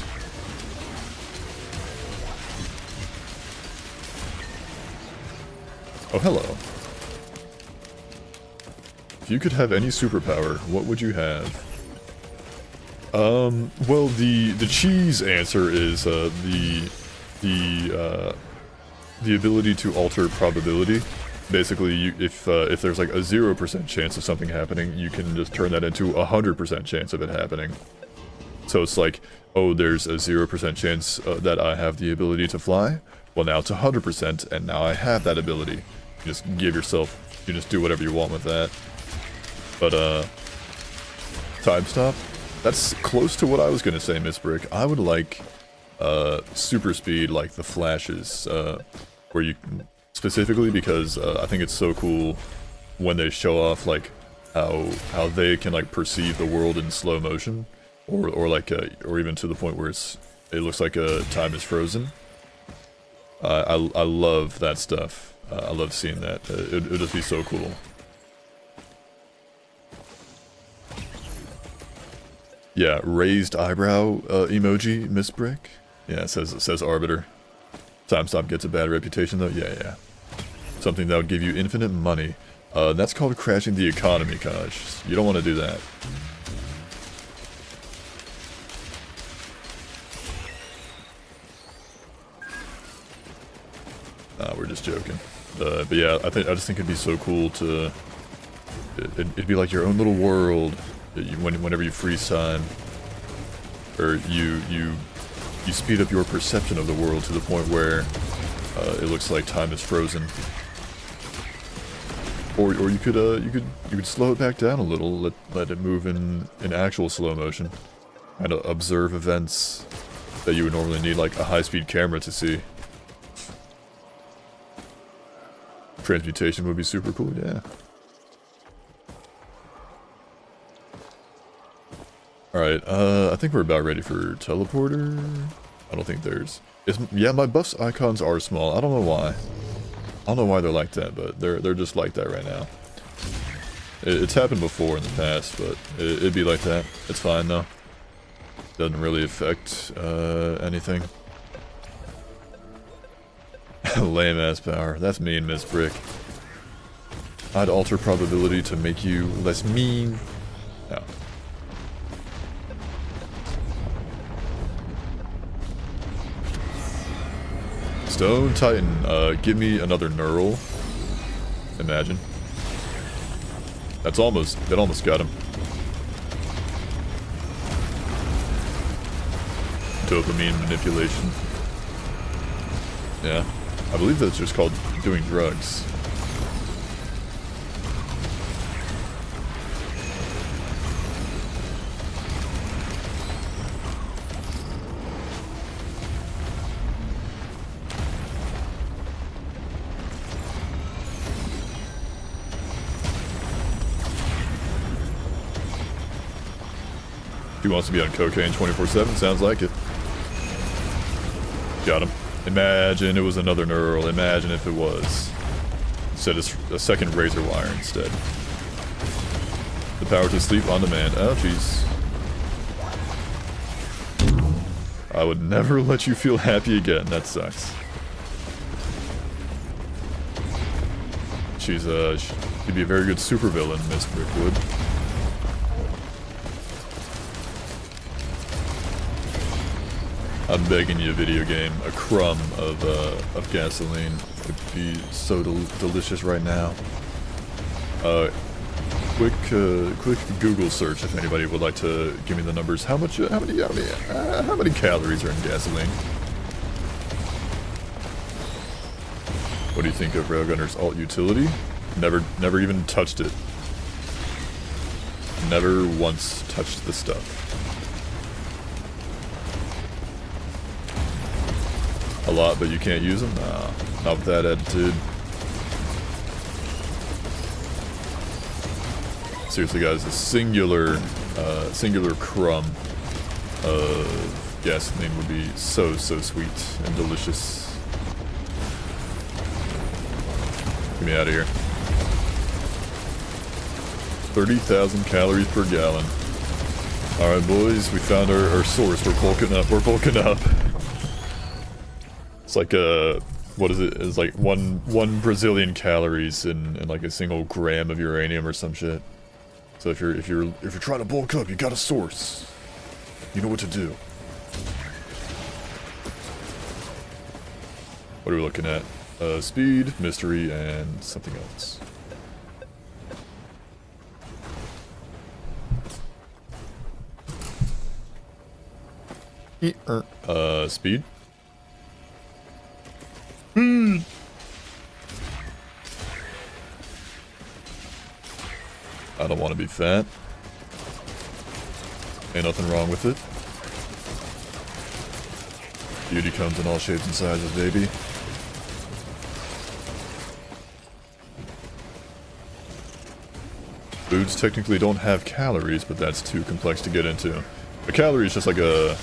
Oh, hello. If you could have any superpower, what would you have? Well, the cheese answer is the ability to alter probability. Basically, if there's like a 0% chance of something happening, you can just turn that into a 100% chance of it happening. So it's like, oh, there's a 0% chance that I have the ability to fly. Well, now it's 100%, and now I have that ability. You just give yourself, you just do whatever you want with that. But time stop, that's close to what I was gonna say, Miss Brick. I would like super speed, like the flashes, where you specifically because I think it's so cool when they show off like how they can like perceive the world in slow motion, or like or even to the point where it looks like time is frozen. I love that stuff. I love seeing that. It'd just be so cool. Yeah, raised eyebrow emoji, Miss Brick. Yeah, it says Arbiter. Time stop gets a bad reputation though. Yeah. Something that would give you infinite money. That's called crashing the economy, Kaj. You don't want to do that. Nah, we're just joking. But yeah, I just think it'd be so cool to. It'd be like your own little world. Whenever you freeze time, or you speed up your perception of the world to the point where it looks like time is frozen. Or you could slow it back down a little, let it move in actual slow motion, and observe events that you would normally need like a high-speed camera to see. Transmutation would be super cool, yeah. Alright, I think we're about ready for teleporter. I don't think there's... yeah, my buffs icons are small. I don't know why. I don't know why they're like that, but they're just like that right now. It's happened before in the past, but it'd be like that. It's fine though. Doesn't really affect anything. Lame ass power. That's mean, Miss Brick. I'd alter probability to make you less mean. No. Stone Titan, give me another neural. Imagine. That almost got him. Dopamine manipulation. Yeah. I believe that's just called doing drugs. He wants to be on cocaine 24/7, sounds like it. Got him. Imagine it was another neural, imagine if it was. Instead of a second razor wire instead. The power to sleep on demand. Oh jeez. I would never let you feel happy again, that sucks. She'd be a very good supervillain, Miss Brickwood. I'm begging you, a video game. A crumb of gasoline would be so delicious right now. Quick Google search if anybody would like to give me the numbers. How many calories are in gasoline? What do you think of Railgunner's alt utility? Never even touched it. Never once touched the stuff. A lot, but you can't use them? Nah, not with that attitude. Seriously, guys, a singular crumb of gasoline would be so sweet and delicious. Get me out of here. 30,000 calories per gallon. Alright, boys, we found our source. We're bulking up. We're bulking up. It's like what is it? It's like one Brazilian calories in like a single gram of uranium or some shit. So if you're trying to bulk up, you got a source. You know what to do. What are we looking at? Speed, mystery, and something else. Speed. I don't want to be fat. Ain't nothing wrong with it. Beauty comes in all shapes and sizes, baby. Foods technically don't have calories, but that's too complex to get into. A calorie is just like a...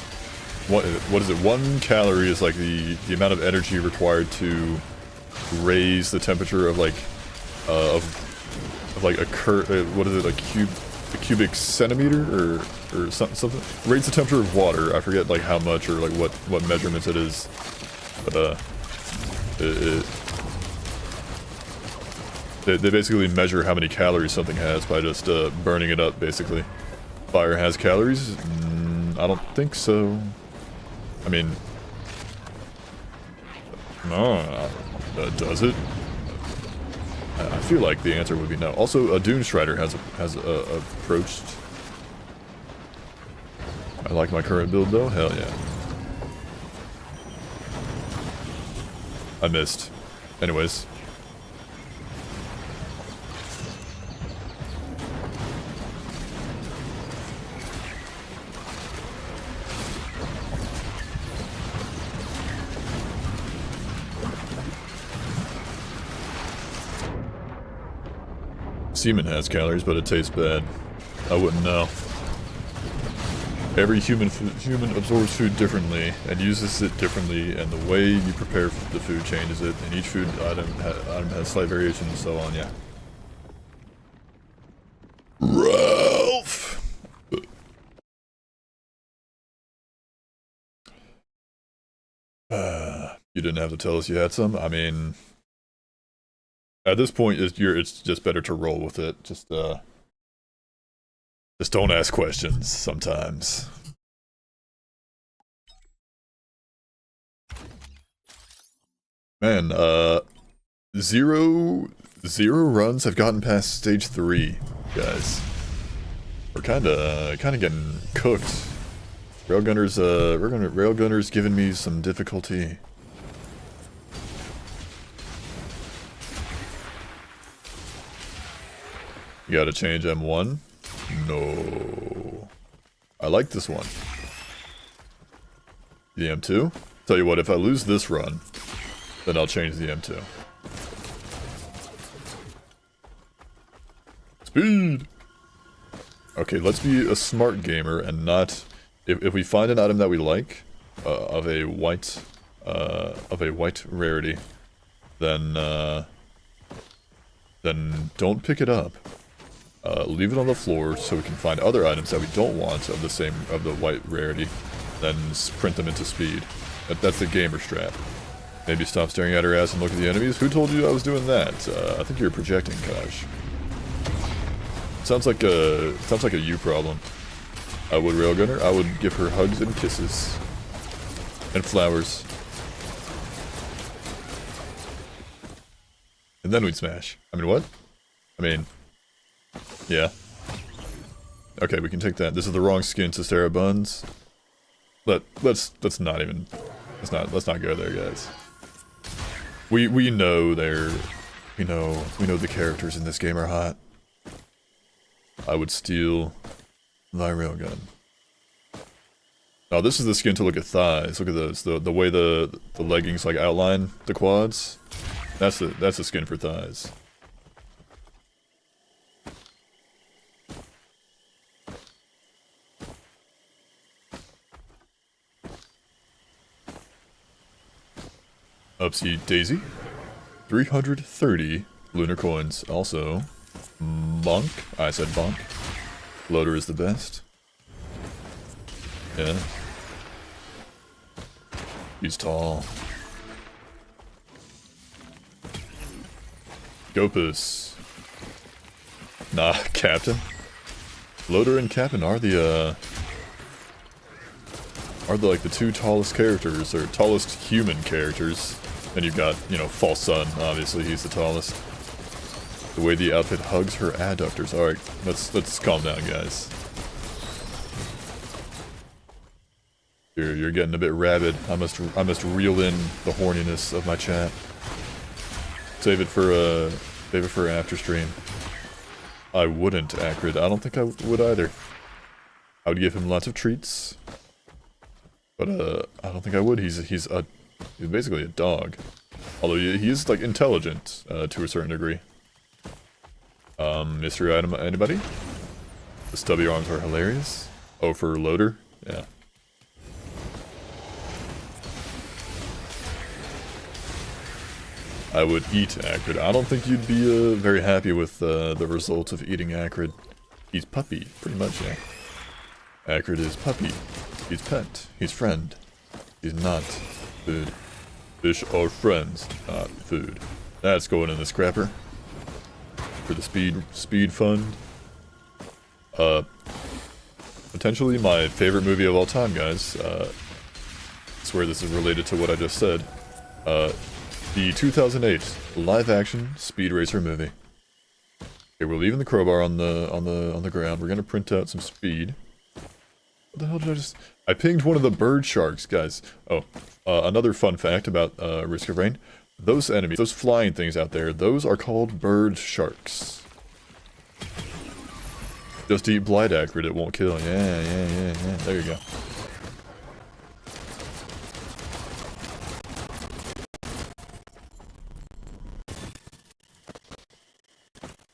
What is it? 1 calorie is like the amount of energy required to raise the temperature of like... of like a what is it? A cubic centimeter or something? Raise the temperature of water. I forget like how much or like what measurements it is. But they basically measure how many calories something has by just burning it up, basically. Fire has calories? I don't think so. I mean... No, does it? I feel like the answer would be no. Also, a Dune Strider has approached. I like my current build though, hell yeah. I missed. Anyways. Semen has calories, but it tastes bad. I wouldn't know. Every human absorbs food differently and uses it differently, and the way you prepare the food changes it, and each food item has slight variations and so on, yeah. Ralph! You didn't have to tell us you had some? I mean... At this point, it's just better to roll with it. Just don't ask questions sometimes. Man, zero runs have gotten past stage 3, guys. We're kinda getting cooked. Railgunner's giving me some difficulty. You gotta change M1? No. I like this one. The M2? Tell you what, if I lose this run, then I'll change the M2. Speed! Okay, let's be a smart gamer and not... If we find an item that we like, of a white rarity, then don't pick it up. Leave it on the floor so we can find other items that we don't want of the white rarity, then sprint them into speed. That's the gamer strat. Maybe stop staring at her ass and look at the enemies. Who told you I was doing that? I think you're projecting, Kaj. Sounds like a you problem. I would Railgunner. I would give her hugs and kisses and flowers, and then we'd smash. I mean, what? I mean. Yeah. Okay, we can take that. This is the wrong skin to Sarah Buns. Let's not go there, guys. We know we know the characters in this game are hot. I would steal thy railgun. Now this is the skin to look at thighs. Look at those. The way the leggings like outline the quads. That's the skin for thighs. Upsy Daisy. 330 lunar coins. Also, bonk. I said bonk. Loader is the best. Yeah. He's tall. Gopus. Nah, Captain. Loader and Captain are like the 2 tallest characters, or tallest human characters. And you've got, you know, False Sun, obviously he's the tallest. The way the outfit hugs her adductors. Alright, let's calm down, guys. You're getting a bit rabid. I must reel in the horniness of my chat. Save it for after stream. I wouldn't, Acrid. I don't think I would either. I would give him lots of treats. But, I don't think I would. He's basically a dog. Although he is, like, intelligent, to a certain degree. Mystery item, anybody? The stubby arms are hilarious. Oh, for loader? Yeah. I would eat Acrid. I don't think you'd be very happy with the result of eating Acrid. He's puppy, pretty much, yeah. Acrid is puppy. He's pet. He's friend. He's not food. Fish are friends, not food. That's going in the scrapper. For the speed fund. Potentially my favorite movie of all time, guys. I swear this is related to what I just said. The 2008 live-action Speed Racer movie. Okay, we're leaving the crowbar on the ground. We're gonna print out some speed. What the hell did I just... I pinged one of the bird sharks, guys. Oh, another fun fact about Risk of Rain. Those enemies, those flying things out there, those are called bird sharks. Just eat Blight Acrid, it won't kill. Yeah. There you go.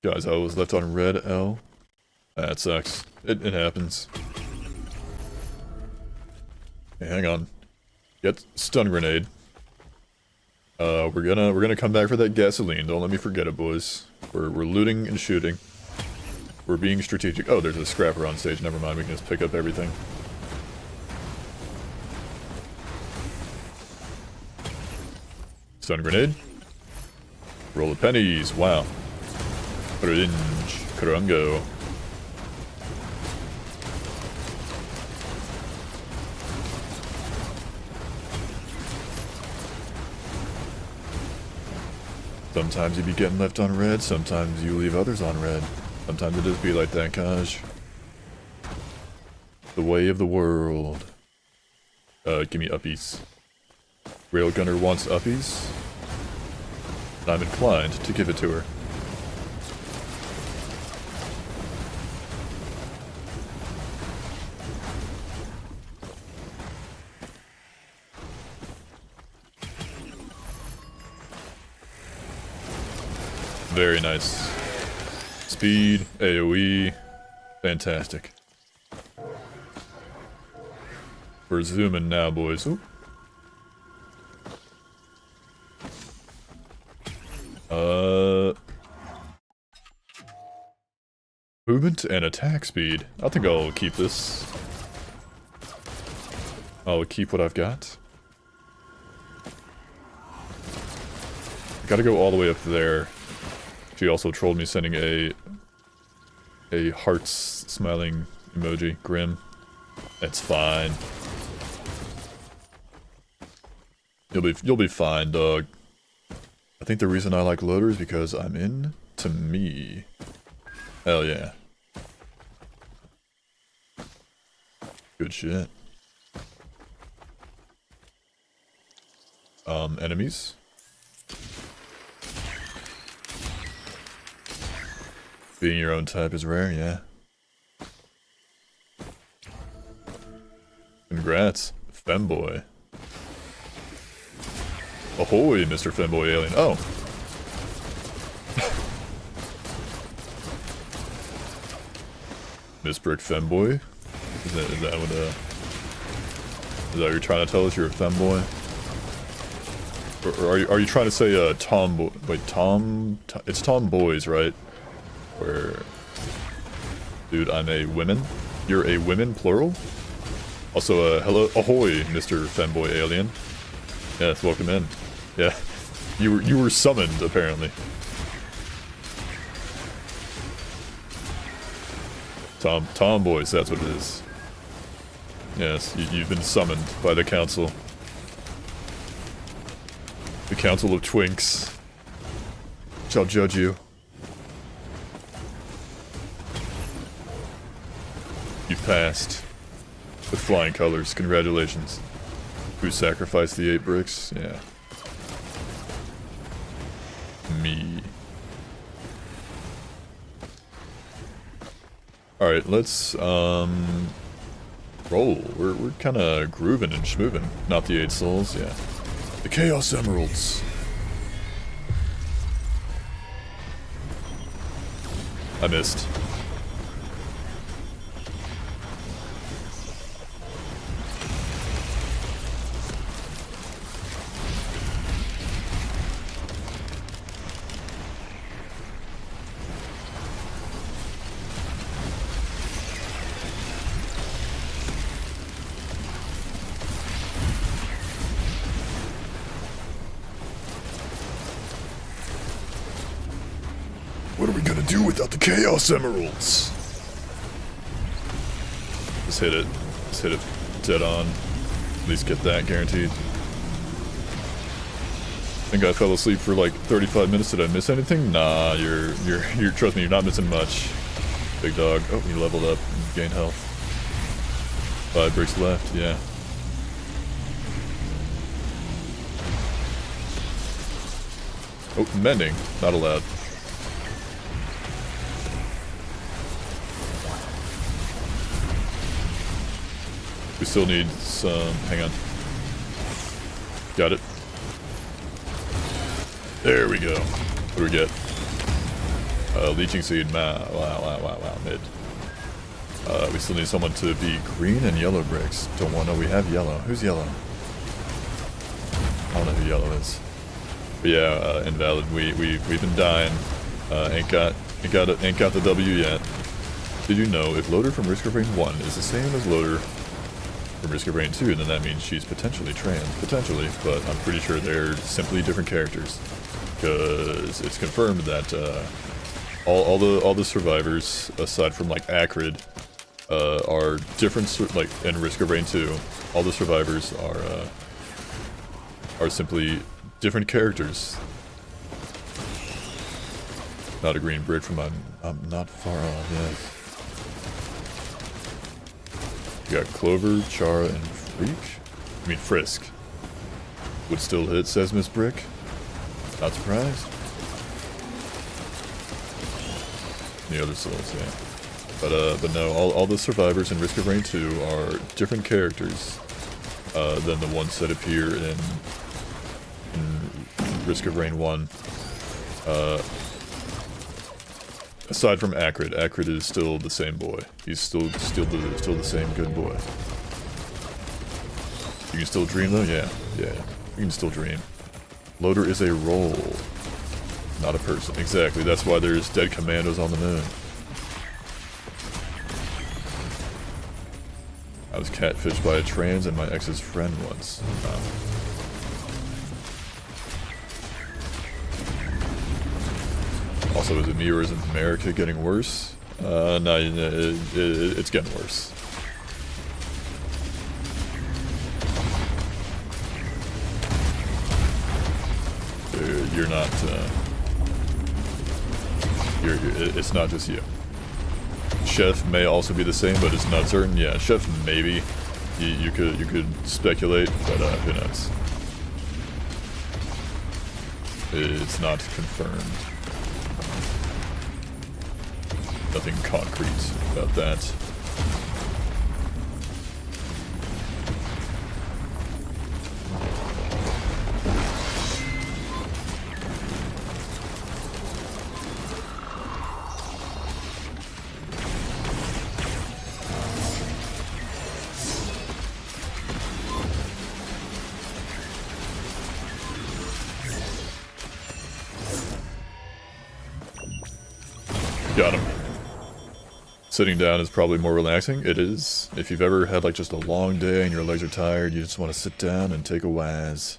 Guys, I was left on red L. That sucks. It happens. Hey, hang on. Get stun grenade. We're gonna come back for that gasoline. Don't let me forget it, boys. We're looting and shooting. We're being strategic. Oh, there's a scrapper on stage. Never mind. We can just pick up everything. Stun grenade. Roll the pennies. Wow. Orange. Karango. Sometimes you be getting left on red, sometimes you leave others on red. Sometimes it just be like that, Kaj. The way of the world. Give me uppies. Railgunner wants uppies. And I'm inclined to give it to her. Very nice. Speed, AoE, fantastic. We're zooming now, boys. Oop. Movement and attack speed. I think I'll keep this. I'll keep what I've got. Gotta go all the way up there. She also trolled me sending a hearts smiling emoji. Grim. That's fine. You'll be fine, dog. I think the reason I like loader is because I'm into me. Hell yeah. Good shit. Enemies. Being your own type is rare, yeah. Congrats, femboy. Ahoy, Mr. Femboy Alien. Oh. Miss Brick Femboy? Is that what you're trying to tell us? You're a femboy? Or are you trying to say tomboy? Wait, it's tomboys, right? Where, dude, I'm a women. You're a women, plural. Also, hello, ahoy, Mr. Femboy Alien. Yes, welcome in. Yeah, you were summoned apparently. Tomboys, that's what it is. Yes, you've been summoned by the council. The Council of Twinks shall judge you. You passed. With flying colors, congratulations. Who sacrificed the 8 bricks? Yeah. Me. Alright, let's, roll. We're kind of grooving and schmooving. Not the 8 souls, yeah. The Chaos Emeralds. I missed. What are we gonna do without the Chaos Emeralds? Just hit it. Just hit it dead on. At least get that guaranteed. I think I fell asleep for like 35 minutes. Did I miss anything? Nah, you're trust me, you're not missing much. Big dog. Oh, you leveled up and gained health. 5 bricks left, yeah. Oh, mending. Not allowed. We still need some... hang on. Got it. There we go. What do we get? Leeching seed. Wow. Mid. We still need someone to be green and yellow bricks. Don't want to know we have yellow. Who's yellow? I don't know who yellow is. But yeah, invalid. We've been dying. Ain't got the W yet. Did you know if Loader from Risk of Rain 1 is the same as Loader from Risk of Rain 2, then that means she's potentially trans. Potentially, but I'm pretty sure they're simply different characters. Because it's confirmed that all the survivors, aside from like Acrid, are different. Like in Risk of Rain 2, all the survivors are simply different characters. Not a green brick from I'm not far off yet. You got Clover, Chara, and Frisk. Would still hit, says Miss Brick. Not surprised. The other souls, yeah. But no, all the survivors in Risk of Rain 2 are different characters than the ones that appear in Risk of Rain 1. Aside from Acrid. Acrid is still the same boy. He's still the same good boy. You can still dream though? Yeah. You can still dream. Loader is a role, not a person. Exactly, that's why there's dead commandos on the moon. I was catfished by a trans and my ex's friend once. Also, is it me or is America getting worse? No, it's getting worse. You're not, it's not just you. Chef may also be the same, but it's not certain. Yeah, Chef maybe. You could speculate, but who knows? It's not confirmed. Nothing concrete about that. Got him. Sitting down is probably more relaxing. It is. If you've ever had like just a long day and your legs are tired, you just want to sit down and take a waz.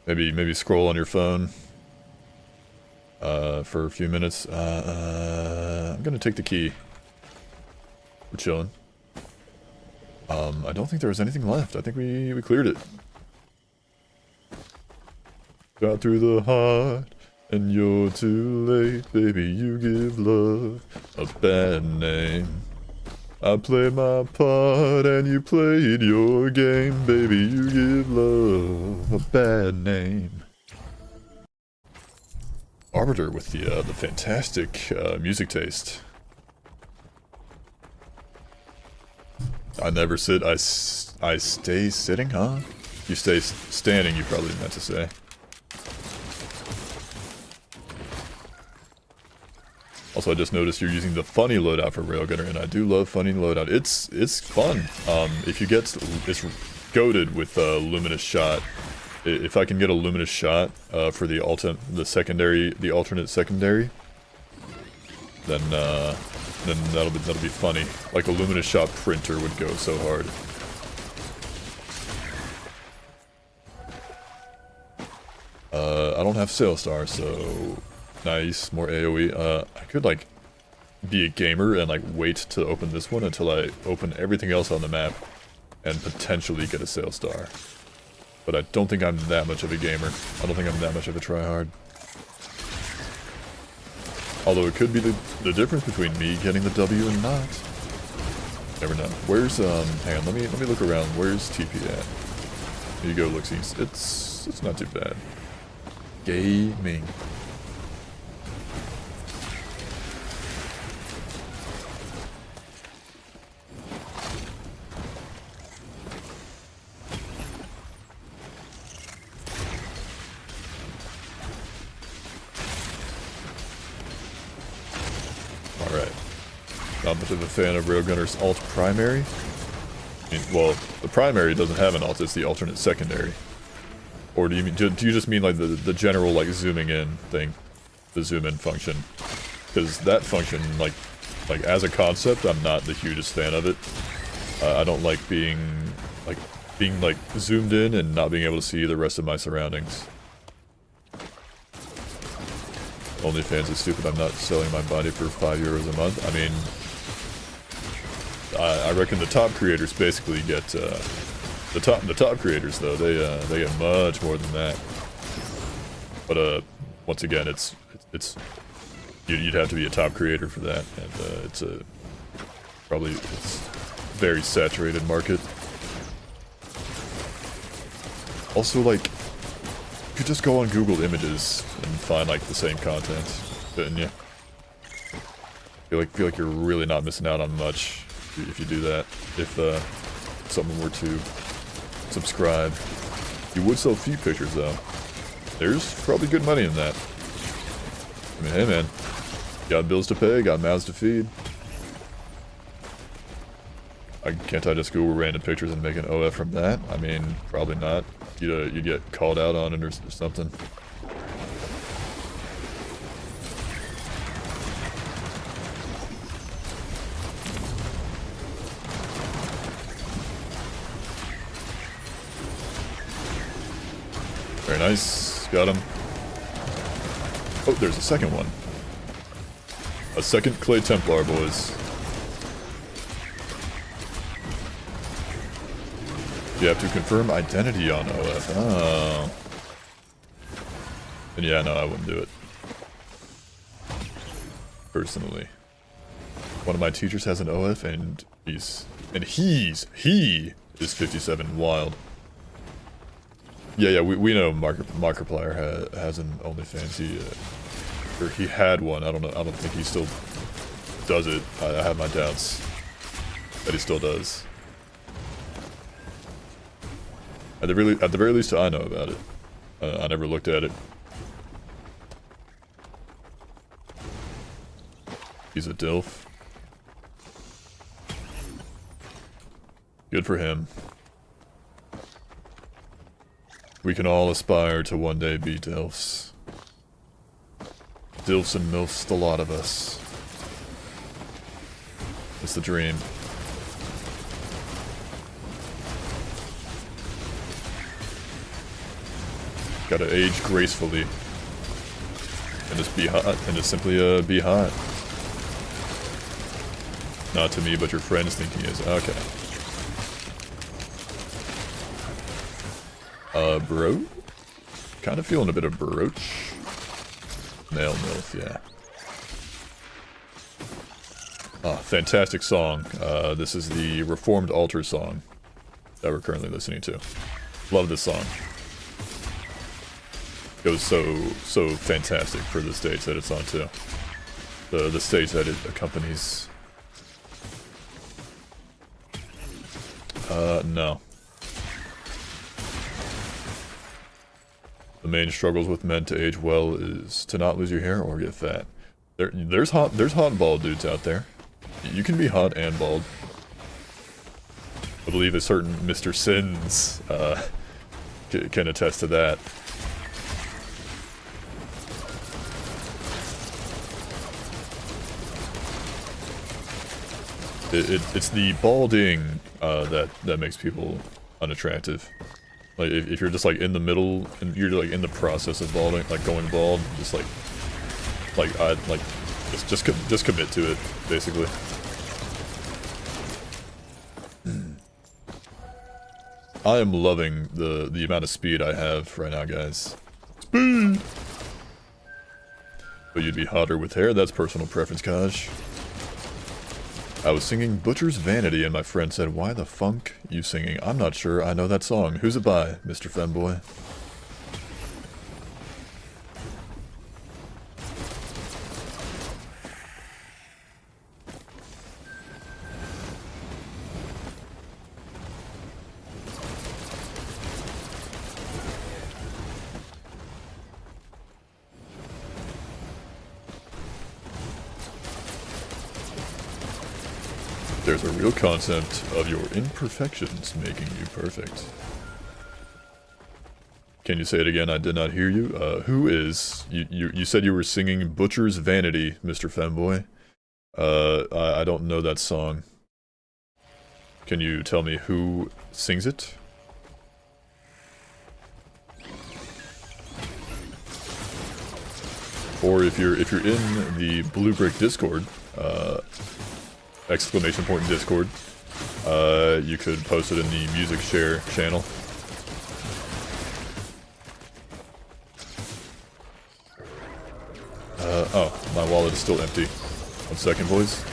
Maybe scroll on your phone for a few minutes. I'm gonna take the key. We're chilling. I don't think there was anything left. I think we cleared it. Got through the heart. And you're too late, baby, you give love a bad name. I played my part and you played your game, baby, you give love a bad name. Arbiter with the fantastic music taste. I never sit. I stay sitting, huh? You stay standing, you probably meant to say. Also, I just noticed you're using the funny loadout for Railgunner, and I do love funny loadout. It's fun. If you get... It's goated with Luminous Shot. If I can get a Luminous Shot for the alternate secondary, then that'll be funny. Like a Luminous Shot printer would go so hard. I don't have Sail Star, so nice, more AoE. I could like be a gamer and like wait to open this one until I open everything else on the map and potentially get a Sail Star. But I don't think I'm that much of a gamer. I don't think I'm that much of a tryhard. Although it could be the difference between me getting the W and not. Never know. Where's hang on, let me look around. Where's TP at? Here you go, Looksies. It's not too bad. Gaming. Alright. Not much of a fan of Railgunner's alt primary. I mean, well, the primary doesn't have an alt, it's the alternate secondary. Or do you just mean like the general like zooming in thing? The zoom in function? Because that function, like as a concept, I'm not the hugest fan of it. I don't like being zoomed in and not being able to see the rest of my surroundings. OnlyFans is stupid. I'm not selling my body for €5 a month. I mean, I reckon the top creators basically get the top creators though. They get much more than that. But once again, it's you'd have to be a top creator for that, and it's very saturated market. Also, like, you could just go on Google Images and find like the same content, couldn't you? Feel like you're really not missing out on much if you do that. If someone were to subscribe, you would sell feet pictures though. There's probably good money in that. I mean, hey man, got bills to pay, got mouths to feed. Can't I just Google random pictures and make an OF from that? I mean, probably not. You'd get called out on it or something. Very nice. Got him. Oh, there's a second one. A second Clay Templar, boys. You have to confirm identity on OF. Oh. And yeah, no, I wouldn't do it. Personally. One of my teachers has an OF and he is 57 wild. Yeah, we know Markiplier has an OnlyFans. He had one. I don't think he still does it. I have my doubts that he still does. At the very least, I know about it. I never looked at it. He's a DILF. Good for him. We can all aspire to one day be DILFs. DILFs and MILFs, the lot of us. It's the dream. Gotta age gracefully. And just be hot. And just simply be hot. Not to me, but your friends think he is. Okay. Bro? Kind of feeling a bit of brooch. Male MILF, yeah. Ah, fantastic song. This is the Reformed Altar song that we're currently listening to. Love this song. It was so fantastic for the stage that it's on too. The stage that it accompanies. No. The main struggles with men to age well is to not lose your hair or get fat. There's hot and bald dudes out there. You can be hot and bald. I believe a certain Mr. Sins can attest to that. It's the balding that makes people unattractive. Like if you're just like in the middle and you're like in the process of balding, like going bald, just commit to it, basically. I am loving the amount of speed I have right now, guys. Speed! But you'd be hotter with hair, that's personal preference, Kaj. I was singing Butcher's Vanity and my friend said, "Why the funk you singing? I'm not sure I know that song. Who's it by, Mr. Femboy?" There's a real concept of your imperfections making you perfect. Can you say it again? I did not hear you. Who is... You said you were singing Butcher's Vanity, Mr. Femboy. I don't know that song. Can you tell me who sings it? Or if you're in the Blue Brick Discord, exclamation point Discord, you could post it in the music share channel. Oh, my wallet is still empty. 1 second, boys.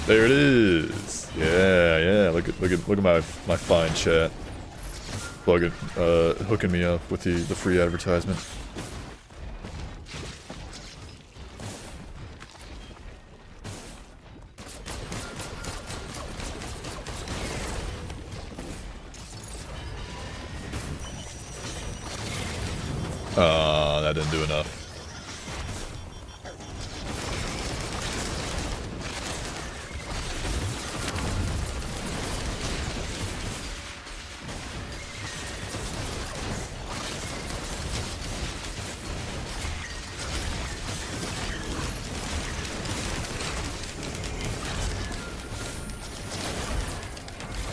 There it is. Yeah. Look at my fine chat. Hooking me up with the free advertisement. That didn't do enough.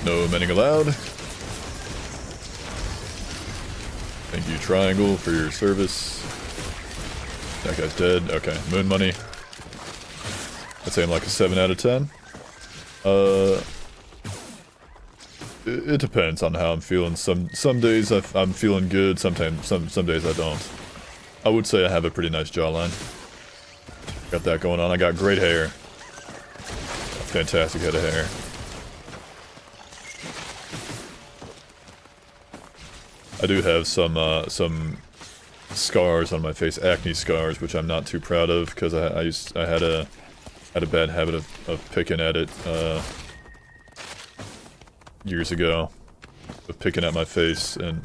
No mending allowed. Thank you, Triangle, for your service. That guy's dead. Okay, Moon Money. I'd say I'm like a 7 out of 10. It depends on how I'm feeling. Some days I'm feeling good. Some days I don't. I would say I have a pretty nice jawline. Got that going on. I got great hair. Fantastic head of hair. I do have some scars on my face, acne scars, which I'm not too proud of because I had a bad habit of picking at it years ago, of picking at my face, and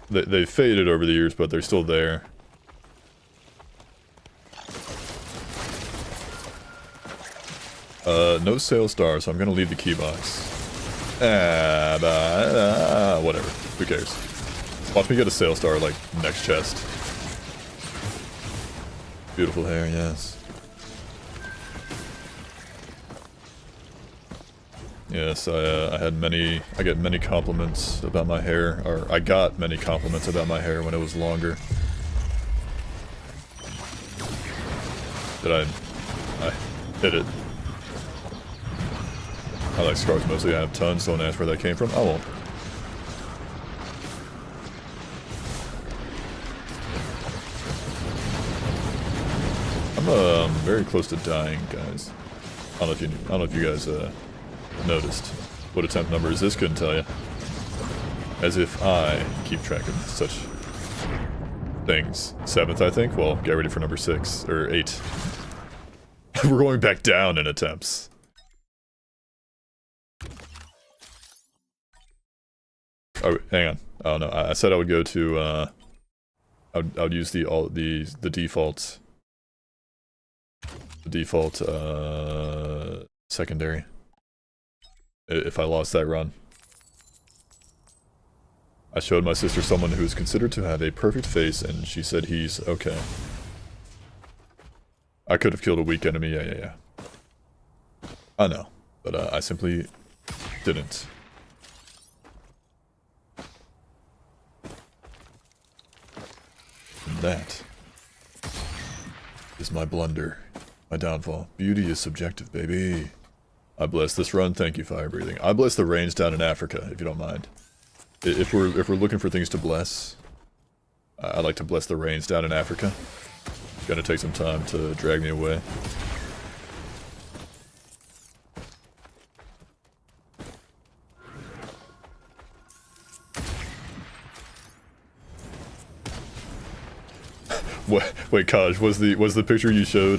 they faded over the years, but they're still there. No sale star, so I'm gonna leave the key box. Whatever. Who cares? Watch me get a sale star, like, next chest. Beautiful hair, yes. Yes, I get many compliments about my hair, or I got many compliments about my hair when it was longer. I hit it. I like scars mostly. I have tons. Don't ask where that came from. I won't. I'm very close to dying, guys. I don't know if you guys noticed. What attempt number is this? Couldn't tell you. As if I keep track of such things. 7th, I think. Well, get ready for number 6 or 8. We're going back down in attempts. Oh, hang on. Oh no, I said I would go to, I would use the default. The default, secondary. If I lost that run. I showed my sister someone who is considered to have a perfect face, and she said he's okay. I could have killed a weak enemy, yeah. I know, but I simply didn't. And that is my blunder, my downfall. Beauty is subjective, baby. I bless this run, thank you, fire breathing. I bless the rains down in Africa, if you don't mind. If we're looking for things to bless, I like to bless the rains down in Africa. It's gonna take some time to drag me away. Wait, Kaj, was the picture you showed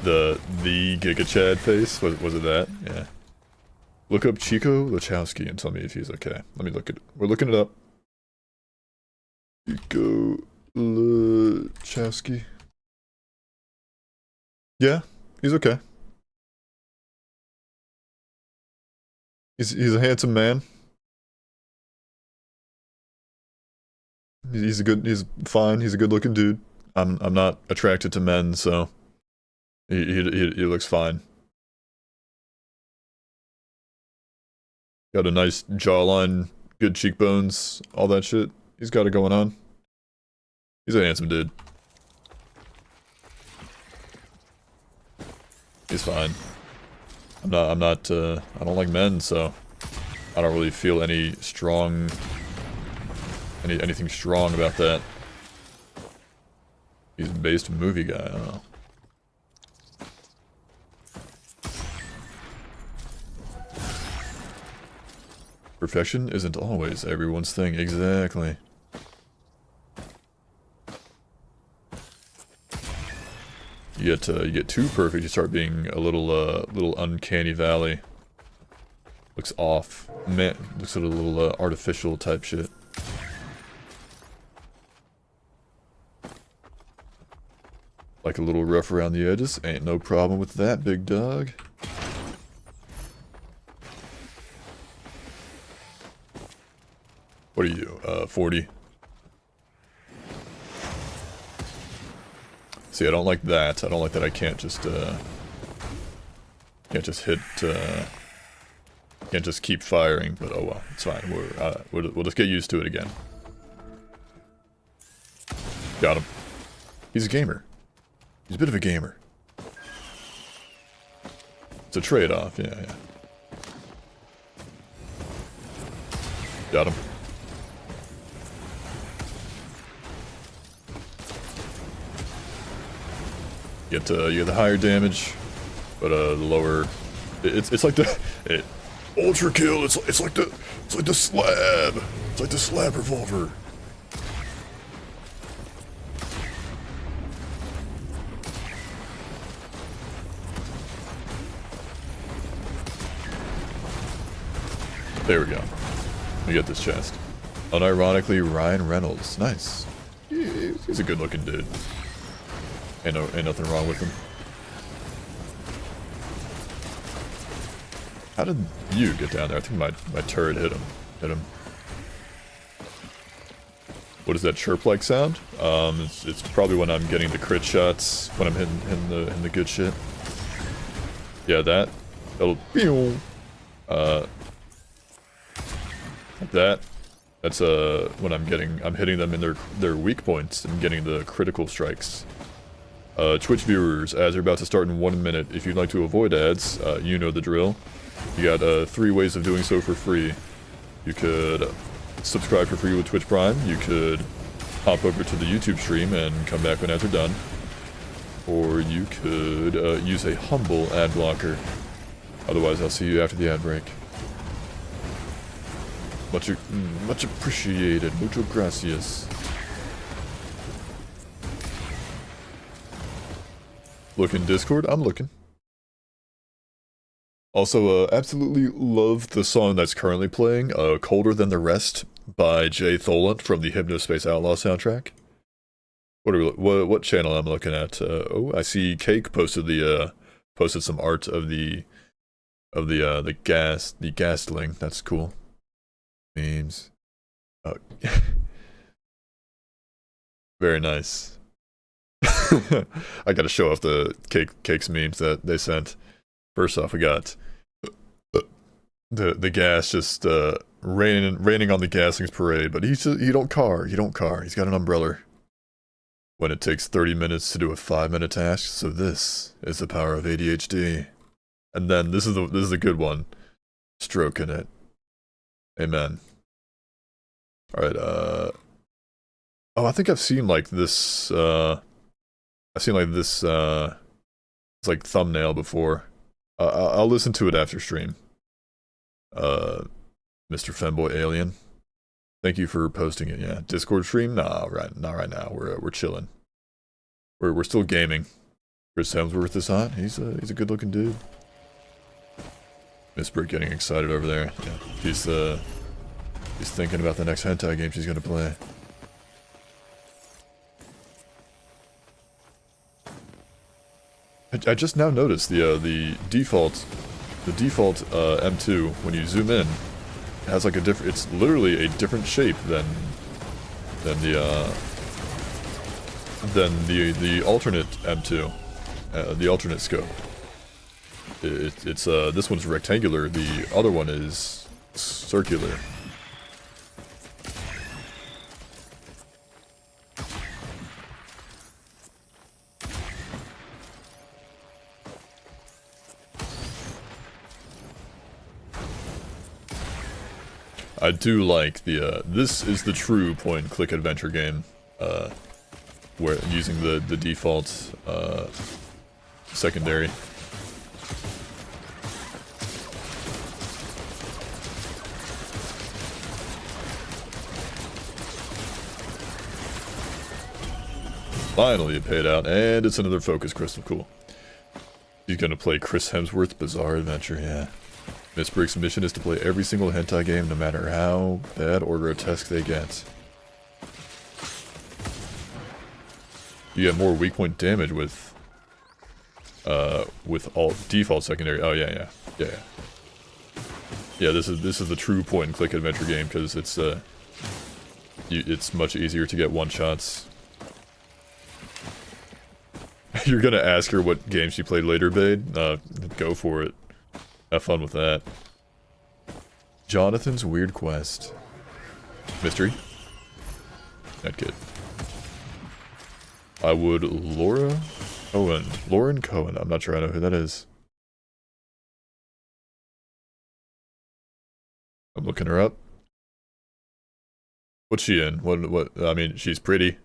the Giga Chad face? Was it that? Yeah. Look up Chico Lachowski and tell me if he's okay. Let me look at it. We're looking it up. Chico Lachowski. Yeah, he's okay. He's a handsome man. He's fine. He's a good looking dude. I'm not attracted to men, so he looks fine. Got a nice jawline, good cheekbones, all that shit. He's got it going on. He's a handsome dude. He's fine. I don't like men, so I don't really feel anything strong about that. He's a based movie guy, I don't know. Perfection isn't always everyone's thing, exactly. You get too perfect, you start being a little uncanny valley. Looks off. Man, looks at a little artificial type shit. Like a little rough around the edges, ain't no problem with that, big dog. What are you, 40? See, I don't like that. I don't like that I can't just hit, can't just keep firing, but oh well, it's fine. We'll just get used to it again. Got him. He's a gamer. He's a bit of a gamer. It's a trade-off, yeah. Got him. You get the higher damage, but the lower. It's like the ultra kill. It's like the slab. It's like the slab revolver. There we go. Let me get this chest. Unironically, Ryan Reynolds. Nice. He's a good-looking dude. Ain't nothing wrong with him. How did you get down there? I think my turret hit him. What is that chirp-like sound? It's probably when I'm getting the crit shots, when I'm hitting the good shit. Yeah, that'll that's when I'm hitting them in their weak points and getting the critical strikes. Twitch viewers, ads are about to start in 1 minute. If you'd like to avoid ads, you know the drill. You got 3 ways of doing so for free. You could subscribe for free with Twitch Prime. You could hop over to the YouTube stream and come back when ads are done. Or you could use a humble ad blocker. Otherwise, I'll see you after the ad break. Much appreciated. Mucho gracias. Look in Discord? I'm looking. Also, absolutely love the song that's currently playing, Colder Than the Rest by Jay Tholand from the Hypnospace Outlaw soundtrack. What channel I'm looking at? Oh, I see Cake posted posted some art of the Gastling. That's cool. Memes. Oh. Very nice. I gotta show off the Cake's memes that they sent. First off, we got the gas just raining on the Gasling's parade, but he don't car. He's got an umbrella. When it takes 30 minutes to do a 5-minute task, so this is the power of ADHD. And then this is the good one. Stroking it. Amen. Alright, oh, I think I've seen like this it's like thumbnail before. I'll listen to it after stream. Mr. Femboy Alien. Thank you for posting it. Yeah, Discord stream? Nah, not right now. We're chilling. We're still gaming. Chris Hemsworth is hot. He's a good looking dude. Miss Brick getting excited over there. Yeah, she's thinking about the next hentai game she's gonna play. I just now noticed the default M2 when you zoom in has like a different. It's literally a different shape than the alternate M2, the alternate scope. It's this one's rectangular. The other one is circular. I do like the, this is the true point-and-click adventure game, where using the default, secondary. Finally it paid out, and it's another focus crystal, cool. He's gonna play Chris Hemsworth's Bizarre Adventure, yeah. Miss Brick's mission is to play every single hentai game, no matter how bad or grotesque they get. You get more weak point damage with all default secondary. Oh yeah. Yeah, this is the true point and click adventure game because it's much easier to get one shots. You're gonna ask her what game she played later, babe? Go for it. Have fun with that. Jonathan's Weird Quest. Mystery? That kid. I would Lauren Cohen. I'm not sure I know who that is. I'm looking her up. What's she in? What I mean, she's pretty.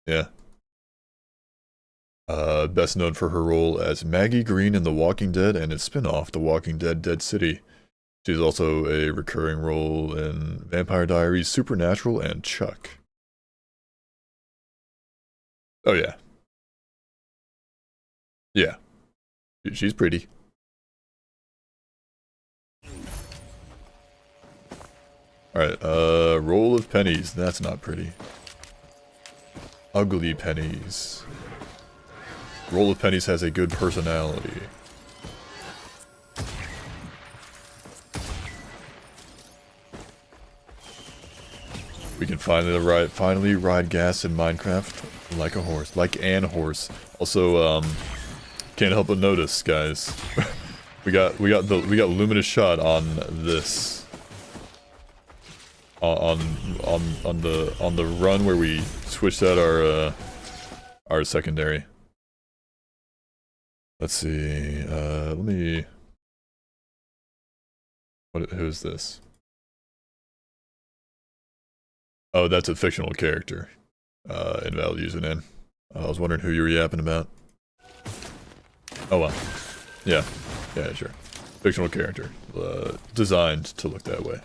Yeah. Best known for her role as Maggie Green in The Walking Dead and its spin-off, The Walking Dead: Dead City. She's also a recurring role in Vampire Diaries, Supernatural, and Chuck. Oh yeah. Yeah. She's pretty. Alright, roll of pennies. That's not pretty. Ugly pennies. Roll of pennies has a good personality. We can finally ride gas in Minecraft like a horse, like an horse. Also, can't help but notice, guys. we got luminous shot on this. On the run where we switched out our secondary. Let's see, let me... who's this? Oh, that's a fictional character. Invalid username. I was wondering who you were yapping about. Oh well. Yeah, sure. Fictional character. Designed to look that way.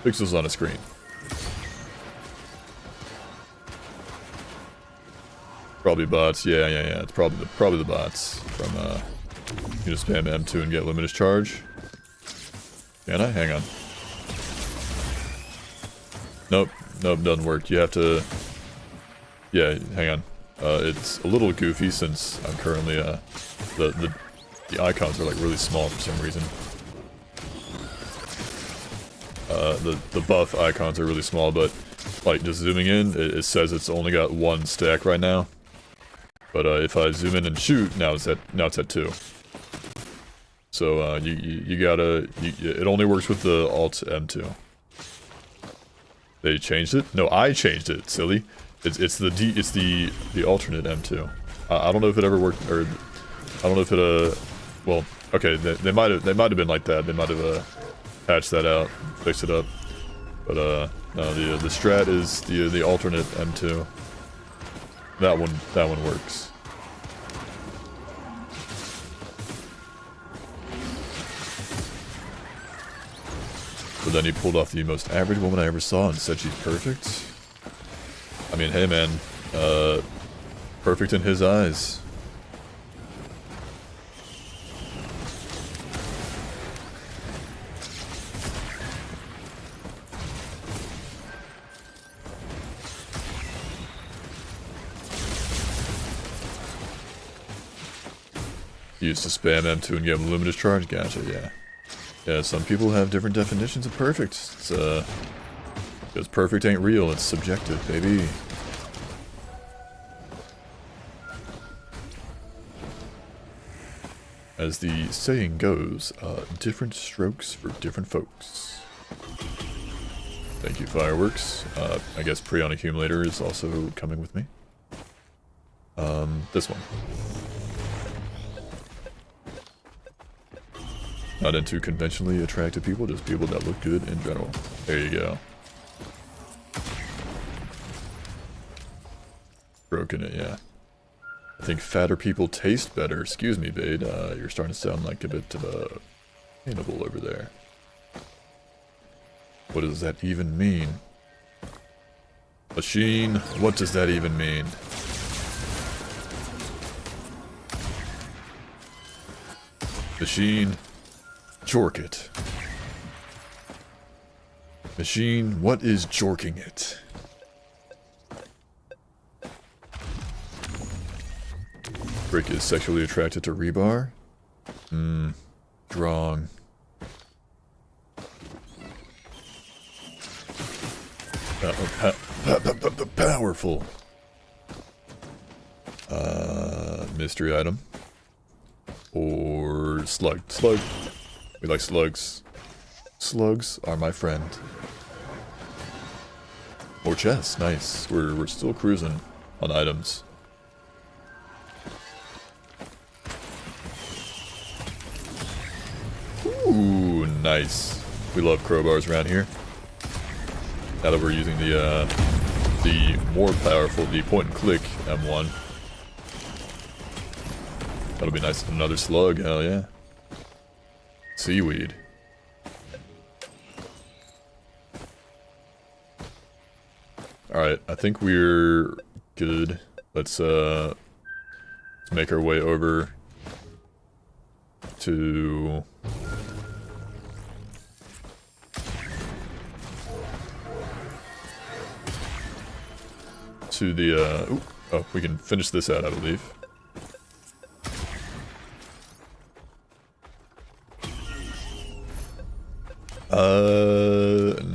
Pixels on a screen. Probably bots. Yeah. It's probably the bots from you just spam M2 and get luminous charge. Can I? Hang on. Nope, doesn't work. You have to. Yeah, hang on. It's a little goofy since I'm currently the icons are like really small for some reason. The buff icons are really small, but like just zooming in, it says it's only got 1 stack right now. But if I zoom in and shoot, now it's at 2. So you gotta. It only works with the Alt M2. They changed it? No, I changed it. Silly. It's the alternate M2. I don't know if it ever worked, or I don't know if it well, okay, they might have been like that. They might have patched that out, fixed it up. But no, the strat is the alternate M2. That one works. But then he pulled off the most average woman I ever saw and said she's perfect. I mean, hey man, perfect in his eyes. He used to spam M2 and give him luminous charge. Gotcha, yeah. Yeah, some people have different definitions of perfect. It's, because perfect ain't real, it's subjective, baby. As the saying goes, different strokes for different folks. Thank you, Fireworks. I guess Prion Accumulator is also coming with me. This one. Not into conventionally attractive people, just people that look good in general. There you go. Broken it, yeah. I think fatter people taste better. Excuse me, Bade. You're starting to sound like a bit of a cannibal over there. What does that even mean? Machine, what does that even mean? Machine, jork it. Machine, what is jorking it? Brick is sexually attracted to rebar? Wrong. Powerful. Mystery item. Or slug. Slug. We like slugs. Slugs are my friend. More chests. Nice. We're still cruising on items. Ooh, nice. We love crowbars around here. Now that we're using the more powerful, the point and click M1. That'll be nice. Another slug, hell yeah. Seaweed. Alright, I think we're good. Let's make our way over to the oh, we can finish this out, I believe.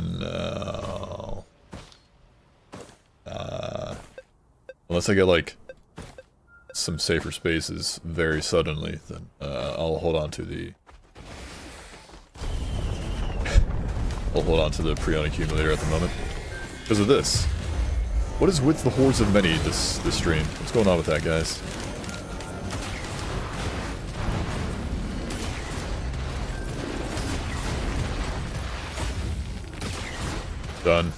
No. Unless I get like some safer spaces very suddenly, then I'll hold on to the Prion Accumulator at the moment. Because of this. What is with the hordes of many this stream? What's going on with that, guys? Done.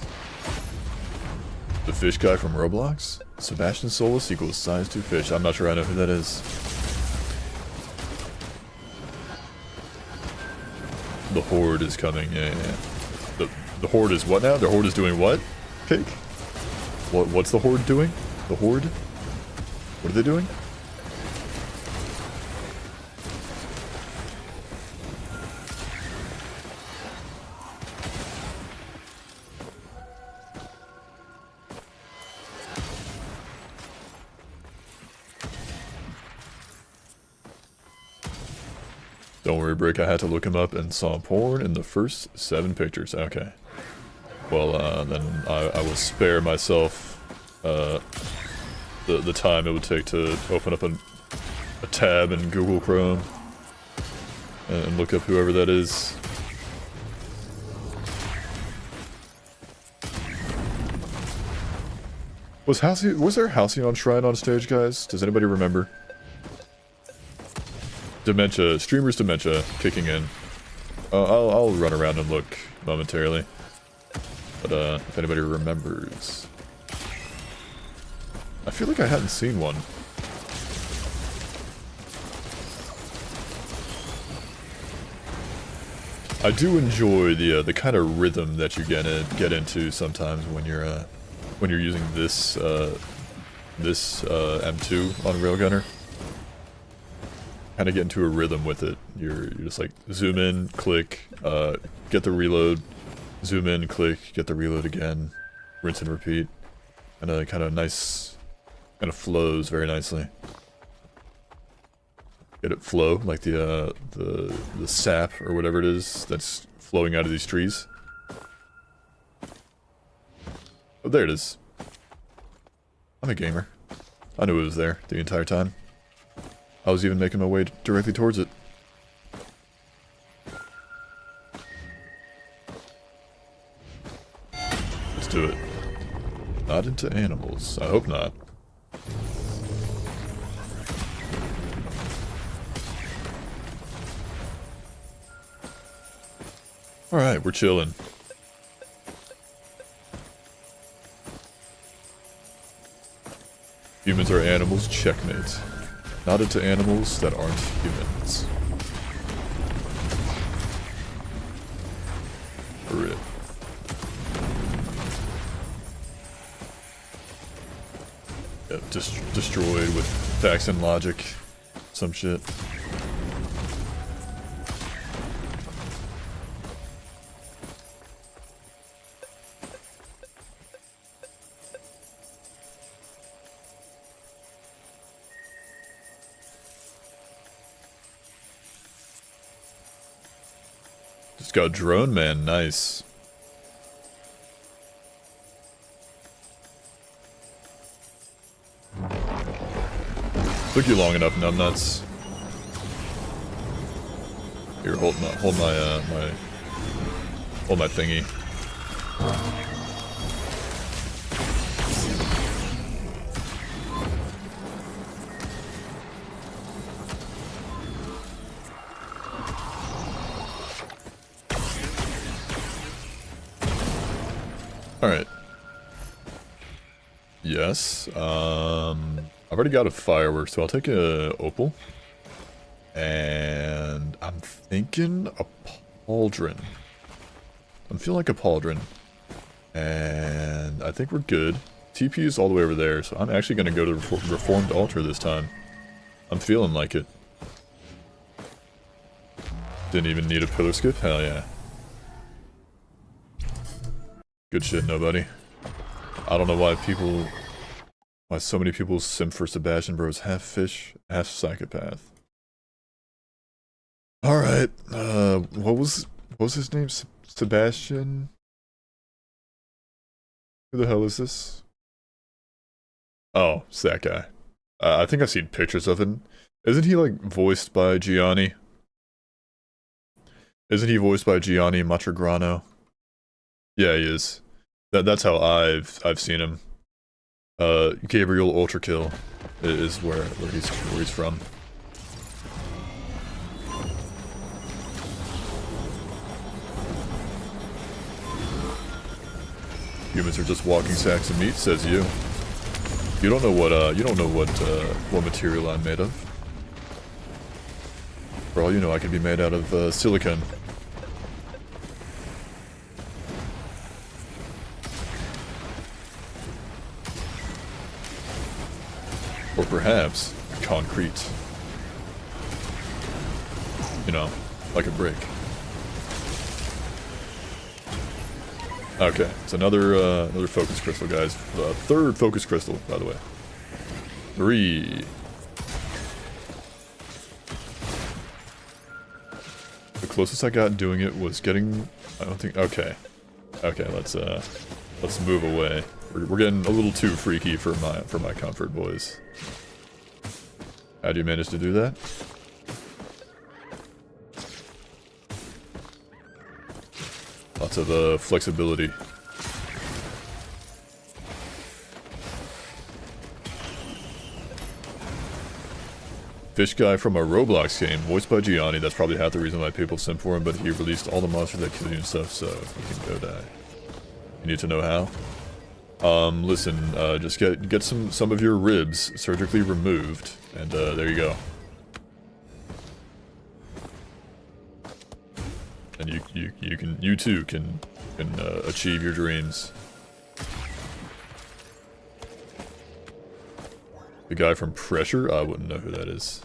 The fish guy from Roblox? Sebastian Solus equals size 2 fish. I'm not sure I know who that is. The horde is coming. Yeah. The horde is what now? The horde is doing what? Pig? What's the horde doing? The horde? What are they doing? Don't worry, Brick, I had to look him up and saw porn in the first 7 pictures. Okay. Well, then I will spare myself the time it would take to open up a tab in Google Chrome and look up whoever that is. Was there Halcyon Shrine on stage, guys? Does anybody remember? Dementia, streamer's dementia kicking in. I'll run around and look momentarily. But if anybody remembers. I feel like I hadn't seen one. I do enjoy the kind of rhythm that you get into sometimes when you're using this M2 on Railgunner. Kind of get into a rhythm with it. You're just like zoom in, click, get the reload, zoom in, click, get the reload again, rinse and repeat, and kind of nice, kind of flows very nicely. Get it flow like the sap or whatever it is that's flowing out of these trees. Oh, there it is. I'm a gamer. I knew it was there the entire time. I was even making my way directly towards it. Let's do it. Not into animals. I hope not. Alright, we're chilling. Humans are animals, checkmate. Not into animals that aren't humans. RIP. Yep, destroyed with facts and logic. Some shit. Just got Drone Man, nice. Took you long enough, numbnuts. Here, hold my thingy. Alright. Yes, I've already got a firework, so I'll take a opal. And I'm thinking a pauldron. I'm feeling like a pauldron. And I think we're good. TP is all the way over there, so I'm actually going to go to Reformed Altar this time. I'm feeling like it. Didn't even need a pillar skip? Hell yeah. Good shit, nobody. I don't know why so many people simp for Sebastian, bro. Is half fish, half psychopath. Alright, what was his name? Sebastian? Who the hell is this? Oh, it's that guy. I think I've seen pictures of him. Isn't he, like, voiced by Gianni? Isn't he voiced by Gianni Matragrano? Yeah, he is. That's how I've seen him. Gabriel Ultrakill is where he's from. Humans are just walking sacks of meat, says you. You don't know what material I'm made of. For all you know, I could be made out of silicone. Or perhaps concrete. You know, like a brick. Okay, it's another focus crystal, guys. Third focus crystal, by the way. 3. The closest I got doing it was getting... I don't think... Okay. Okay, let's move away. We're getting a little too freaky for my comfort, boys. How do you manage to do that? Lots of flexibility. Fish guy from a Roblox game, voiced by Gianni. That's probably half the reason why people simp for him, but he released all the monsters that kill you and stuff, so you can go die. You need to know how? Listen, just get some of your ribs surgically removed, and there you go. And you too can achieve your dreams. The guy from Pressure? I wouldn't know who that is.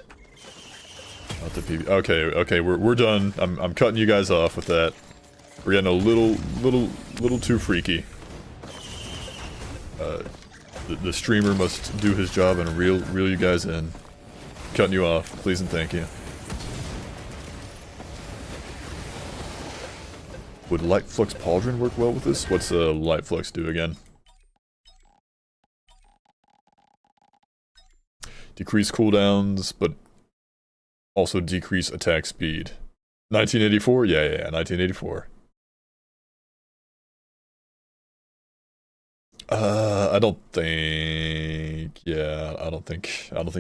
Not the PB. Okay, we're done. I'm cutting you guys off with that. We're getting a little too freaky. The streamer must do his job and reel you guys in. Cutting you off, please and thank you. Would Light Flux Pauldron work well with this? What's Light Flux do again? Decrease cooldowns, but also decrease attack speed. 1984? Yeah, 1984. I don't think... Yeah, I don't think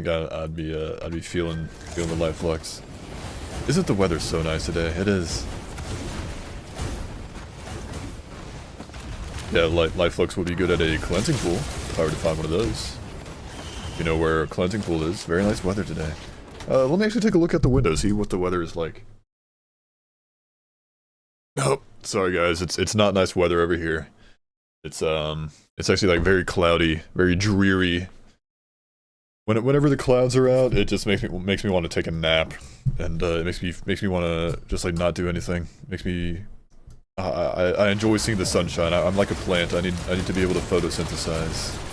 I'd be feeling the Light Flux. Isn't the weather so nice today? It is. Yeah, Light Flux would be good at a cleansing pool, if I were to find one of those. You know where a cleansing pool is. Very nice weather today. Let me actually take a look at the window, see what the weather is like. Nope. Sorry guys, it's not nice weather over here. It's actually like very cloudy, very dreary. Whenever the clouds are out, it just makes me want to take a nap, and it makes me want to just like not do anything. Makes me I enjoy seeing the sunshine. I'm like a plant. I need to be able to photosynthesize.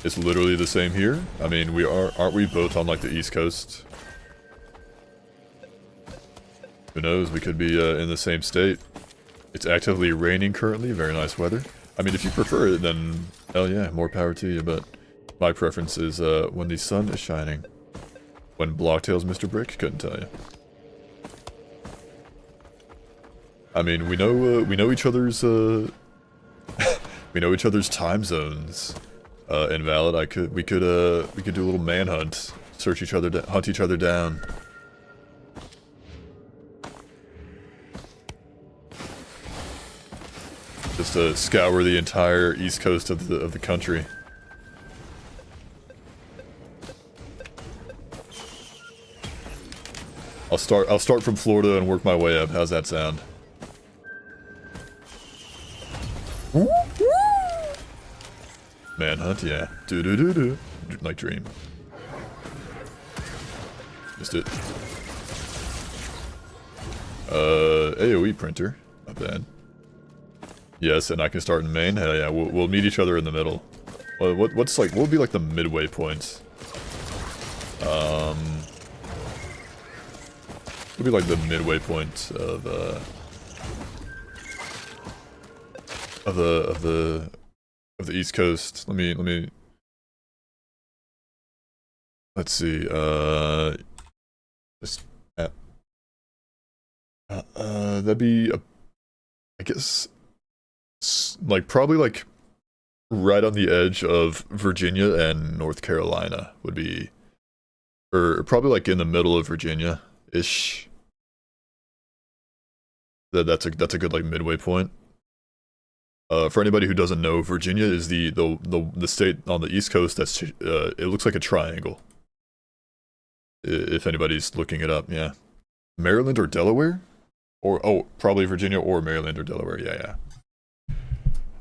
It's literally the same here. I mean, aren't we both on like the East Coast? Who knows? We could be in the same state. It's actively raining currently. Very nice weather. I mean, if you prefer it, then hell yeah, more power to you. But my preference is when the sun is shining. When Blocktail's Mr. Brick, couldn't tell you. I mean, we know each other's we know each other's time zones. Invalid. We could do a little manhunt, search each other, hunt each other down. Just to scour the entire east coast of the country. I'll start from Florida and work my way up. How's that sound? Manhunt, yeah. Do. Like dream. Missed it. AOE printer. Not bad. Yes, and I can start in Maine. Hell yeah, we'll meet each other in the middle. What would be like the midway point? Would be like the midway point of the East Coast. Let's see. That'd be I guess like probably like right on the edge of Virginia and North Carolina would be, or probably like in the middle of Virginia ish. That's a good like midway point. For anybody who doesn't know, Virginia is the state on the East Coast that's it looks like a triangle. If anybody's looking it up, yeah. Maryland or Delaware? Or oh, probably Virginia or Maryland or Delaware. Yeah.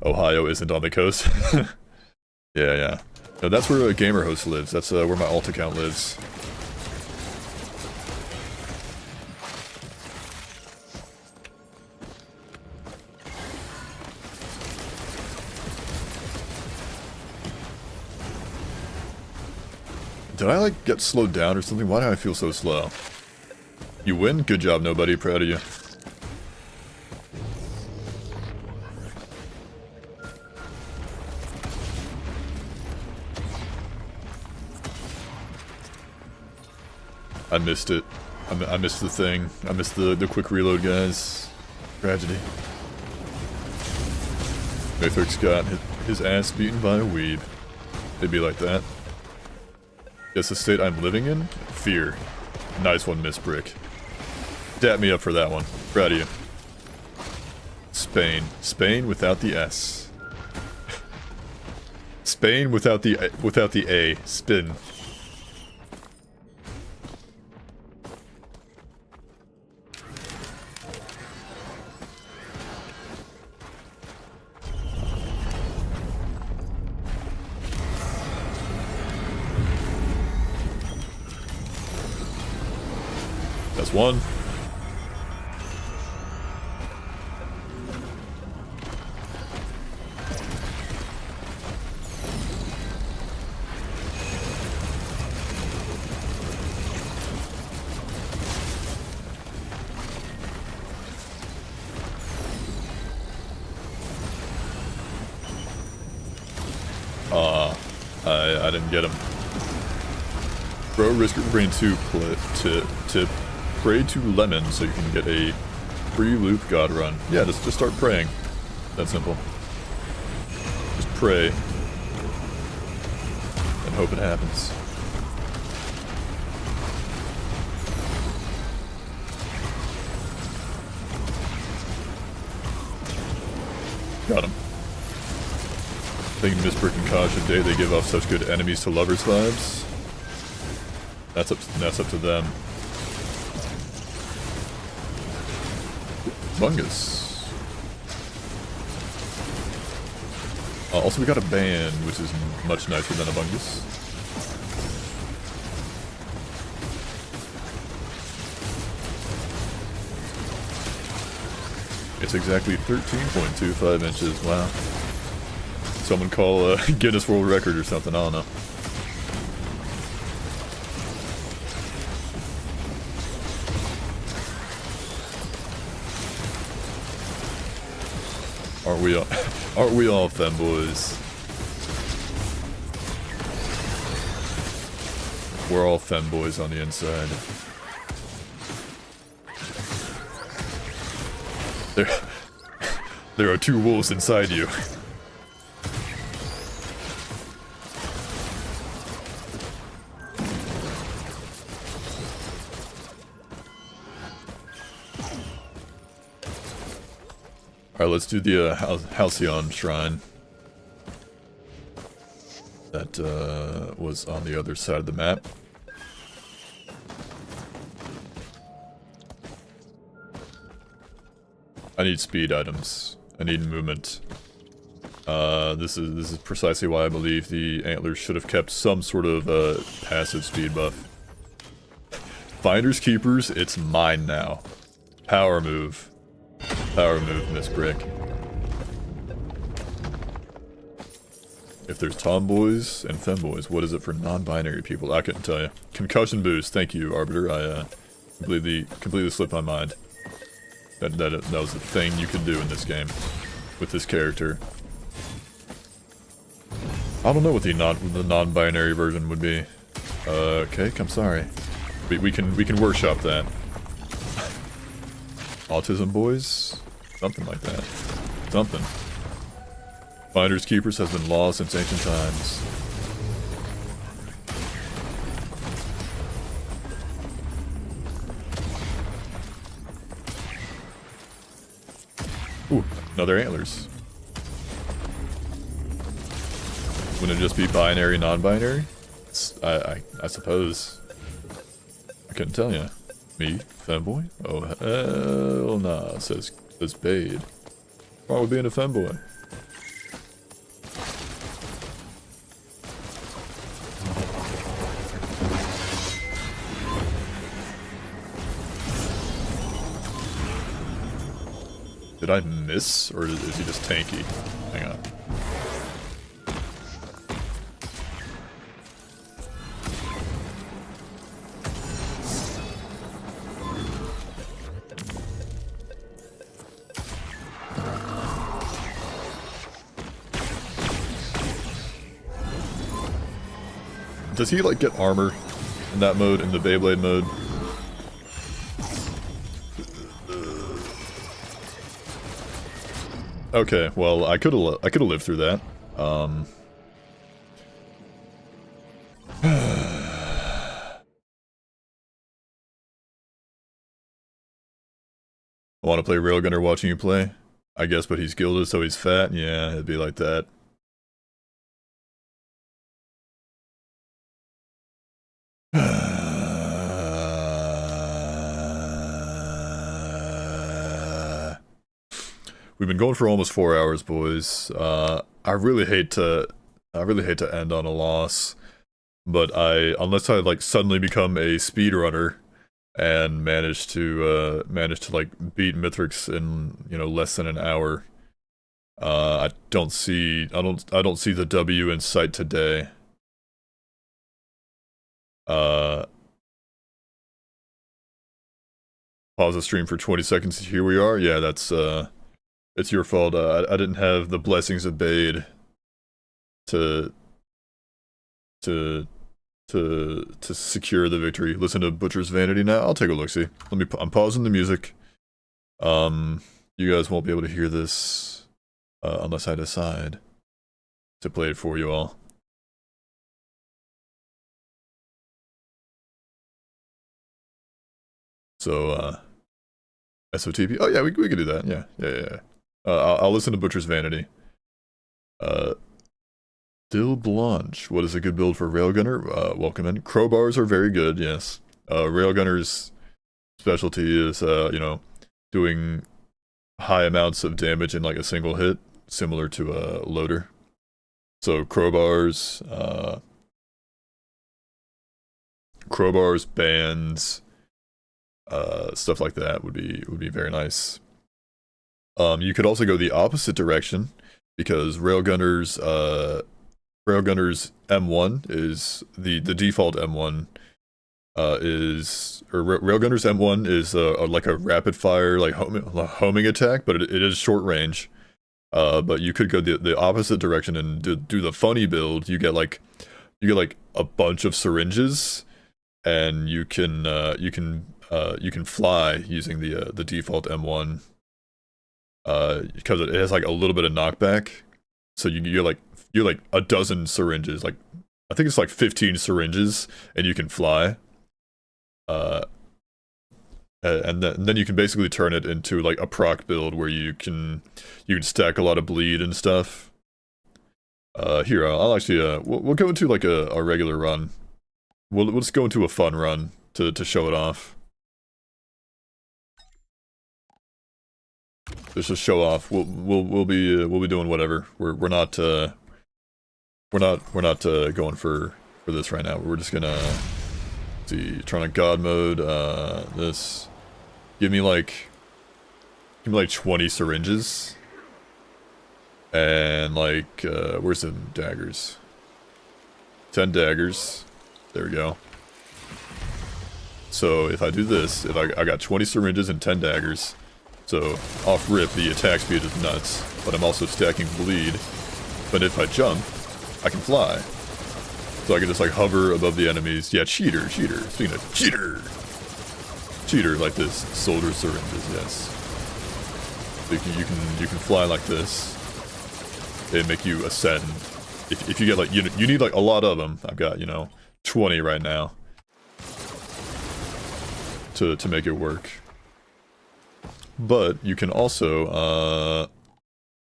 Ohio isn't on the coast. Yeah, yeah. No, that's where a gamer host lives. That's where my alt account lives. Did I, like, get slowed down or something? Why do I feel so slow? You win? Good job, nobody. Proud of you. I missed it. I missed the thing. I missed the quick reload, guys. Tragedy. Maythrick's got his ass beaten by a weeb. It'd be like that. Guess the state I'm living in? Fear. Nice one, Miss Brick. Dap me up for that one. Proud of you. Spain. Spain without the S. Spain without the A. Spin. That's one. I didn't get him. Bro, risk your brain to pray to lemon so you can get a free loop god run. Yeah, just start praying. That simple. Just pray. And hope it happens. Got him. I think Miss Brick and Kaj today they give off such good enemies to lovers vibes. That's up to them. Bungus. Also, we got a band, which is much nicer than a Bungus. It's exactly 13.25 inches. Wow. Someone call Guinness World Record or something. I don't know. Aren't we all femboys? We're all femboys on the inside. There are two wolves inside you. Alright, let's do the Halcyon Shrine. That was on the other side of the map. I need speed items. I need movement. This is precisely why I believe the antlers should have kept some sort of passive speed buff. Finders Keepers, it's mine now. Power move. Power move, Miss Brick. If there's tomboys and femboys, what is it for non-binary people? I couldn't tell you. Concussion boost, thank you, Arbiter. I completely slipped my mind. That was the thing you could do in this game with this character. I don't know what the non-binary version would be. Okay, I'm sorry. We can workshop that. Autism boys? Something like that. Something. Finders Keepers has been law since ancient times. Ooh, another antlers. Wouldn't it just be binary, non-binary? I suppose. I couldn't tell you. Me, femboy? Oh hell nah, says Bade. Why would being a femboy? Did I miss, or is he just tanky? Hang on. Does he, like, get armor in that mode, in the Beyblade mode? Okay, well, I could've lived through that. I want to play Railgunner watching you play? I guess, but he's gilded, so he's fat? Yeah, it'd be like that. We've been going for almost 4 hours, boys. I really hate to end on a loss, but unless I like suddenly become a speedrunner and manage to like beat Mithrix in, you know, less than an hour, I don't see the W in sight today. Pause the stream for 20 seconds. Here we are. Yeah, that's it's your fault. I didn't have the blessings of Bade to secure the victory. Listen to Butcher's Vanity now. I'll take a look. See, I'm pausing the music. You guys won't be able to hear this unless I decide to play it for you all. So, SOTP. Oh yeah, we could do that. Yeah. I'll listen to Butcher's Vanity. Dill Blanche. What is a good build for Railgunner? Welcome in. Crowbars are very good. Yes. Railgunner's specialty is you know, doing high amounts of damage in like a single hit, similar to a loader. So crowbars, bands, stuff like that would be very nice. You could also go the opposite direction, because Railgunner's M1 is the default M1 Railgunner's M1 is like a rapid fire like homing attack, but it is short range. But you could go the opposite direction and do the funny build. You get like a bunch of syringes, and you can fly using the default M1, because it has like a little bit of knockback. So you're like a dozen syringes, like I think it's like 15 syringes, and you can fly. And then you can basically turn it into like a proc build where you can stack a lot of bleed and stuff. Here I'll actually we'll go into like a regular run. We'll just go into a fun run to show it off. Just to show off. We'll be doing whatever. We're not going for this right now. We're just gonna see, turn on God mode. This give me like 20 syringes, and like where's the daggers? 10 daggers. There we go. So if I do this, if I got 20 syringes and 10 daggers, so off rip the attack speed is nuts, but I'm also stacking bleed. But if I jump, I can fly. So I can just like hover above the enemies. Yeah, cheater. Speaking of cheater like this. Soldier syringes, yes. So you can fly like this. They make you ascend. If you get like you need like a lot of them. I've got 20 right now to make it work. But you can also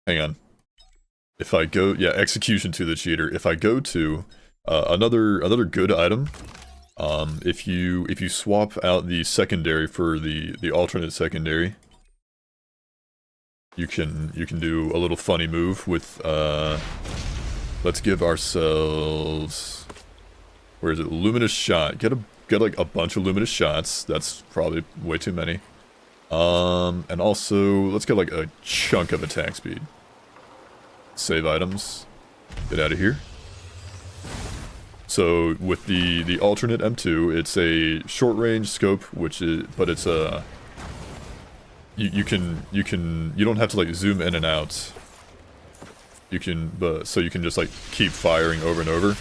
hang on. If I go execution to the cheater. If I go to another good item, if you swap out the secondary for the alternate secondary, you can do a little funny move with let's give ourselves, where is it? Luminous shot. Get like a bunch of luminous shots. That's probably way too many. And also, let's get like a chunk of attack speed. Save items. Get out of here. So with the alternate M2, it's a short range scope, but it's a you don't have to like zoom in and out. So you can just like keep firing over and over.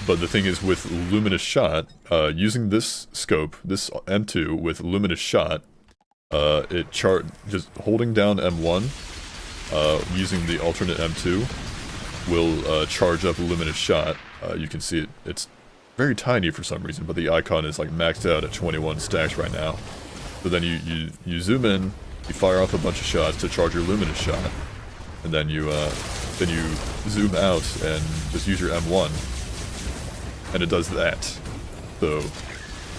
But the thing is, with Luminous Shot, using this scope, this M2 with Luminous Shot, just holding down M1, using the alternate M2, will charge up Luminous Shot. You can see it's very tiny for some reason, but the icon is like maxed out at 21 stacks right now. So then you zoom in, you fire off a bunch of shots to charge your Luminous Shot, and then you zoom out and just use your M1, and it does that. So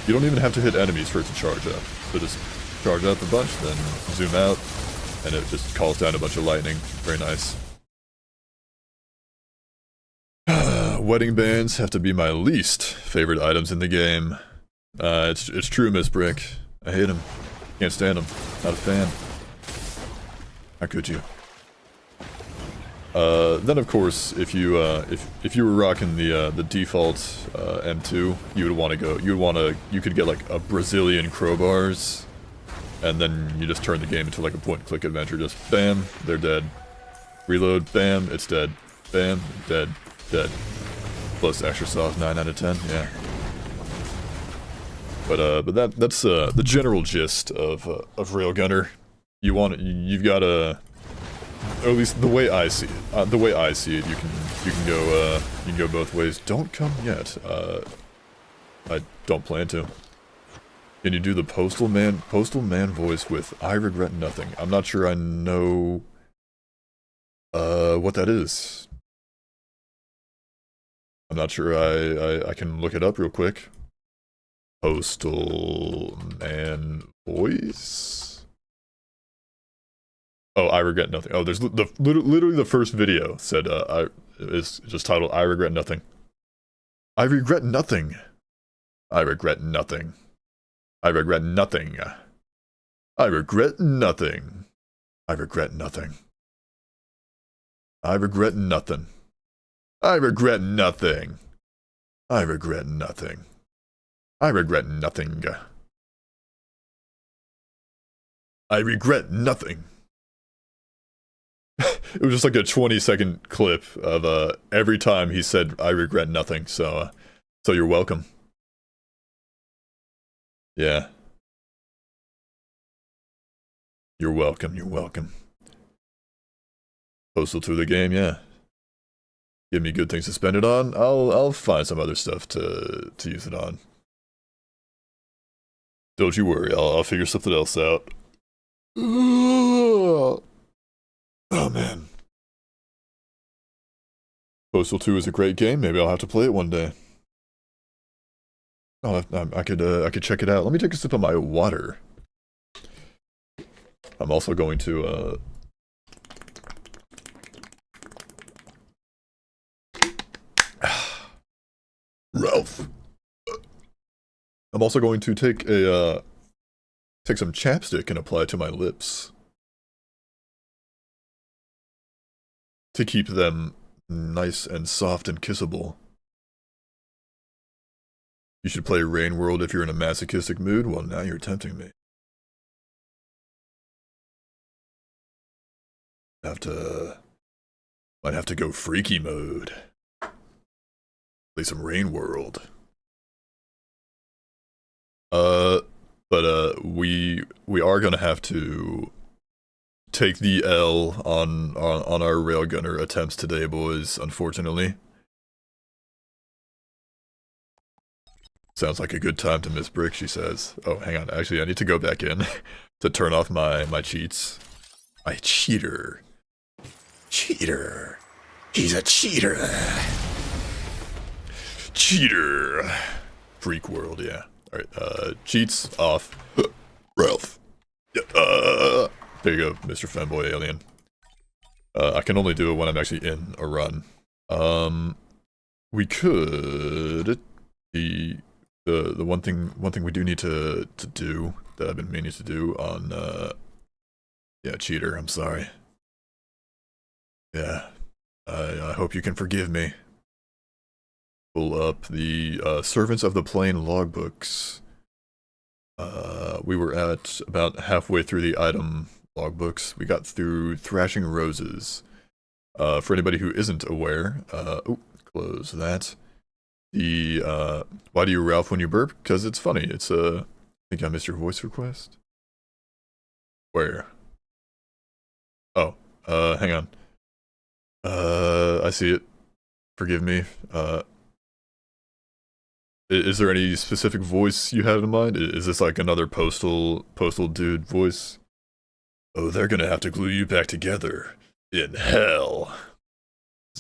you don't even have to hit enemies for it to charge up. So just charge up a bunch, then zoom out, and it just calls down a bunch of lightning. Very nice. Wedding bands have to be my least favorite items in the game. It's true, Miss Brick. I hate them. Can't stand them. Not a fan. How could you? Then of course, if you were rocking the default M2, you could get like a Brazilian crowbars, and then you just turn the game into like a point-and-click adventure. Just bam, they're dead. Reload, bam, it's dead. Bam, dead, dead. Plus extra sauce, 9 out of 10, yeah. But that's the general gist of Railgunner. You've got to, or at least the way I see it, you can go both ways. Don't come yet. I don't plan to. Can you do the postal man voice with "I regret nothing"? I'm not sure I know what that is. I'm not sure I can look it up real quick. Postal man voice? Oh, I regret nothing. Oh, there's literally the first video said is just titled "I regret nothing." I regret nothing. I regret nothing. I regret nothing. I regret nothing. I regret nothing. I regret nothing. I regret nothing. I regret nothing. I regret nothing. I regret nothing. It was just like a 20-second clip of every time he said "I regret nothing." So you're welcome. Yeah. You're welcome. You're welcome. Postal to the game, yeah. Give me good things to spend it on. I'll find some other stuff to use it on. Don't you worry. I'll figure something else out. Oh man. Postal 2 is a great game. Maybe I'll have to play it one day. Oh, I could check it out. Let me take a sip of my water. I'm also going to Ralph. I'm also going to take some chapstick and apply it to my lips to keep them nice and soft and kissable. You should play Rain World if you're in a masochistic mood. Well, now you're tempting me. Might have to go freaky mode. Play some Rain World. But we are gonna have to take the L on our Railgunner attempts today, boys, unfortunately. Sounds like a good time to miss Brick, she says. Oh, hang on, actually I need to go back in to turn off my cheats. My cheater. Cheater. He's a cheater. Cheater. Freak world, yeah. Alright, cheats off. Ralph. There you go, Mr. Femboy Alien. I can only do it when I'm actually in a run. We could... The one thing we do need to do that I've been meaning to do on, yeah, cheater, I'm sorry. Yeah, I hope you can forgive me. Pull up the, Servants of the Plane logbooks. We were at about halfway through the item logbooks. We got through Thrashing Roses. For anybody who isn't aware, close that. Why do you Ralph when you burp? Because it's funny. It's, I think I missed your voice request. Where? Oh, hang on. I see it. Forgive me. Is there any specific voice you have in mind? Is this like another postal dude voice? Oh, they're gonna have to glue you back together. In hell.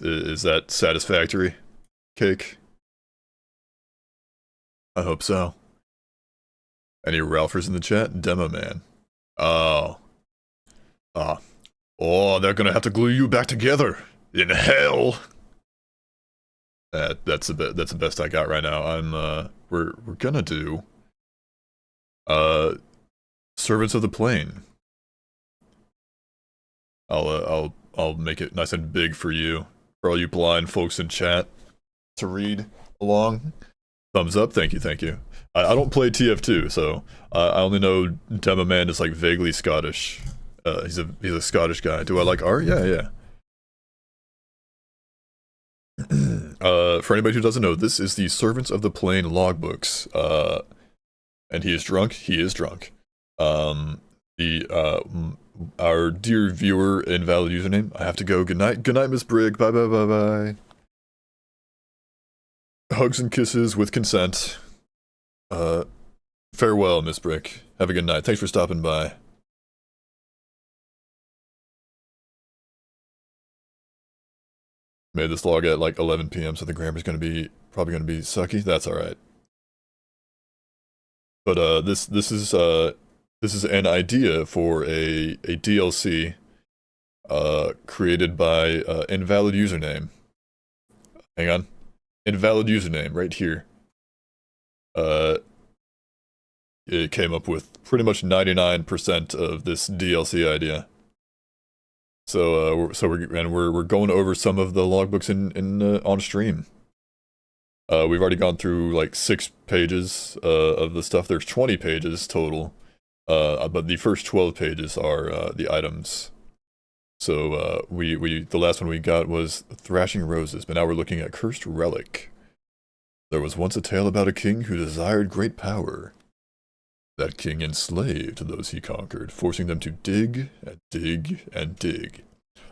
Is that satisfactory? Cake? I hope so. Any Ralphers in the chat? Demo man. Oh. Oh, they're gonna have to glue you back together. In hell. That's the best I got right now. We're gonna do Servants of the Plane. I'll make it nice and big for you, for all you blind folks in chat to read along. Thumbs up, thank you. I don't play TF2, so I only know Demo Man is like vaguely Scottish. He's a Scottish guy. Do I like art? Yeah. For anybody who doesn't know, this is the Servants of the Plane logbooks. And he is drunk. He is drunk. Our dear viewer, invalid username. I have to go. Good night. Good night, Miss Brigg. Bye. Hugs and kisses with consent. Farewell, Miss Brigg. Have a good night. Thanks for stopping by. Made this log at like 11 p.m., so the grammar's probably gonna be sucky. That's all right. But this is an idea for a DLC created by invalid username. Hang on, invalid username right here. It came up with pretty much 99% of this DLC idea. So we're going over some of the logbooks on stream. We've already gone through like 6 pages of the stuff. There's 20 pages total, but the first 12 pages are the items. So the last one we got was Thrashing Roses, but now we're looking at Cursed Relic. There was once a tale about a king who desired great power. That king enslaved those he conquered, forcing them to dig and dig and dig,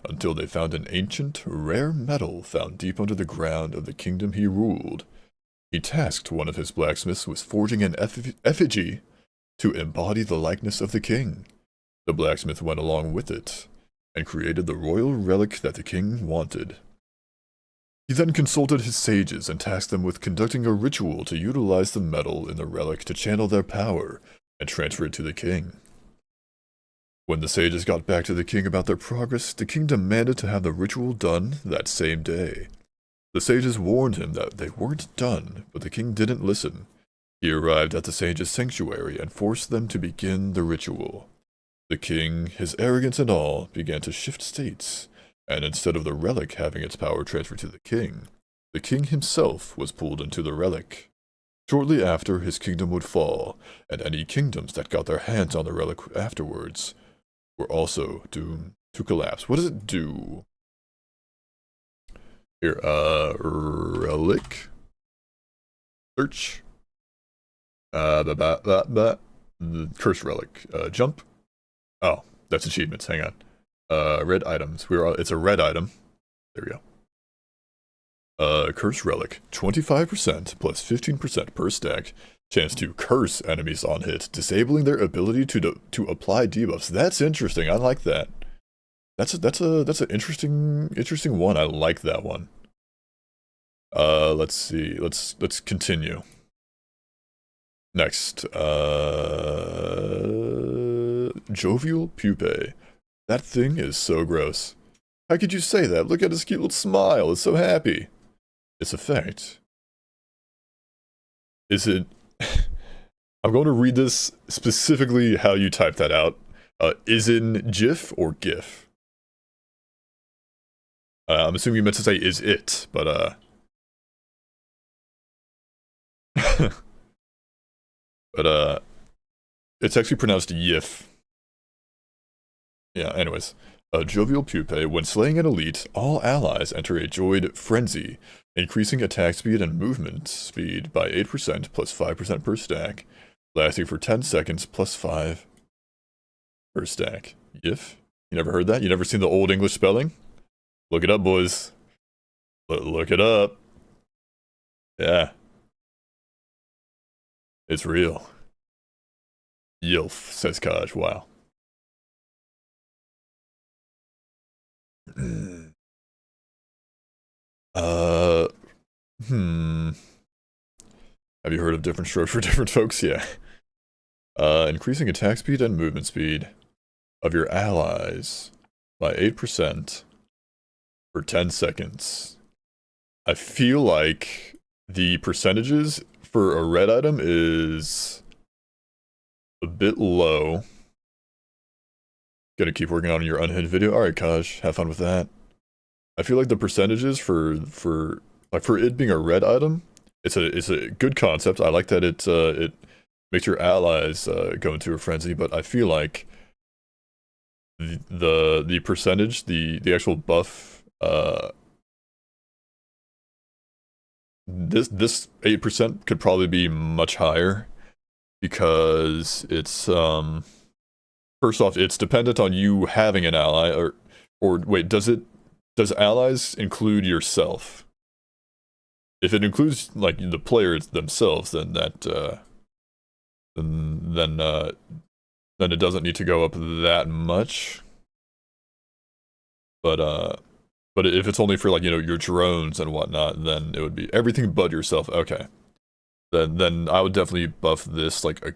until they found an ancient, rare metal found deep under the ground of the kingdom he ruled. He tasked one of his blacksmiths with forging an effigy to embody the likeness of the king. The blacksmith went along with it, and created the royal relic that the king wanted. He then consulted his sages and tasked them with conducting a ritual to utilize the metal in the relic to channel their power and transfer it to the king. When the sages got back to the king about their progress, the king demanded to have the ritual done that same day. The sages warned him that they weren't done, but the king didn't listen. He arrived at the sages' sanctuary and forced them to begin the ritual. The king, his arrogance and all, began to shift states, and instead of the relic having its power transferred to the king himself was pulled into the relic. Shortly after, his kingdom would fall, and any kingdoms that got their hands on the relic afterwards were also doomed to collapse. What does it do? Here, relic. Search. The Cursed Relic. Jump. Oh, that's achievements. Hang on. Red items. It's a red item. There we go. Curse Relic. 25% plus 15% per stack. Chance to curse enemies on hit, disabling their ability to apply debuffs. That's interesting. I like that. That's an interesting one. I like that one. Let's see. Let's continue. Next. Jovial Pupae. That thing is so gross. How could you say that? Look at his cute little smile. It's so happy. Its effect. Is it... I'm going to read this specifically how you type that out. Is in GIF or GIF? I'm assuming you meant to say is it, but but it's actually pronounced YIF. Yeah, anyways. Jovial Pupae. When slaying an elite, all allies enter a Joyed Frenzy, increasing attack speed and movement speed by 8% plus 5% per stack, lasting for 10 seconds plus 5 per stack. YIF? You never heard that? You never seen the old English spelling? Look it up, boys. Look it up. Yeah. It's real. Yilf, says Kaj. Wow. Have you heard of different strokes for different folks? Yeah. Increasing attack speed and movement speed of your allies by 8% for 10 seconds. I feel like the percentages for a red item is a bit low. Gotta keep working on your unhinged video. Alright, Kaj, have fun with that. I feel like the percentages for it being a red item, it's a good concept. I like that it makes your allies go into a frenzy, but I feel like the percentage, the actual buff, this 8% could probably be much higher, because it's first off, it's dependent on you having an ally, or wait, does allies include yourself? If it includes like the players themselves, then that then it doesn't need to go up that much. But if it's only for like, you know, your drones and whatnot, then it would be everything but yourself. Okay. Then I would definitely buff this like a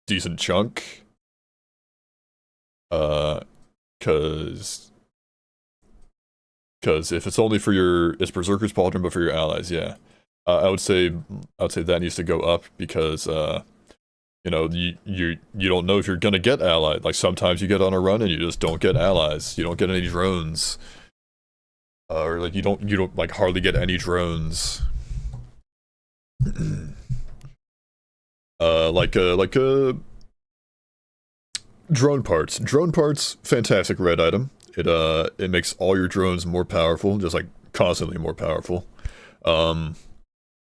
decent chunk. Cause if it's only for it's Berserker's Pauldron, but for your allies, yeah. I would say that needs to go up, because you know, you don't know if you're gonna get allied. Like sometimes you get on a run and you just don't get allies. You don't get any drones. Or like you don't like hardly get any drones. like drone parts. Drone parts, fantastic red item. It makes all your drones more powerful, just like constantly more powerful. But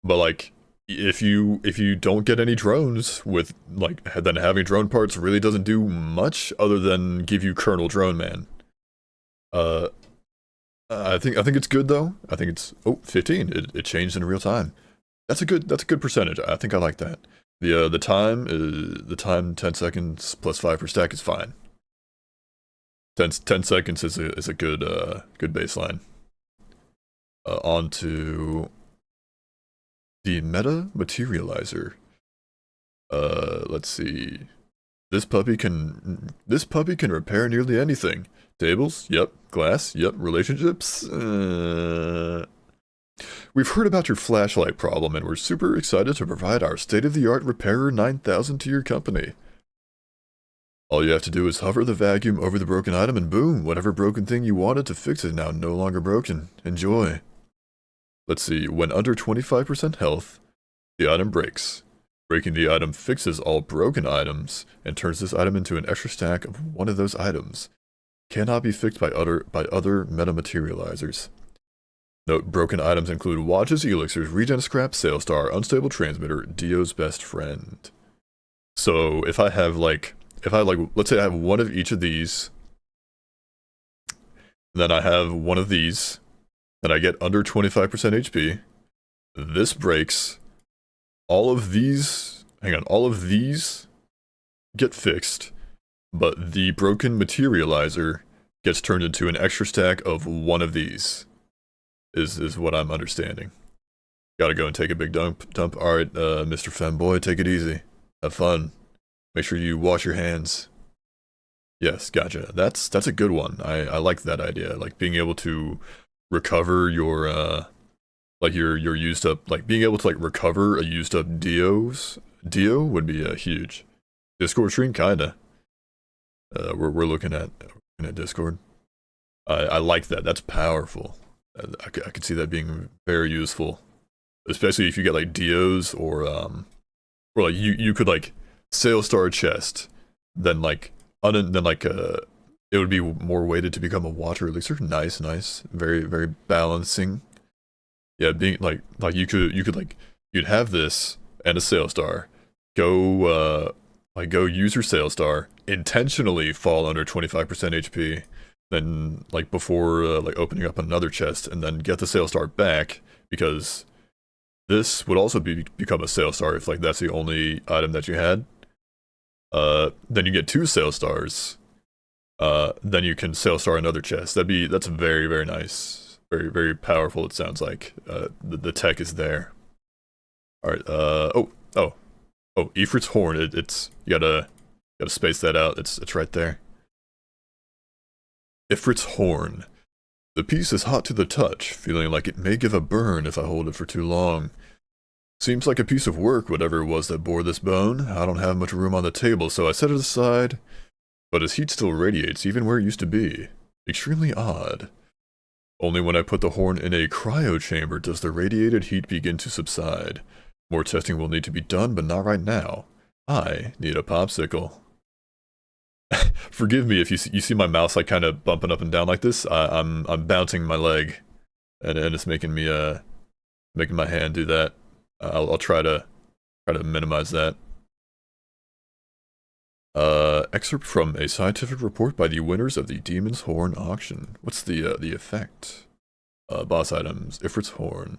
like if you don't get any drones with like, then having drone parts really doesn't do much other than give you Colonel Drone Man. I think it's good though. I think it's 15. It changed in real time. That's a good percentage. I think I like that. The time 10 seconds plus 5 per stack is fine. 10 seconds is a good baseline. On to the Meta Materializer. Let's see. This puppy can repair nearly anything. Tables? Yep. Glass? Yep. Relationships? We've heard about your flashlight problem, and we're super excited to provide our state-of-the-art Repairer 9000 to your company. All you have to do is hover the vacuum over the broken item, and boom, whatever broken thing you wanted to fix is now no longer broken. Enjoy. Let's see, when under 25% health, the item breaks. Breaking the item fixes all broken items, and turns this item into an extra stack of one of those items. Cannot be fixed by other metamaterializers. Note, broken items include watches, elixirs, regen scrap, sail star, unstable transmitter, Dio's best friend. So if I have like, let's say I have one of each of these, then I have one of these, then I get under 25% HP, this breaks, all of these get fixed, but the broken materializer gets turned into an extra stack of one of these, is what I'm understanding. Gotta go and take a big dump. Alright, Mr. Femboy, take it easy. Have fun. Make sure you wash your hands. Yes, gotcha. That's a good one. I like that idea. Like being able to recover your like your used up, like being able to like recover a used up Dio's Dio would be huge. Discord stream, kinda. We're looking at Discord. I like that. That's powerful. I could see that being very useful, especially if you get like Dios or like you could like Sail Star chest, then like it would be more weighted to become a water releaser. Nice, very balancing. Yeah, being like you could like you'd have this and a Sail Star, go go use your Sail Star, intentionally fall under 25% HP, then like before like opening up another chest, and then get the Sail Star back, because this would also become a Sail Star if like that's the only item that you had. Then you get 2 Sail Stars. Then you can Sail Star another chest. That's very nice. Very powerful, it sounds like. The tech is there. Alright, oh, Ifrit's Horn, it's, you gotta space that out, it's right there. Ifrit's Horn. The piece is hot to the touch, feeling like it may give a burn if I hold it for too long. Seems like a piece of work, whatever it was that bore this bone. I don't have much room on the table, so I set it aside. But its heat still radiates even where it used to be. Extremely odd. Only when I put the horn in a cryo chamber does the radiated heat begin to subside. More testing will need to be done, but not right now. I need a popsicle. Forgive me if you see my mouse like kind of bumping up and down like this. I'm bouncing my leg, and it's making me making my hand do that. I'll try to minimize that. Excerpt from a scientific report by the winners of the Demon's Horn auction. What's the effect? Boss items: Ifrit's Horn.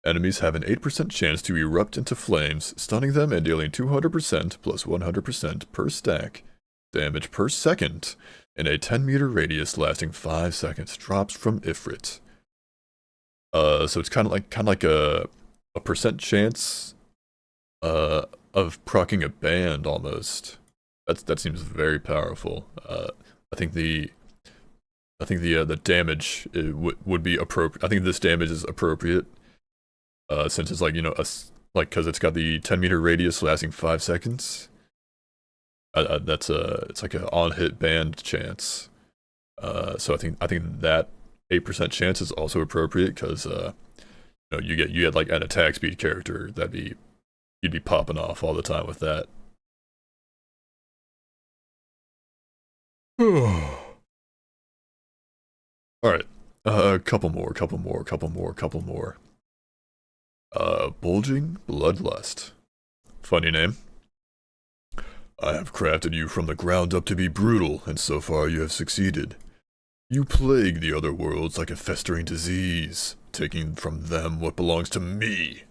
Enemies have an 8% chance to erupt into flames, stunning them and dealing 200% plus 100% per stack damage per second in a 10-meter radius lasting 5 seconds. Drops from Ifrit. So it's kind of like a percent chance of proccing a band almost. That seems very powerful. I think the damage would be appropriate. I think this damage is appropriate. Since it's like, you know, because it's got the 10-meter radius lasting 5 seconds. It's like an on-hit band chance. So I think that 8% chance is also appropriate, because you know, you get like an attack speed character, you'd be popping off all the time with that. Alright. Couple more. Bulging Bloodlust. Funny name. I have crafted you from the ground up to be brutal, and so far you have succeeded. You plague the other worlds like a festering disease, taking from them what belongs to me.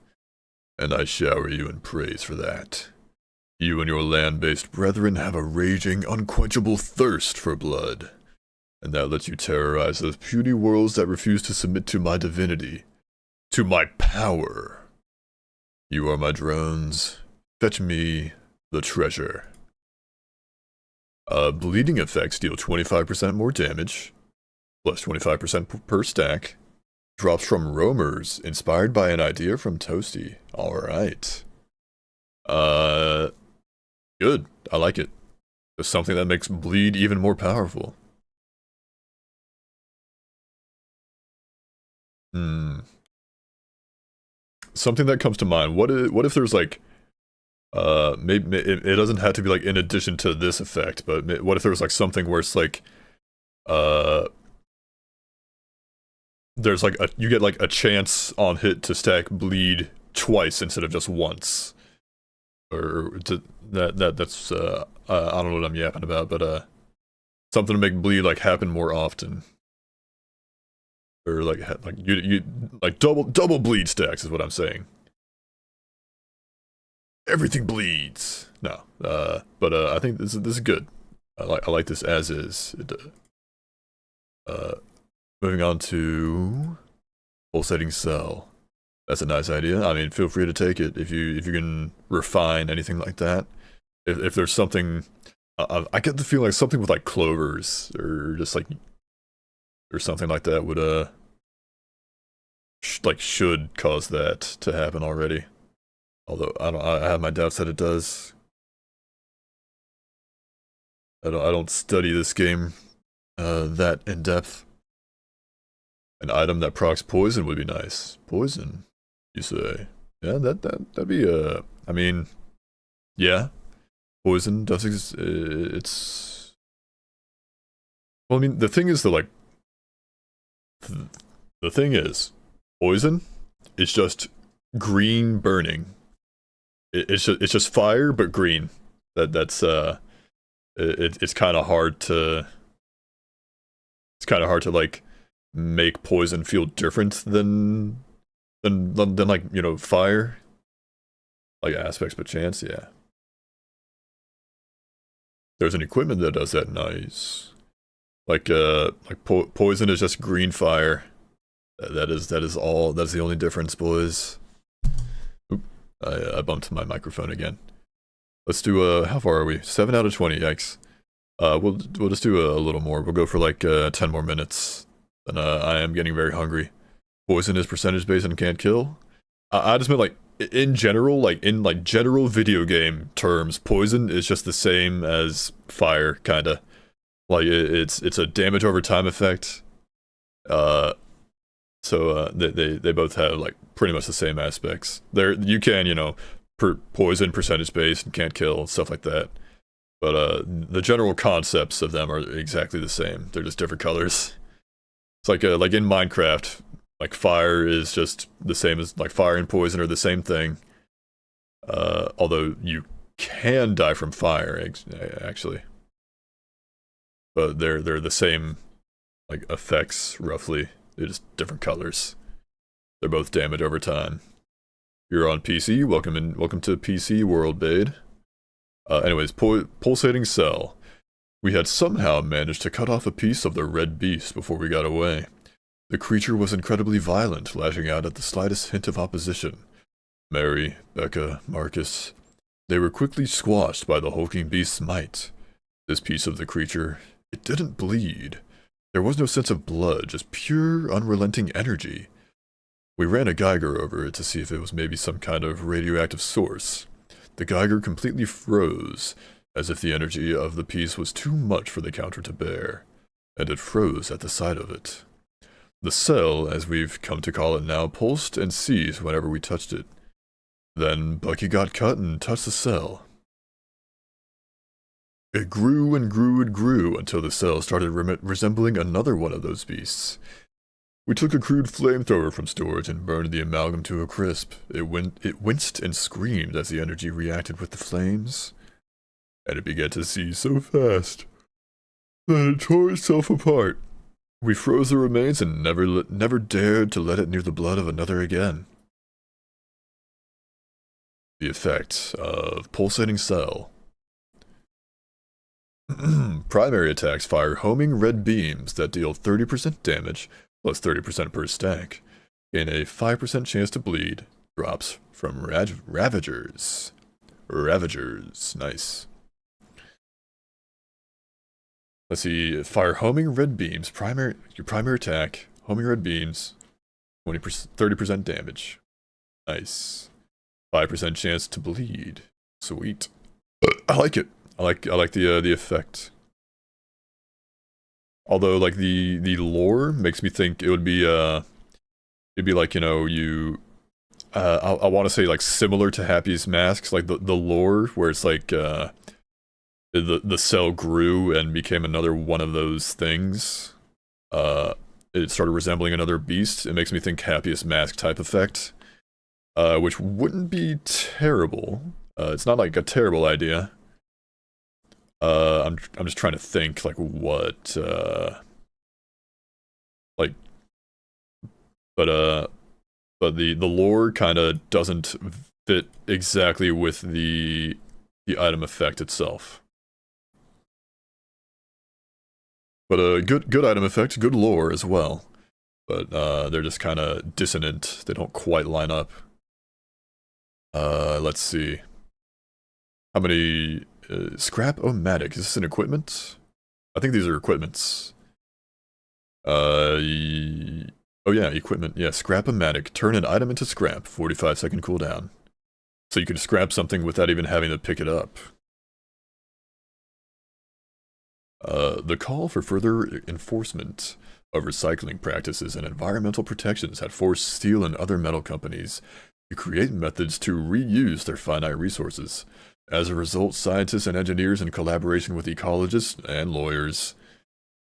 And I shower you in praise for that. You and your land-based brethren have a raging, unquenchable thirst for blood. And that lets you terrorize those puny worlds that refuse to submit to my divinity. To my power. You are my drones. Fetch me the treasure. Bleeding effects deal 25% more damage, plus 25% per stack. Drops from roamers, inspired by an idea from Toasty. Alright. Good. I like it. There's something that makes bleed even more powerful. Something that comes to mind. What if there's like, maybe it doesn't have to be like in addition to this effect, but what if there was like something where it's like, there's like you get like a chance on hit to stack bleed twice instead of just once, or that's I don't know what I'm yapping about, but something to make bleed like happen more often, or like you like double bleed stacks is what I'm saying. Everything bleeds. No, but I think this is good. I like this as is. Moving on to pulsating cell. That's a nice idea. I mean, feel free to take it if you can refine anything like that. If there's something, I get the feeling like something with like clovers or just like or something like that would should cause that to happen already. Although I have my doubts that it does. I don't study this game that in depth. An item that procs poison would be nice. Poison, you say? Yeah, that'd be I mean, yeah, poison does exist. It's well, I mean, the thing is that like the thing is, poison is just green burning. It's just fire but green. It's kind of hard to like make poison feel different than like, you know, fire, like aspects but chance. Yeah, there's an equipment that does that. Nice. Like poison is just green fire. That is all. That's the only difference, boys. Oop, I bumped my microphone again. Let's do how far are we? 7 out of 20. Yikes. We'll just do a little more. We'll go for like 10 more minutes. And I am getting very hungry. Poison is percentage based and can't kill. I just meant like in general, like in like general video game terms, poison is just the same as fire, kinda. Like it's a damage over time effect. So they both have like pretty much the same aspects. You can, you know, poison percentage based and can't kill, stuff like that. But the general concepts of them are exactly the same. They're just different colors. It's like in Minecraft, like fire is just the same as like fire and poison are the same thing. Although you can die from fire, actually. But they're the same like effects roughly. They're just different colors. They're both damage over time. You're on PC. Welcome to PC World, Bade. Anyways, pulsating cell. We had somehow managed to cut off a piece of the red beast before we got away. The creature was incredibly violent, lashing out at the slightest hint of opposition. Mary, Becca, Marcus. They were quickly squashed by the hulking beast's might. This piece of the creature, it didn't bleed. There was no sense of blood, just pure, unrelenting energy. We ran a Geiger over it to see if it was maybe some kind of radioactive source. The Geiger completely froze, as if the energy of the piece was too much for the counter to bear, and it froze at the sight of it. The cell, as we've come to call it now, pulsed and seized whenever we touched it. Then Bucky got cut and touched the cell. It grew and grew and grew until the cell started resembling another one of those beasts. We took a crude flamethrower from storage and burned the amalgam to a crisp. It winced and screamed as the energy reacted with the flames. And it began to seize so fast that it tore itself apart. We froze the remains and never dared to let it near the blood of another again. The effect of pulsating cell. Primary attacks fire homing red beams that deal 30% damage, plus 30% per stack. Gain a 5% chance to bleed. Drops from Ravagers. Ravagers, nice. Let's see, fire homing red beams. Your primary attack, homing red beams, 30% damage. Nice. 5% chance to bleed. Sweet. I like it. I like the effect. Although like the lore makes me think it would be it'd be like, you know, I want to say like similar to Happy's Masks, like the lore where it's like the cell grew and became another one of those things. It started resembling another beast. It makes me think Happiest Mask type effect, which wouldn't be terrible. It's not like a terrible idea. I'm just trying to think like what like, but the lore kind of doesn't fit exactly with the item effect itself. But good item effect, good lore as well. But they're just kind of dissonant. They don't quite line up. Let's see. How many Scrap-O-Matic, is this an equipment? I think these are equipments. Oh yeah, equipment. Yeah, Scrap-O-Matic. Turn an item into scrap. 45-second cooldown. So you can scrap something without even having to pick it up. The call for further enforcement of recycling practices and environmental protections had forced steel and other metal companies to create methods to reuse their finite resources. As a result, scientists and engineers, in collaboration with ecologists and lawyers,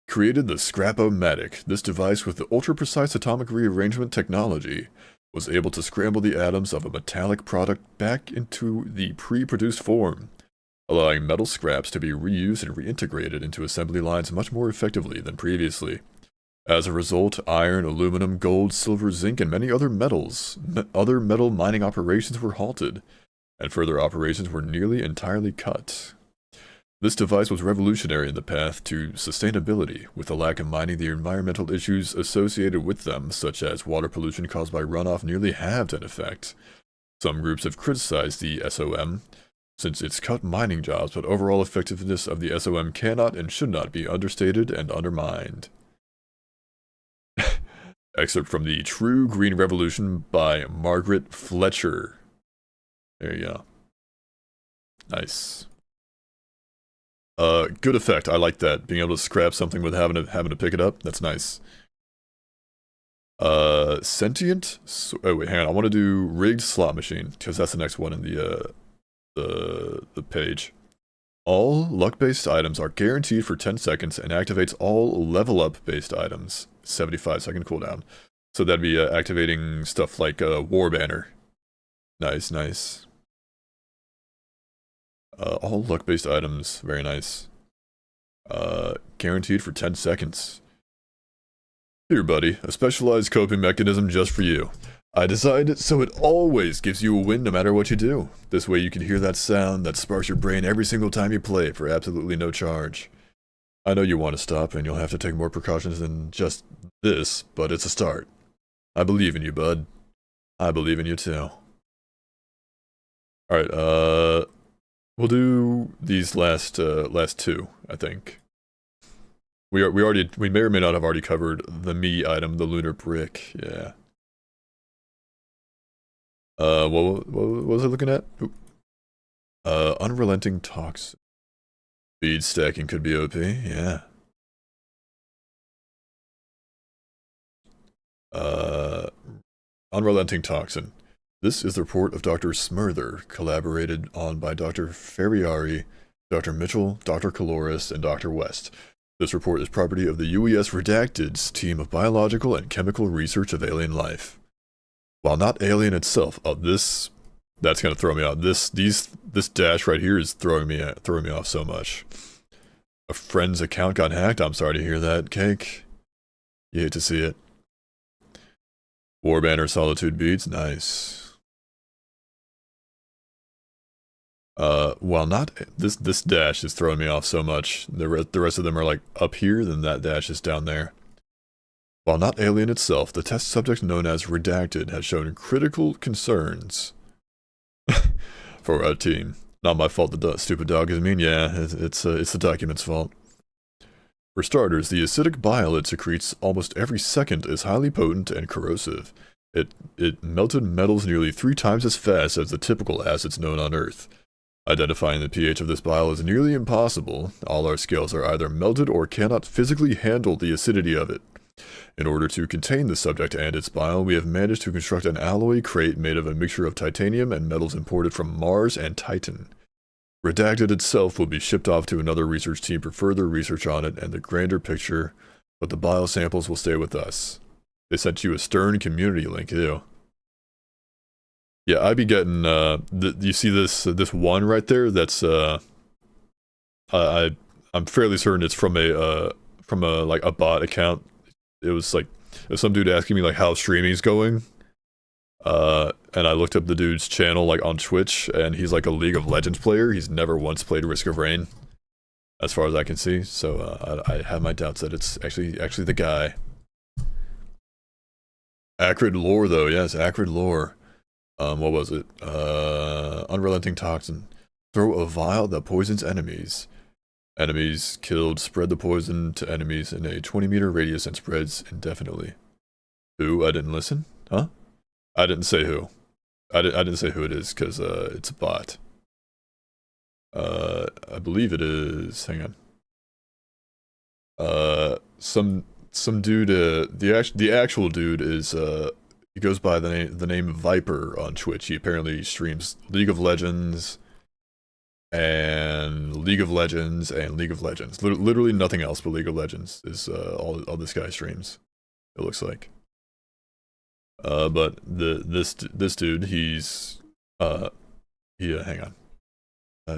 created the Scrap-O-Matic. This device, with the ultra-precise atomic rearrangement technology, was able to scramble the atoms of a metallic product back into the pre-produced form, allowing metal scraps to be reused and reintegrated into assembly lines much more effectively than previously. As a result, iron, aluminum, gold, silver, zinc, and many other other metal mining operations were halted, and further operations were nearly entirely cut. This device was revolutionary in the path to sustainability, with the lack of mining the environmental issues associated with them, such as water pollution caused by runoff, nearly halved in effect. Some groups have criticized the SOM, since it's cut mining jobs, but overall effectiveness of the SOM cannot and should not be understated and undermined. Excerpt from The True Green Revolution by Margaret Fletcher. There you go. Nice. Good effect. I like that. Being able to scrap something with having to pick it up. That's nice. Sentient? Oh wait, hang on. I want to do rigged slot machine, because that's the next one in the page. All luck-based items are guaranteed for 10 seconds and activates all level-up-based items. 75-second cooldown. So that'd be activating stuff like War Banner. Nice, nice. All luck-based items. Very nice. Guaranteed for 10 seconds. Here, buddy. A specialized coping mechanism just for you. I designed it so it always gives you a win no matter what you do. This way you can hear that sound that sparks your brain every single time you play for absolutely no charge. I know you want to stop and you'll have to take more precautions than just this, but it's a start. I believe in you, bud. I believe in you too. Alright, we'll do these last two, I think. We may or may not have already covered the me item, the lunar brick, yeah. What was I looking at? Oop. Unrelenting toxin. Speed stacking could be OP, yeah. Unrelenting toxin. This is the report of Dr. Smurther, collaborated on by Dr. Ferriari, Dr. Mitchell, Dr. Caloris, and Dr. West. This report is property of the UES Redacted's team of biological and chemical research of alien life. While not alien itself, that's gonna throw me out. This dash right here is throwing me off so much. A friend's account got hacked. I'm sorry to hear that, Cake. You hate to see it. War Banner Solitude Beats, nice. While not this dash is throwing me off so much. The rest of them are like up here, then that dash is down there. While not alien itself, the test subject known as Redacted has shown critical concerns for our team. Not my fault the stupid dog is mean. Yeah, it's the document's fault. For starters, the acidic bile it secretes almost every second is highly potent and corrosive. It melted metals nearly 3 times as fast as the typical acids known on Earth. Identifying the pH of this bile is nearly impossible. All our scales are either melted or cannot physically handle the acidity of it. In order to contain the subject and its bile, we have managed to construct an alloy crate made of a mixture of titanium and metals imported from Mars and Titan. Redacted itself will be shipped off to another research team for further research on it and the grander picture, but the bile samples will stay with us. They sent you a Stern community link, too. Yeah, I'd be getting, you see this one right there? That's, I'm fairly certain it's from a bot account. It was some dude asking me, like, how streaming's going. And I looked up the dude's channel, like, on Twitch, and he's, like, a League of Legends player. He's never once played Risk of Rain, as far as I can see. So, I have my doubts that it's actually the guy. Acrid lore, though. Yes, acrid lore. What was it? Unrelenting toxin. Throw a vial that poisons enemies. Enemies killed spread the poison to enemies in a 20-meter radius and spreads indefinitely. Who? I didn't listen? Huh? I didn't say who. I didn't say who it is because it's a bot. I believe it is. Hang on. Some dude. The actual dude is he goes by the name Viper on Twitch. He apparently streams League of Legends and League of Legends and League of Legends. Literally nothing else but League of Legends is all this guy streams. It looks like. But this dude, he's yeah. Hang on.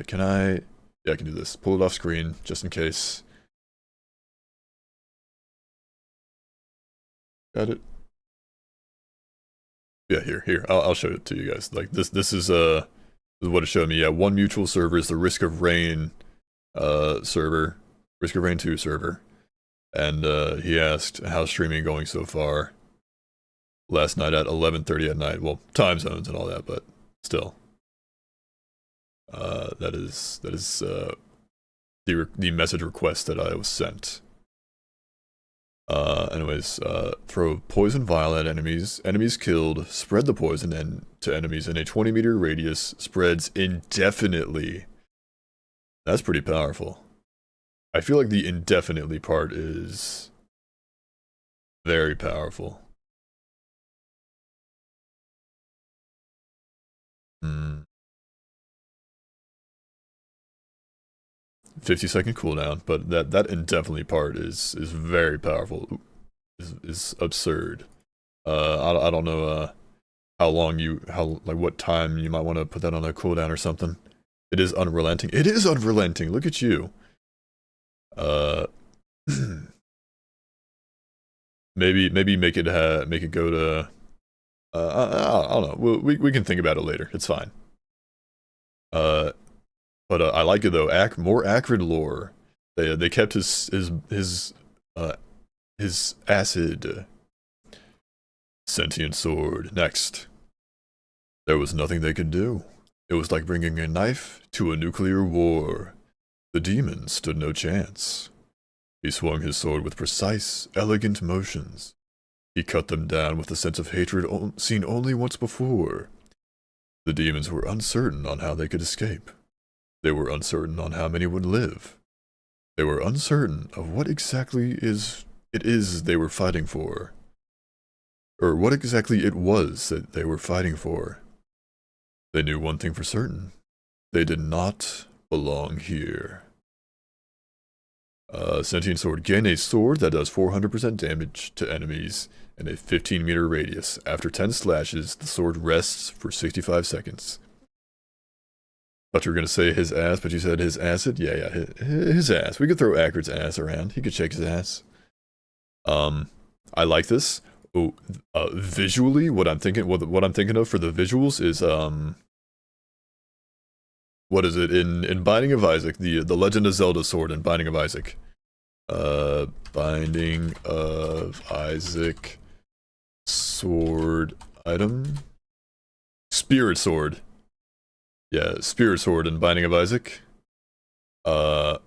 Can I? Yeah, I can do this. Pull it off screen just in case. Got it. Yeah, here. I'll show it to you guys. Like this is what it showed me. Yeah, one mutual server is the Risk of Rain server, Risk of Rain 2 server, and he asked how's streaming going so far. Last night at 11:30 at night. Well, time zones and all that, but still. That is the message request that I was sent. Anyways, throw poison vial at enemies. Enemies killed. Spread the poison to enemies in a 20-meter radius. Spreads indefinitely. That's pretty powerful. I feel like the indefinitely part is very powerful. 50-second cooldown, but that indefinitely part is very powerful. Is absurd. I don't know what time you might want to put that on a cooldown or something. It is unrelenting. It is unrelenting. Look at you. Maybe make it go to. I don't know. We can think about it later. It's fine. But I like it though. More acrid lore. They kept his acid. Sentient sword. Next. There was nothing they could do. It was like bringing a knife to a nuclear war. The demon stood no chance. He swung his sword with precise, elegant motions. He cut them down with a sense of hatred seen only once before. The demons were uncertain on how they could escape. They were uncertain on how many would live. They were uncertain of what exactly it is they were fighting for. Or what exactly it was that they were fighting for. They knew one thing for certain. They did not belong here. Sentient sword. Gain a sword that does 400% damage to enemies in a 15-meter radius. After 10 slashes, the sword rests for 65 seconds. Thought you were gonna say his ass, but you said his acid? Yeah, his ass. We could throw Akrid's ass around. He could shake his ass. I like this. Oh, visually, what I'm thinking of for the visuals is, what is it? In Binding of Isaac, the Legend of Zelda sword in Binding of Isaac. Binding of Isaac sword item? Spirit sword. Yeah, Spirit Sword in Binding of Isaac. It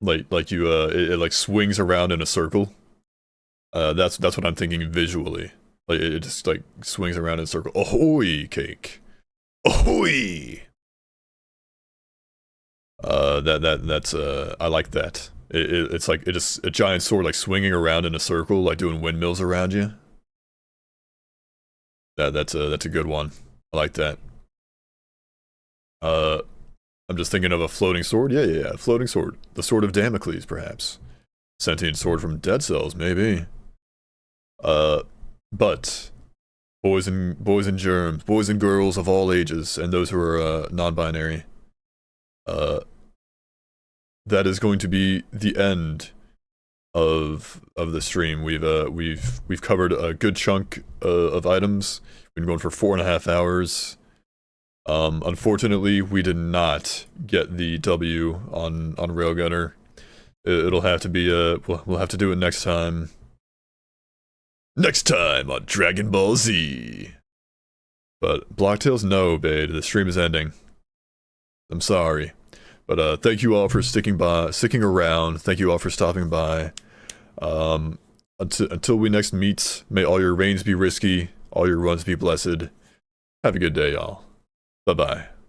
like swings around in a circle. That's what I'm thinking visually. Like it just like swings around in a circle. Ahoy, cake. Ahoy. That's I like that. It's like a giant sword like swinging around in a circle, like doing windmills around you. That's a good one. I like that. I'm just thinking of a floating sword. Yeah, floating sword. The Sword of Damocles, perhaps. Sentient sword from Dead Cells, maybe. But boys and germs, boys and girls of all ages, and those who are non-binary. That is going to be the end of the stream. We've covered a good chunk of items. We've been going for 4.5 hours. Unfortunately, we did not get the W on Railgunner. It'll have to be we'll have to do it next time. Next time on Dragon Ball Z. But Blocktails, no, babe. The stream is ending. I'm sorry, but thank you all for sticking around. Thank you all for stopping by. Until we next meet, may all your reigns be risky, all your runs be blessed. Have a good day, y'all. Bye-bye.